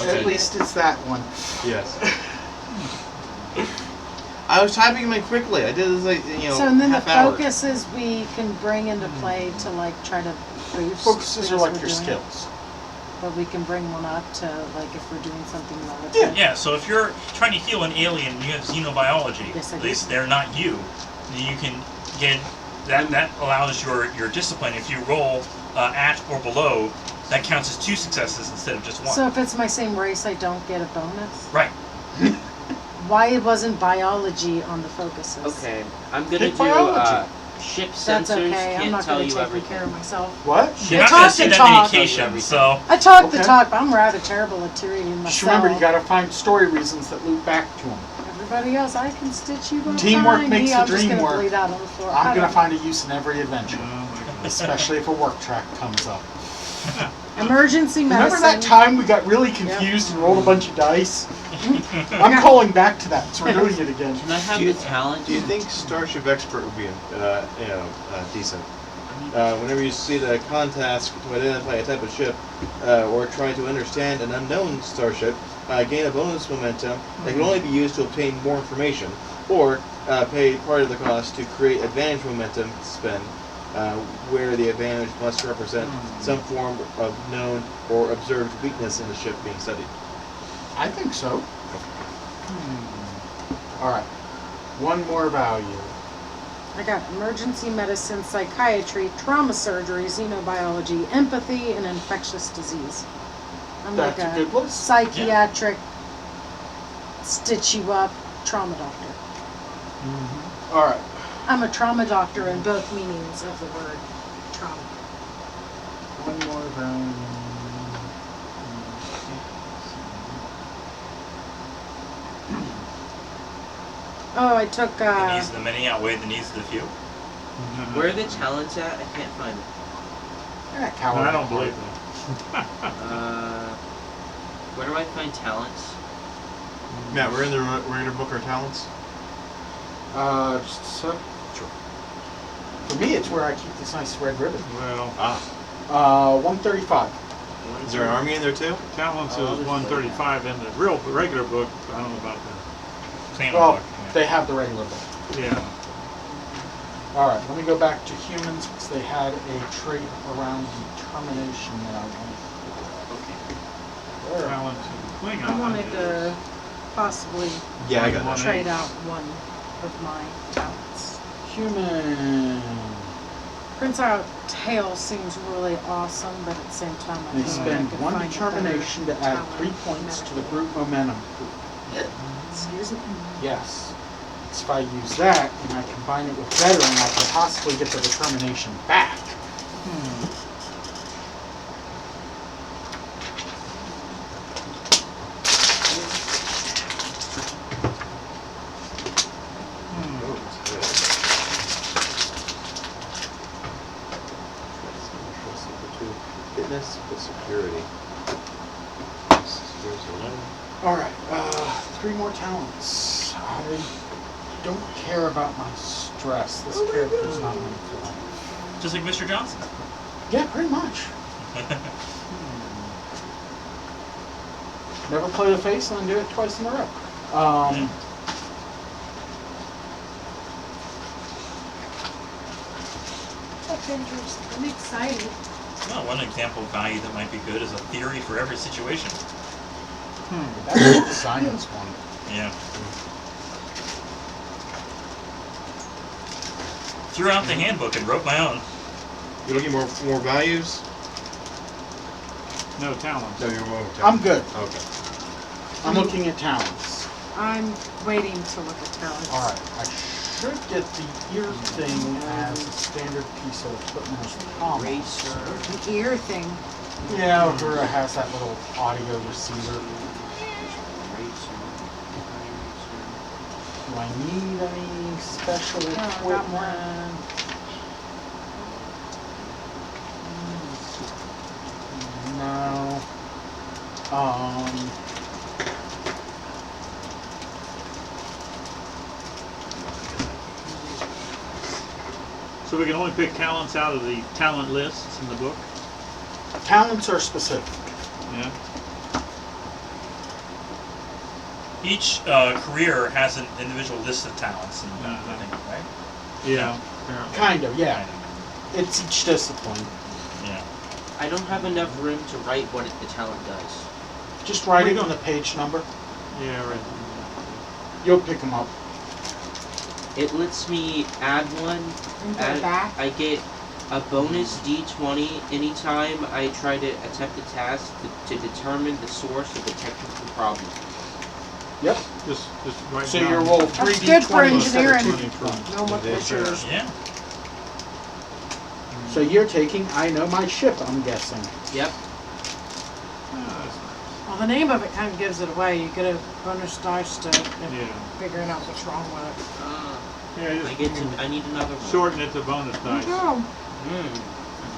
At least it's that one. Yes. I was typing them in quickly. I did this So and then the half hour. focuses we can bring into play to like try to boost. Focuses are things like we're your doing. skills. But we can bring one up to like if we're doing something relative. Yeah, so if you're trying to heal an alien and you have xenobiology, Yes, I at do. least they're not you, then you can get that allows your discipline. If you roll at or below, that counts as 2 successes instead of just 1. So if it's my same race, I don't get a bonus. Right. Why it wasn't biology on the focuses? Okay, I'm gonna Pick do biology. ship That's sensors. okay. I'm Can't not tell going to you take everything. care of myself. What? You're I not going talk to see the that talk. medication, so I talk the Okay. talk, but I'm rather terrible at tearing myself. Just remember, you gotta find story reasons that loop back to them. Everybody else, I can stitch you up. Teamwork fine. makes Me, the I'm just dream gonna work. bleed out on the floor. I I'm gonna don't find a use in every adventure, Oh my goodness. especially if a work track comes up. know. Emergency medicine. Remember that time we got really confused and rolled a bunch of dice? I'm calling back to that, so we're doing it again. Can I have Do you- the talent? Do you think Starship Expert would be, decent? Whenever you see the task to identify a type of ship, or try to understand an unknown starship, gain a bonus momentum that can only be used to obtain more information, or pay part of the cost to create advantage momentum to spend, where the advantage must represent some form of known or observed weakness in the ship being studied. I think so. Alright. One more value. I got emergency medicine, psychiatry, trauma surgery, xenobiology, empathy, and infectious disease. I'm That's like a good list. psychiatric, stitch you up, trauma doctor. Alright. I'm a trauma doctor in both meanings of the word trauma. One more value. Oh, I took, the needs of the many outweigh the needs of the few. Where are the talents at? I can't find it. I don't believe that. Where do I find talents? Matt, we're in the regular book our talents. Just a sec. Sure. For me, it's where I keep this nice red ribbon. Well, 135. Is there an army in there too? talents Oh, is there's 135 in the real regular book. I don't know about that. Same Well, book. they have the regular book. Yeah. Alright, let me go back to humans because they had a trait around determination that I wanted. Where? Talents in Klingon. I wanted is- to possibly Yeah, I got that. trade out one of my talents. Human. Prince Out Tail seems really awesome, but at the same time, I They feel like I spend could one find a better determination to add talent 3 points to the medically. group momentum. Excuse me. Yes. So if I use that and I combine it with veteran, I can possibly get the determination back. Fitness with security. Alright, 3 more talents. I don't care about my stress. This character's not meant for that. Just like Mr. Johnson. Yeah, pretty much. Never play the face and then do it twice in a row. Yeah. I'm excited. Well, one example of value that might be good is a theory for every situation. That's the science one. Yeah. Threw out the handbook and wrote my own. You looking more values? No talents. No, you're more. I'm good. Okay. I'm looking at talents. I'm waiting to look at talents. Alright, I should get the ear thing as a standard piece of equipment as promised. Racer. The ear thing. Yeah, Uhura has that little audio receiver. Do I need any special No, I got equipment? No. So we can only pick talents out of the talent lists in the book? Talents are specific. Yeah. Each career has an individual list of talents, and I think, right? Yeah. Apparently. Kind of, yeah. It's each discipline. Yeah. I don't have enough room to write what the talent does. Just write it on the page number. Yeah, right. You'll pick them up. It lets me add one. And go back. I get a bonus D20 anytime I try to attempt a task to determine the source of the technical problem. Yep. Just write So down. you roll 3 That's good for D20 instead of engineering. 2 D20. Know what this is. Yeah. So you're taking I Know My Ship, I'm guessing. Yep. Well, the name of it kind of gives it away. You get a bonus dice to Yeah. figuring out what's wrong with it. Yeah, I need another one. shorten it to bonus dice. No.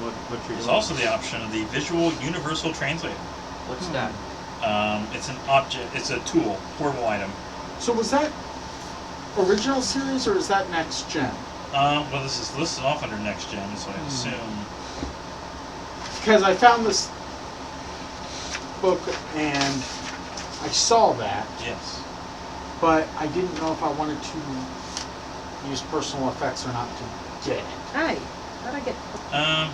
What you're There's also the option of the Visual Universal Translator. What's that? It's an object. It's a tool, portable item. So was that original series or is that next gen? Well, this is listed off under next gen, so I assume. Because I found this book and I saw that, Yes. but I didn't know if I wanted to use personal effects or not to get it. Hey, how'd I get?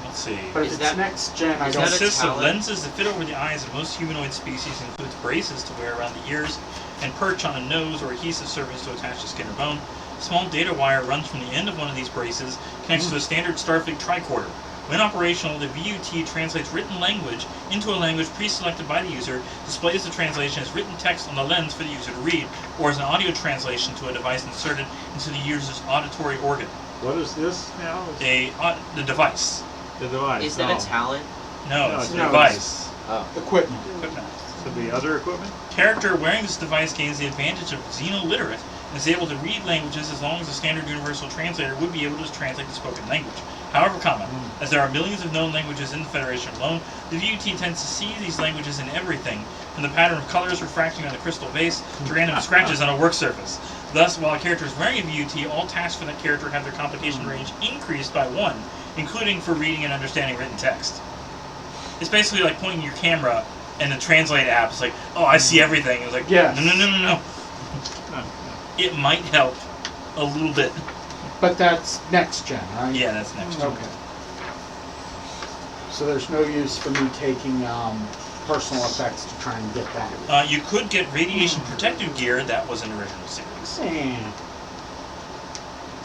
Let's see. But if Is it's that- next gen, I is It don't. that a consists of talent? lenses that fit over the eyes of most humanoid species and includes braces to wear around the ears and perch on a nose or adhesive surface to attach to skin or bone. A small data wire runs from the end of one of these braces, connects to a standard Starfleet tricorder. When operational, the VUT translates written language into a language pre-selected by the user, displays the translation as written text on the lens for the user to read, or as an audio translation to a device inserted into the user's auditory organ. What is this now? The device. The device. Is that a talent? No, it's a No, device. Oh. Equipment. Equipment. So the other equipment? Character wearing this device gains the advantage of xenoliterate and is able to read languages as long as a standard universal translator would be able to translate the spoken language. However common, as there are millions of known languages in the Federation alone, the VUT tends to see these languages in everything, from the pattern of colors refracting on a crystal vase to random scratches on a work surface. Thus, while a character is wearing a VUT, all tasks for that character have their complication range increased by 1, including for reading and understanding written text. It's basically like pointing your camera and the translate app is like, oh, I see everything. It's like, Yes. no. It might help a little bit. But that's next gen, right? Yeah, that's next. Okay. So there's no use for me taking personal effects to try and get that. You could get radiation protective gear. That was an original series.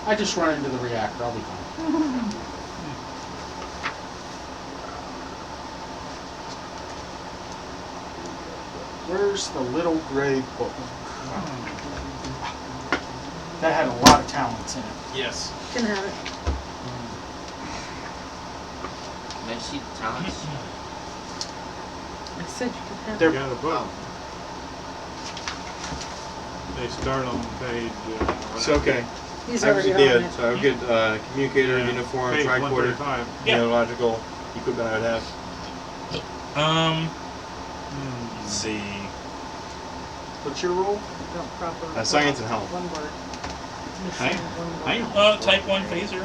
I just run into the reactor, I'll be fine. Where's the little gray book? That had a lot of talents in it. Yes. Can have it. Can I see the talents? I said you could have They're- it. You got a book. Oh. They start on page. So, okay. He's I was already on yeah, it. so I would get communicator, Yeah, uniform, page tricorder, 135. Yeah. neurological equipment I would have. Let's see. What's your role? Don't proper. Science and health. One word. Hey, One word. hey. Type 1 phaser.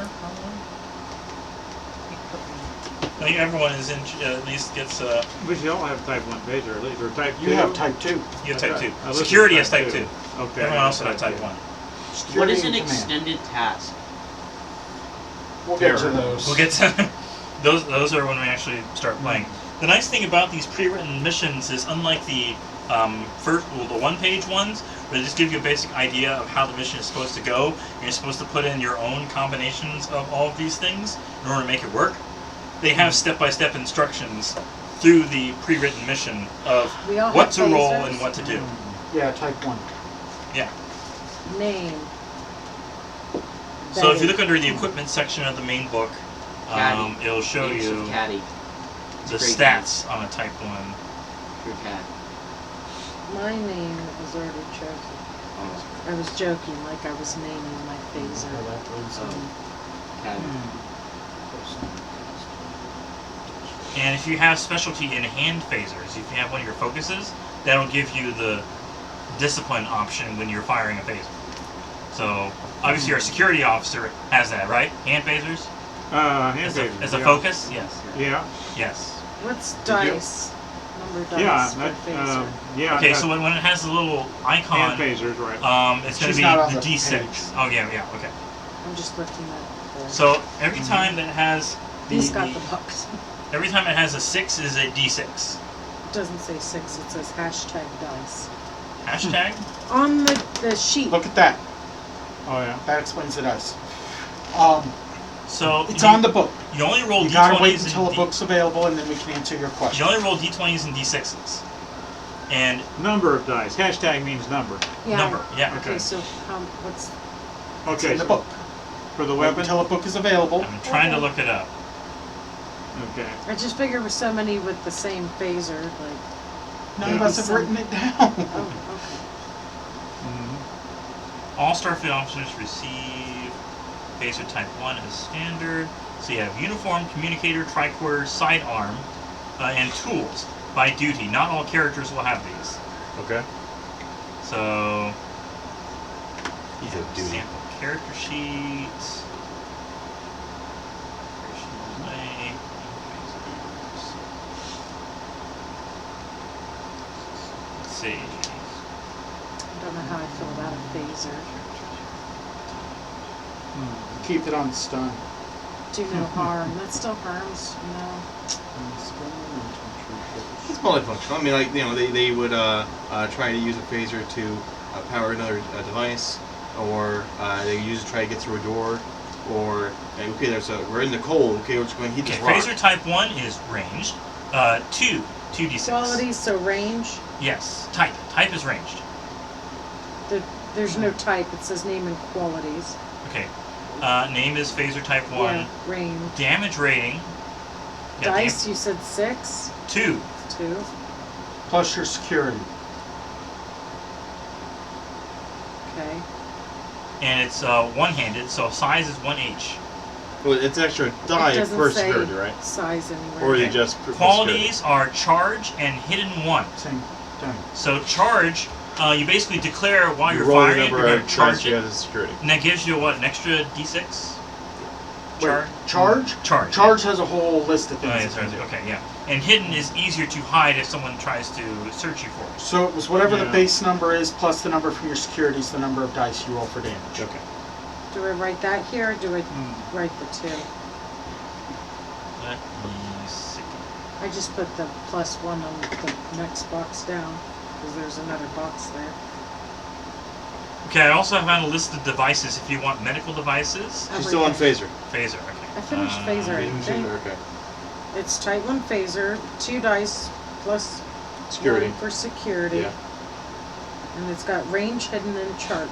I think everyone is in. At least gets. We should all have type 1 phaser at least, or type 2. You have type 2. You have type 2. I listed Security has type 2. Okay. Everyone else would have type 1. What Security is an and command. extended task? We'll get to Terror. those. We'll get to those are when we actually start playing. The nice thing about these pre-written missions is, unlike the the one-page ones, where they just give you a basic idea of how the mission is supposed to go, and you're supposed to put in your own combinations of all of these things in order to make it work. They have step-by-step instructions through the pre-written mission of We all what to have roll phasers. and what to do. Yeah, type 1. Yeah. Name. So if you look under the equipment section of the main book, Caddy. it'll show Names you of Caddy. the Great stats on a Type 1. Your cat. My name was already chosen. I was joking, like I was naming my phaser. Caddy. And if you have specialty in hand phasers, if you have one of your focuses, that'll give you the discipline option when you're firing a phaser. So obviously our security officer has that, right? Hand phasers? Hand As phasers, as a yeah. focus? Yes. Yeah. Yes. What's Did you? dice? Number dice Yeah. for That, phaser. yeah. Okay, that- so when it has the little hand icon, phasers, right? it's going She's to not be on the the D6. page. Oh yeah, okay. I'm just looking at the... So every time that it has He's got the box. every time it has a 6 is a D6. It doesn't say 6, it says hashtag dice. Hashtag? On the sheet. Look at that. Oh yeah. That explains the dice. So It's you, on the book. you only roll You gotta wait D20s until a and book's available, and then we can answer your you question. only roll D20s and D6s. And Number of dice. Hashtag means number. Yeah. number, yeah. Okay, so what's... It's Okay. in the so book. For the Wait weapon. until a book is available. I'm trying to look it up. Okay. I just figured with so many with the same phaser, like... None of us have written it down. Oh, Mhm. All Starfleet officers receive phaser type 1 as standard. So you have uniform, communicator, tricorder, sidearm, and tools by duty. Not all characters will have these. Okay. So He said duty. sample character sheets. Let's see. I don't know how I feel about a phaser. Keep it on stun. Do no harm. That still harms, you know. It's multifunctional. I mean, like, you know, they would try to use a phaser to power another device, or they use it to try to get through a door, or okay, we're in the cold. Okay, we're just going to heat Okay, this rock. phaser type 1 is ranged. 2d6. Qualities, so range. Yes. Type is ranged. There's no type. It says name and qualities. Okay. Name is phaser type 1. Yeah, range. Damage rating. Yeah, Dice, you said 6? 2. 2. Plus your security. Okay. And it's one-handed, so size is 1H. Well, it's an extra It die doesn't per say security, right? size anywhere. Or is Okay. it just per Qualities are charge and hidden 1. Same thing. So charge, you basically declare while you're roll the firing, number you're going of to charge dice you it, have as security. and that gives you what, an extra d6? Wait, charge? Charge. Charge has a whole list of Oh, things. yeah, it sorry, can do. okay, yeah. And hidden is easier to hide if someone tries to search you for it. So it was whatever the Yeah. base number is plus the number from your security is the number of dice you roll for damage. Okay. Do I write that here or do I write the 2? Let me see. I just put the +1 on the next box down because there's another box there. Okay, I also have on a list of devices if you want medical devices. Oh, She's still on phaser. Phaser, okay. I finished phaser. Using Okay. phaser, okay. It's type 1 phaser, 2 dice plus Security. 1 for security. Yeah. And it's got range, hidden, and charge.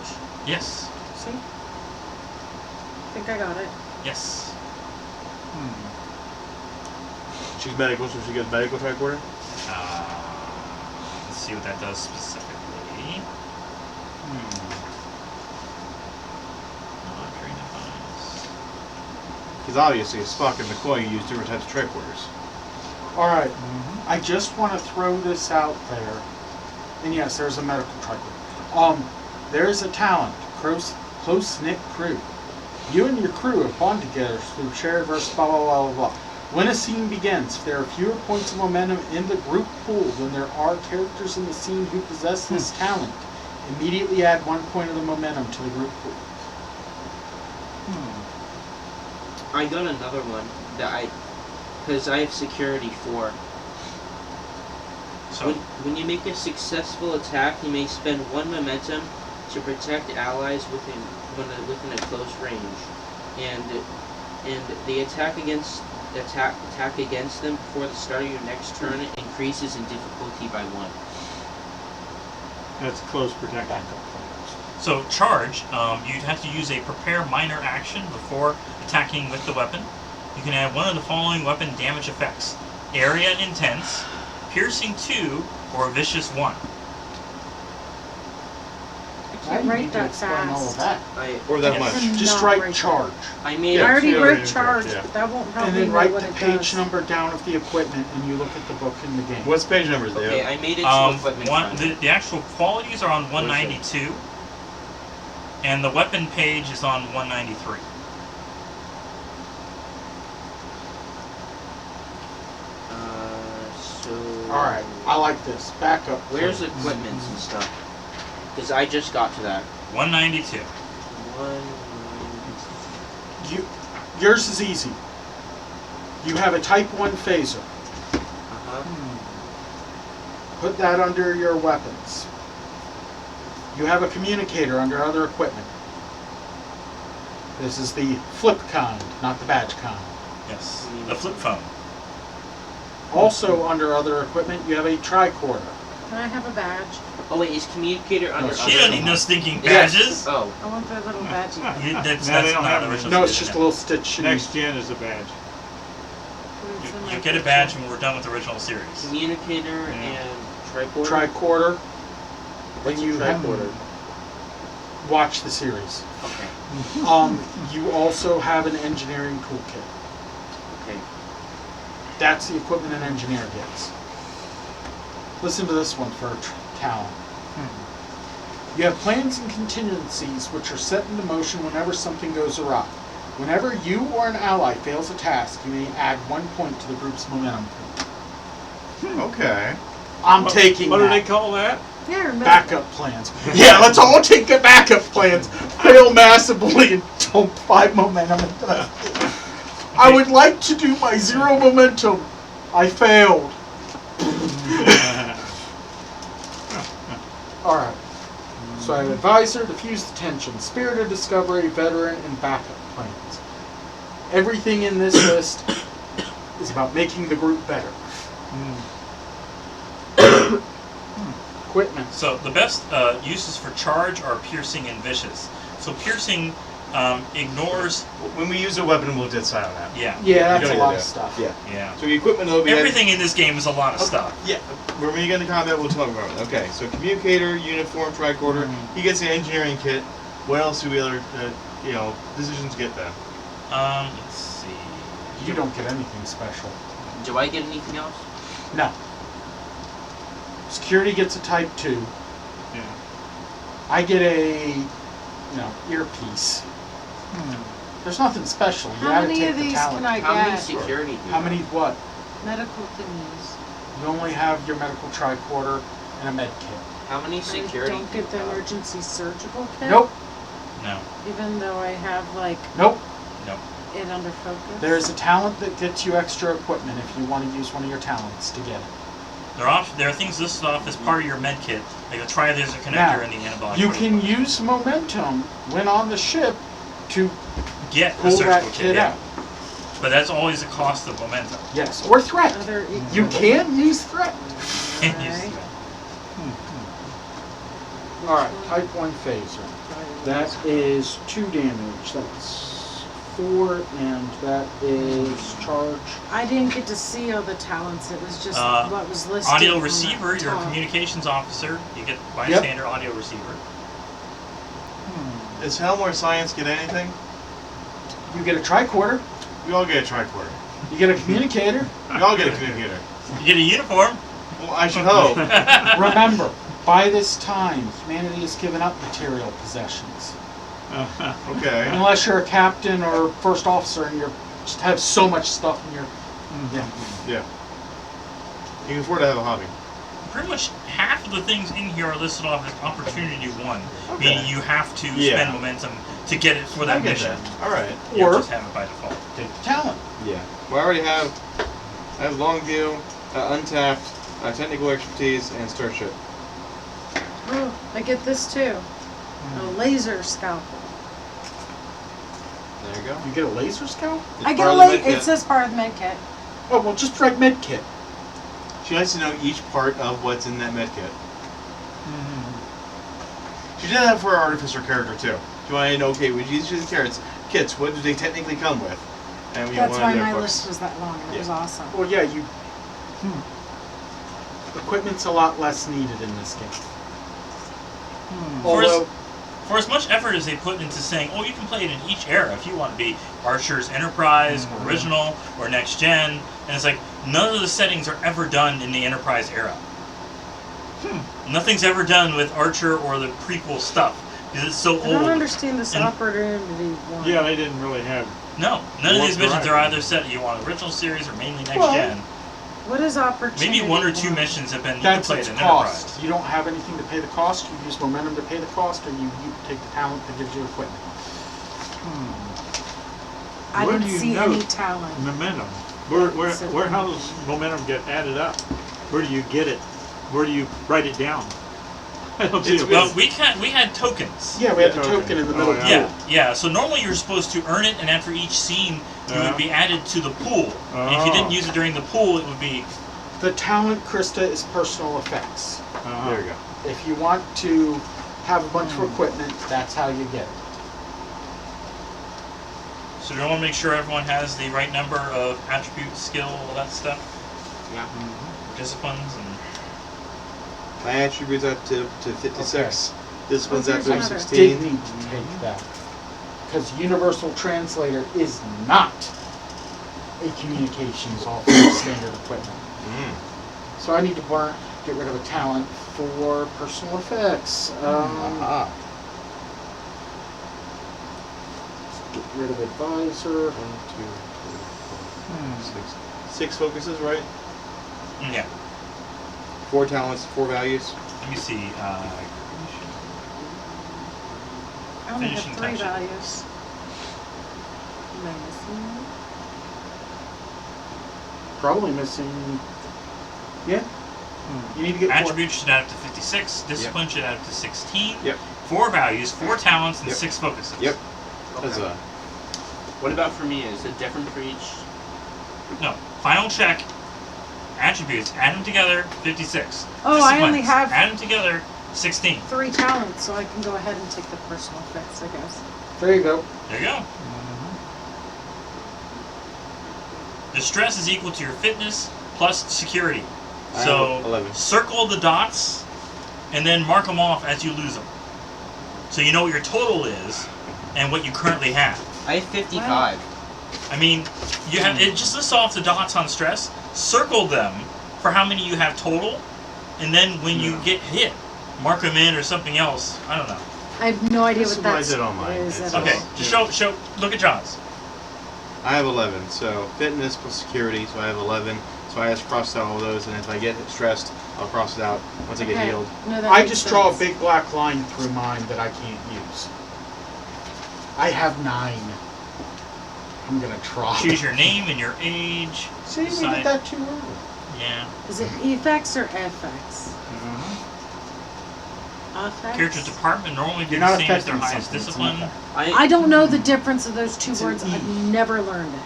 Yes, See? I think I got it. yes. She's medical, so she gets medical tricorder. Let's see what that does specifically. Monitoring device. Because obviously, Spock and McCoy use different types of tricorders. Alright, I just want to throw this out there. And yes, there's a medical tricorder. There's a talent, close-knit crew. You and your crew have bonded together through shared versus blah blah blah blah blah. When a scene begins, if there are fewer points of momentum in the group pool than there are characters in the scene who possess this talent, immediately add 1 point of the momentum to the group pool. I got another one that because I have security 4. So, When you make a successful attack, you may spend 1 momentum to protect allies within a close range, and the attack against them before the start of your next turn increases in difficulty by 1. That's close protection. So charge, you'd have to use a prepare minor action before attacking with the weapon. You can add one of the following weapon damage effects: area intense, piercing 2, or vicious 1. Now you write need to that explain all of fast. that. Or that I much. cannot Just write write that. charge. I made Yeah, I already two wrote areas, charge, yeah. but that won't help And me then know write what the it page does. number down of the equipment and you look at the book in the game. What's page numbers, Leo? Okay, I made it to equipment front. The actual qualities are on 192, and the weapon page is on 193. So. Alright, I like this. Back up. Where's please. equipments and stuff? Because I just got to that. 192. Yours is easy. You have a Type 1 phaser. Uh-huh. Put that under your weapons. You have a communicator under other equipment. This is the flip kind, not the badge kind. Yes. The flip phone. Also under other equipment, you have a tricorder. Can I have a badge? Oh wait, is communicator under? she She other- don't need no stinking Yes. badges. Oh, I want that little badgie. That's No, they don't not have the original. No, it's solution. just a little stitch. in- Next gen is a badge. It's in my You get a picture. badge when we're done with the original series. communicator and tricorder. Tricorder. When What's a you tricorder? watch the series. Okay. You also have an engineering toolkit. Okay. That's the equipment an engineer gets. Listen to this one for talent. You have plans and contingencies which are set into motion whenever something goes awry. Whenever you or an ally fails a task, you may add 1 point to the group's momentum. Okay. I'm taking What that. do they call that? Yeah, remember. Backup plans. Yeah, let's all take the backup plans. Fail massively and dump 5 momentum into that. I would like to do my 0 momentum. I failed. Alright. So I have advisor, diffuse the tension, spirited discovery, veteran, and backup plans. Everything in this list is about making the group better. Equipment. So the best uses for charge are piercing and vicious. So piercing ignores, When we use a weapon, we'll decide on that. yeah, Yeah, that's You a don't lot need of that. stuff. Yeah. yeah. So the equipment will be Everything in this game is a lot of Okay. stuff. Yeah. When we get into combat, we'll talk about it. Okay. So communicator, uniform, tricorder. He gets the engineering kit. What else do we other, decisions get then? Let's see. You don't get anything special. Do I get anything else? No. Security gets a Type 2. Yeah. I get a, earpiece. There's nothing special. You How gotta many take of the these talent. can I How many get? security do you How many what? Medical thingies. You only have your medical tricorder and a med kit. How many I security don't do you get the have? emergency surgical kit. Nope. No, Even though I have Nope. no. it under focus. There's a talent that gets you extra equipment if you want to use one of your talents to get it. There are things listed off as part of your med kit, like a tri-laser connector Now, and the antibiotic. You protocol. can use momentum when on the ship to get a pull that surgical kit yeah. out. But that's always a cost of momentum. Yes. Or threat. Other You can use threat. Alright. Alright, Type 1 phaser. That is 2 damage. That's 4, and that is charge. I didn't get to see all the talents. It was just what was listed. Audio on receiver, that your top. communications officer, you get Yep. bystander audio receiver. Does Helmore Science get anything? You get a tricorder. We all get a tricorder. You get a communicator. We all get a communicator. You get a uniform. Well, I should hope. Remember, by this time, humanity has given up material possessions. Okay. Unless you're a captain or first officer and you just have so much stuff in your... Yeah. Yeah. You can afford to have a hobby. Pretty much half of the things in here are listed off as opportunity 1, Okay. meaning you have to Yeah. spend momentum to get it for I that get mission. that. All right. You don't Or just have it by default. take the talent. Yeah. Well, I already have. I have long view, untapped, technical expertise, and starship. Oh, I get this too. A laser scalpel. There you go. You get a laser scout? It's I get part a of the laser. med kit. It says part of the med kit. Oh, well, just write med kit. She likes to know each part of what's in that med kit. She did that for her artificer character too. She wanted to know, okay, we use the kits. What do they technically come with? And we That's wanted why their my books. list was that long. It was Yeah. awesome. Well, yeah, equipment's a lot less needed in this game. Although, For as much effort as they put into saying, oh, you can play it in each era if you want to be Archer's Enterprise, Original, or Next Gen, and it's like, none of the settings are ever done in the Enterprise era. Nothing's ever done with Archer or the prequel stuff, because it's so I old. don't understand this And- opportunity one. Yeah, they didn't really have. No, none of Or these missions are variety. either set you want original series or mainly Next Well, Gen. What is opportunity? Maybe one or two one? missions have been you can that's play its it in cost. Enterprise. You don't have anything to pay the cost. You use momentum to pay the cost, or you take the talent that gives you equipment. I Where didn't do you see know any talent. Momentum. Where how does momentum get added up? Where do you get it? Where do you write it down? I don't see it. Well, we had tokens. Yeah, we had the Token. token in the Oh, middle. yeah. Yeah. So normally you're supposed to earn it, and after each scene, it Yeah. would be added to the pool. And if you didn't use it during the pool, it would be. The talent, Krista, is personal effects. Uh-huh. There you go. If you want to have a bunch of equipment, that's how you get it. So do you want to make sure everyone has the right number of attributes, skill, all that stuff, Yeah. disciplines, and My attributes up to 56. This one's Oh, up here's to another. Did 16. need to take that. Because Universal Translator is not a communications officer standard equipment. Mm. So I need to get rid of a talent for personal effects. Aha. Get rid of advisor. 1, 2, 3, 4, 6. 6 focuses, right? yeah. 4 talents, 4 values. Let me see. I only have Finishing 3 touches. values. Am I missing one? Probably missing. Yeah. You need to get Attributes should add up to 56. Discipline should add up to 16. Yep. 4 values, 4 talents, and Yep. 6 focuses. Yep. That's a. What about for me? Is it different for each? No. Final check. Attributes. Add them together. 56. Oh, I only Disciplines, have Add them together. 16. 3 talents, so I can go ahead and take the personal effects, I guess. There you go. There you go. The stress is equal to your fitness plus security. I So have 11. circle the dots and then mark them off as you lose them. So you know what your total is and what you currently have. I have 55. I mean, you have it just lists off the dots on stress. Circle them for how many you have total, and then when you get hit, mark them in or something else. I don't know. I have no idea This what is what I that's did on mine. is It's at all. Okay, just show. Look at John's. I have 11, so fitness plus security, so I have 11. So I just crossed out all those, and if I get stressed, I'll cross it out once I get Okay. healed. No, that I makes just draw a sense. big black line through mine that I can't use. I have 9. I'm gonna try. Choose your name and your age. See, we Decide- did that too early. Yeah. Is it effects or FX? Effects? Character department normally be You're the not same as their affecting highest something, it's an discipline. effect. I don't know the difference of those 2 It's an words. E. I've never learned it.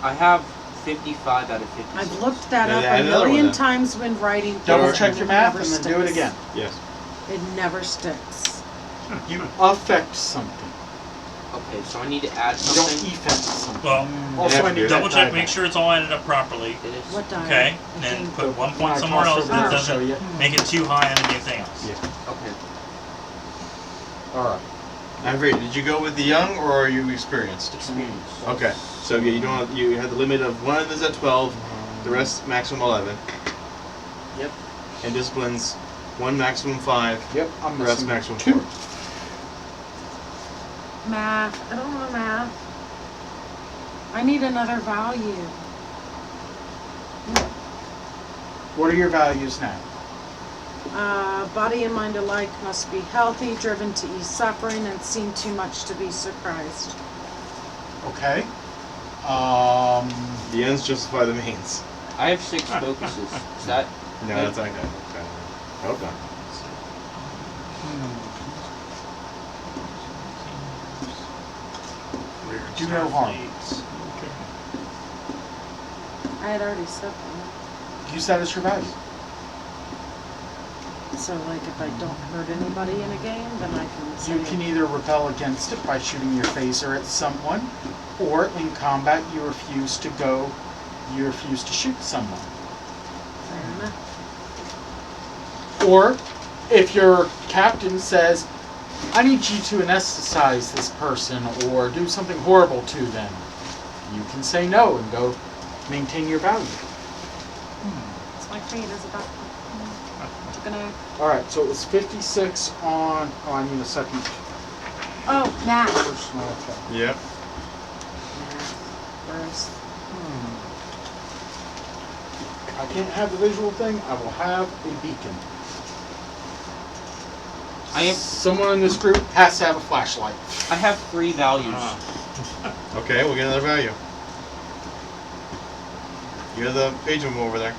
I have 55 out of 56. I've looked that Yeah, up add a another one million then. times when writing. Double things, check and your it math never and then do it sticks. again. Yes. It never sticks. You Affect something. Okay, so I need to add You don't something. effect something. Well, Also, I need double that check, diagram. make sure it's all added up properly. It is. What die? Okay, and then put one When point I somewhere toss else over that there, I'll show doesn't you. make it too high on anything else. Yeah. Okay. All right. I'm afraid. Did you go with the young or are you experienced? Experience. Okay. So yeah, you had the limit of one of them is at 12, the rest maximum 11, Yep. and disciplines 1 maximum 5, Yep, I'm the rest missing maximum 2. 4. Math. I don't know math. I need another value. What are your values now? Body and mind alike must be healthy, driven to ease suffering, and seen too much to be surprised. Okay. The ends justify the means. I have 6 focuses. Is that? No, that's not good. Hope not. Do no harm. I had already said that. Use that as your value. So, like, if I don't hurt anybody in a game, then I can say... You can either repel against it by shooting your phaser at someone, or in combat you refuse to shoot someone. Fair enough. Or, if your captain says, I need you to anesthetize this person or do something horrible to them, you can say no and go maintain your value. It's my creed as a doctor. Gonna... Alright, so it was 56 on, I need a second Oh, math. personal attack. Yep. Whereas... I can't have the visual thing, I will have a beacon. Someone in this group has to have a flashlight. I have 3 values. Okay, we'll get another value. You're the page room over there.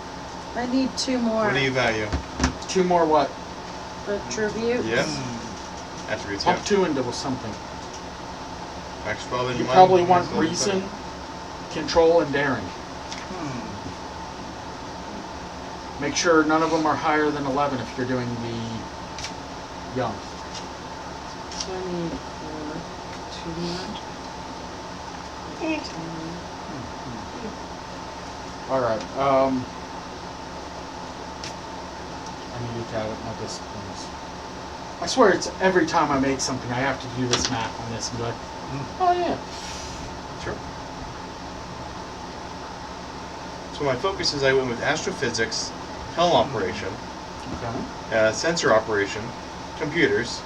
I need 2 more. What do you value? 2 more what? Attributes. Yes. Attributes, yeah. Pump 2 into something. Max 12 in You mind. probably want Max 12. reason, control, and daring. Make sure none of them are higher than 11 if you're doing the young. So I need 2 more. Alright, I need to add up my disciplines. I swear it's every time I make something I have to do this math on this and be like, oh yeah. Sure. So my focus is I went with astrophysics, helm operation, Okay. sensor operation, computers,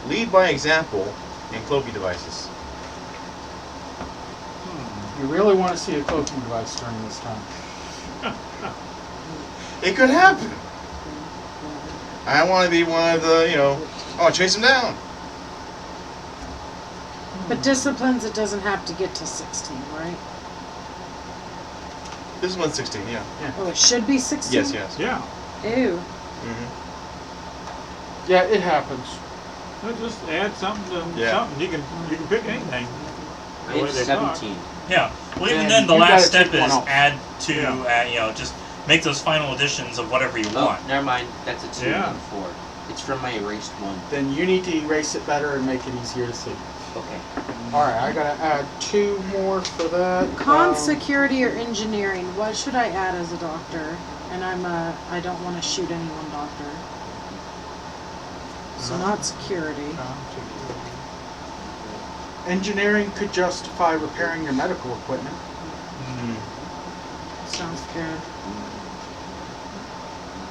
lead by example, and cloaking devices. You really want to see a cloaking device during this time. It could happen. I want to be one of the, I want to chase him down. But disciplines, it doesn't have to get to 16, right? This is 116, yeah. Oh, it should be 16? Yes, yes. Yeah. Ew. Mm-hmm. Yeah, it happens. So just add something to Yeah. something. You can pick anything. I The way have they talk. 17. Yeah. Well, even And then, the you last gotta step take one is off. add to, just make those final additions of whatever you Oh, want. never mind. That's a 2 Yeah. and 4. It's from my erased 1. Then you need to erase it better and make it easier to see. Okay. Alright, I gotta add 2 more for that. Con security or engineering, what should I add as a doctor? And I don't want to shoot anyone doctor. So not security. Engineering could justify repairing your medical equipment. Sounds good.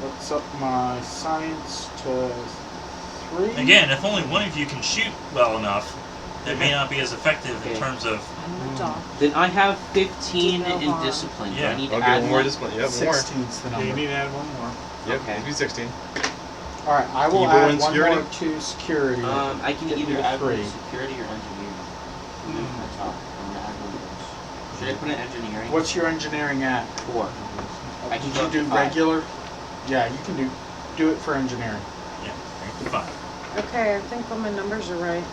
Let's up my science to 3. Again, if only one of you can shoot well enough, it may not be as effective in Okay. terms of. I'm a doc. Then I have 15 No in harm. discipline. Do Yeah. I need to Okay, add one more discipline. Yep, one more. 16's the Yeah, you number. need to add one more. Yep, Okay. it'd be 16. Alright, I Can will you put add one one security? more to security. I can Get me either to add one 3. to security or engineering. Move my top. I'm gonna add one of those. Should I put it engineering? What's your engineering at? 4. I can Did go you up to do 5. regular? Yeah, you can do it for engineering. Yeah, 5. Okay, I think all my numbers are right.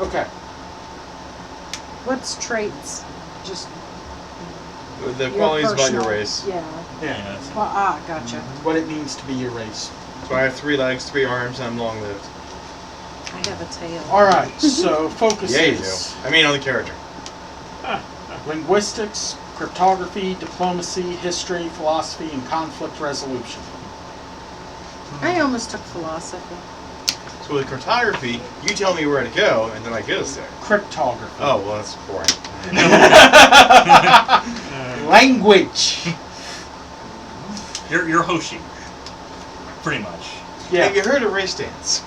Okay. What's traits? Just The your qualities about your personal- race. Yeah. Yeah. Well, gotcha. What it means to be your race. So I have 3 legs, 3 arms, and I'm long-lived. I have a tail. Alright, so focuses. Yeah, you do. I mean, on the character. Linguistics, cryptography, diplomacy, history, philosophy, and conflict resolution. I almost took philosophy. So with cartography, you tell me where to go, and then I get us there. Cryptography. Oh, well, that's boring. Language. You're Hoshi. Pretty much. Yeah. Have you heard of race dance?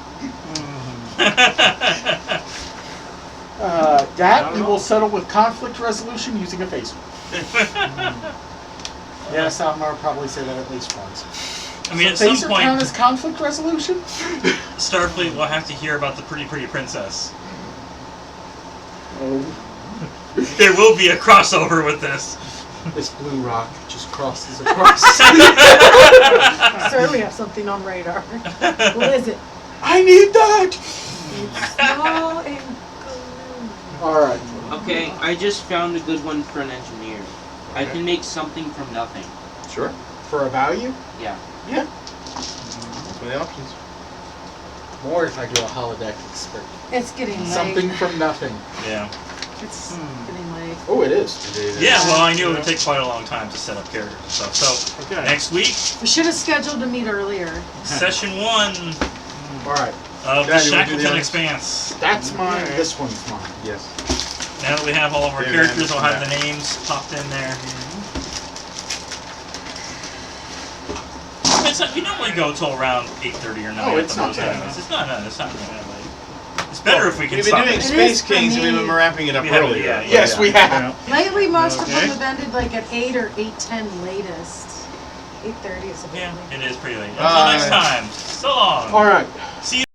That we will settle with conflict resolution using a phaser. Yes, I'm gonna probably say that at least once. I mean, So at phaser some point, count as conflict resolution? Starfleet will have to hear about the pretty princess. Oh. There will be a crossover with this. This blue rock just crosses across. Sir, we have something on radar. What is it? I need that! Small and blue. Alright. Okay, I just found a good one for an engineer. I can make something from nothing. Sure. For a value? Yeah. Yeah. That's one of the options. More if I do a holodeck expert. It's getting late. Something from nothing. Yeah. It's getting late. Oh, it is. Yeah, well, I knew it would take quite a long time to set up characters and stuff. So, Okay. next week, We should have scheduled to meet earlier. session 1 All right. of Yeah, the you wanna do the Shackleton other- Expanse. That's mine. This one's mine. Yes. Now that we have all of our Yeah, characters, man, I'll have yeah. the names popped in there. We normally go till around 8:30 or 9. Oh, it's for not those bad. anyways. It's not that late. It's better if we can We've been stop doing it. Space is for Kings and we've me. been wrapping it up We haven't, earlier. yeah, Yes, we have. Lately, most of Okay. them have ended like at 8 or 8:10 latest. 8:30 is a bit Yeah, late. it is pretty late. Bye. Until next time. So long. All right. See you.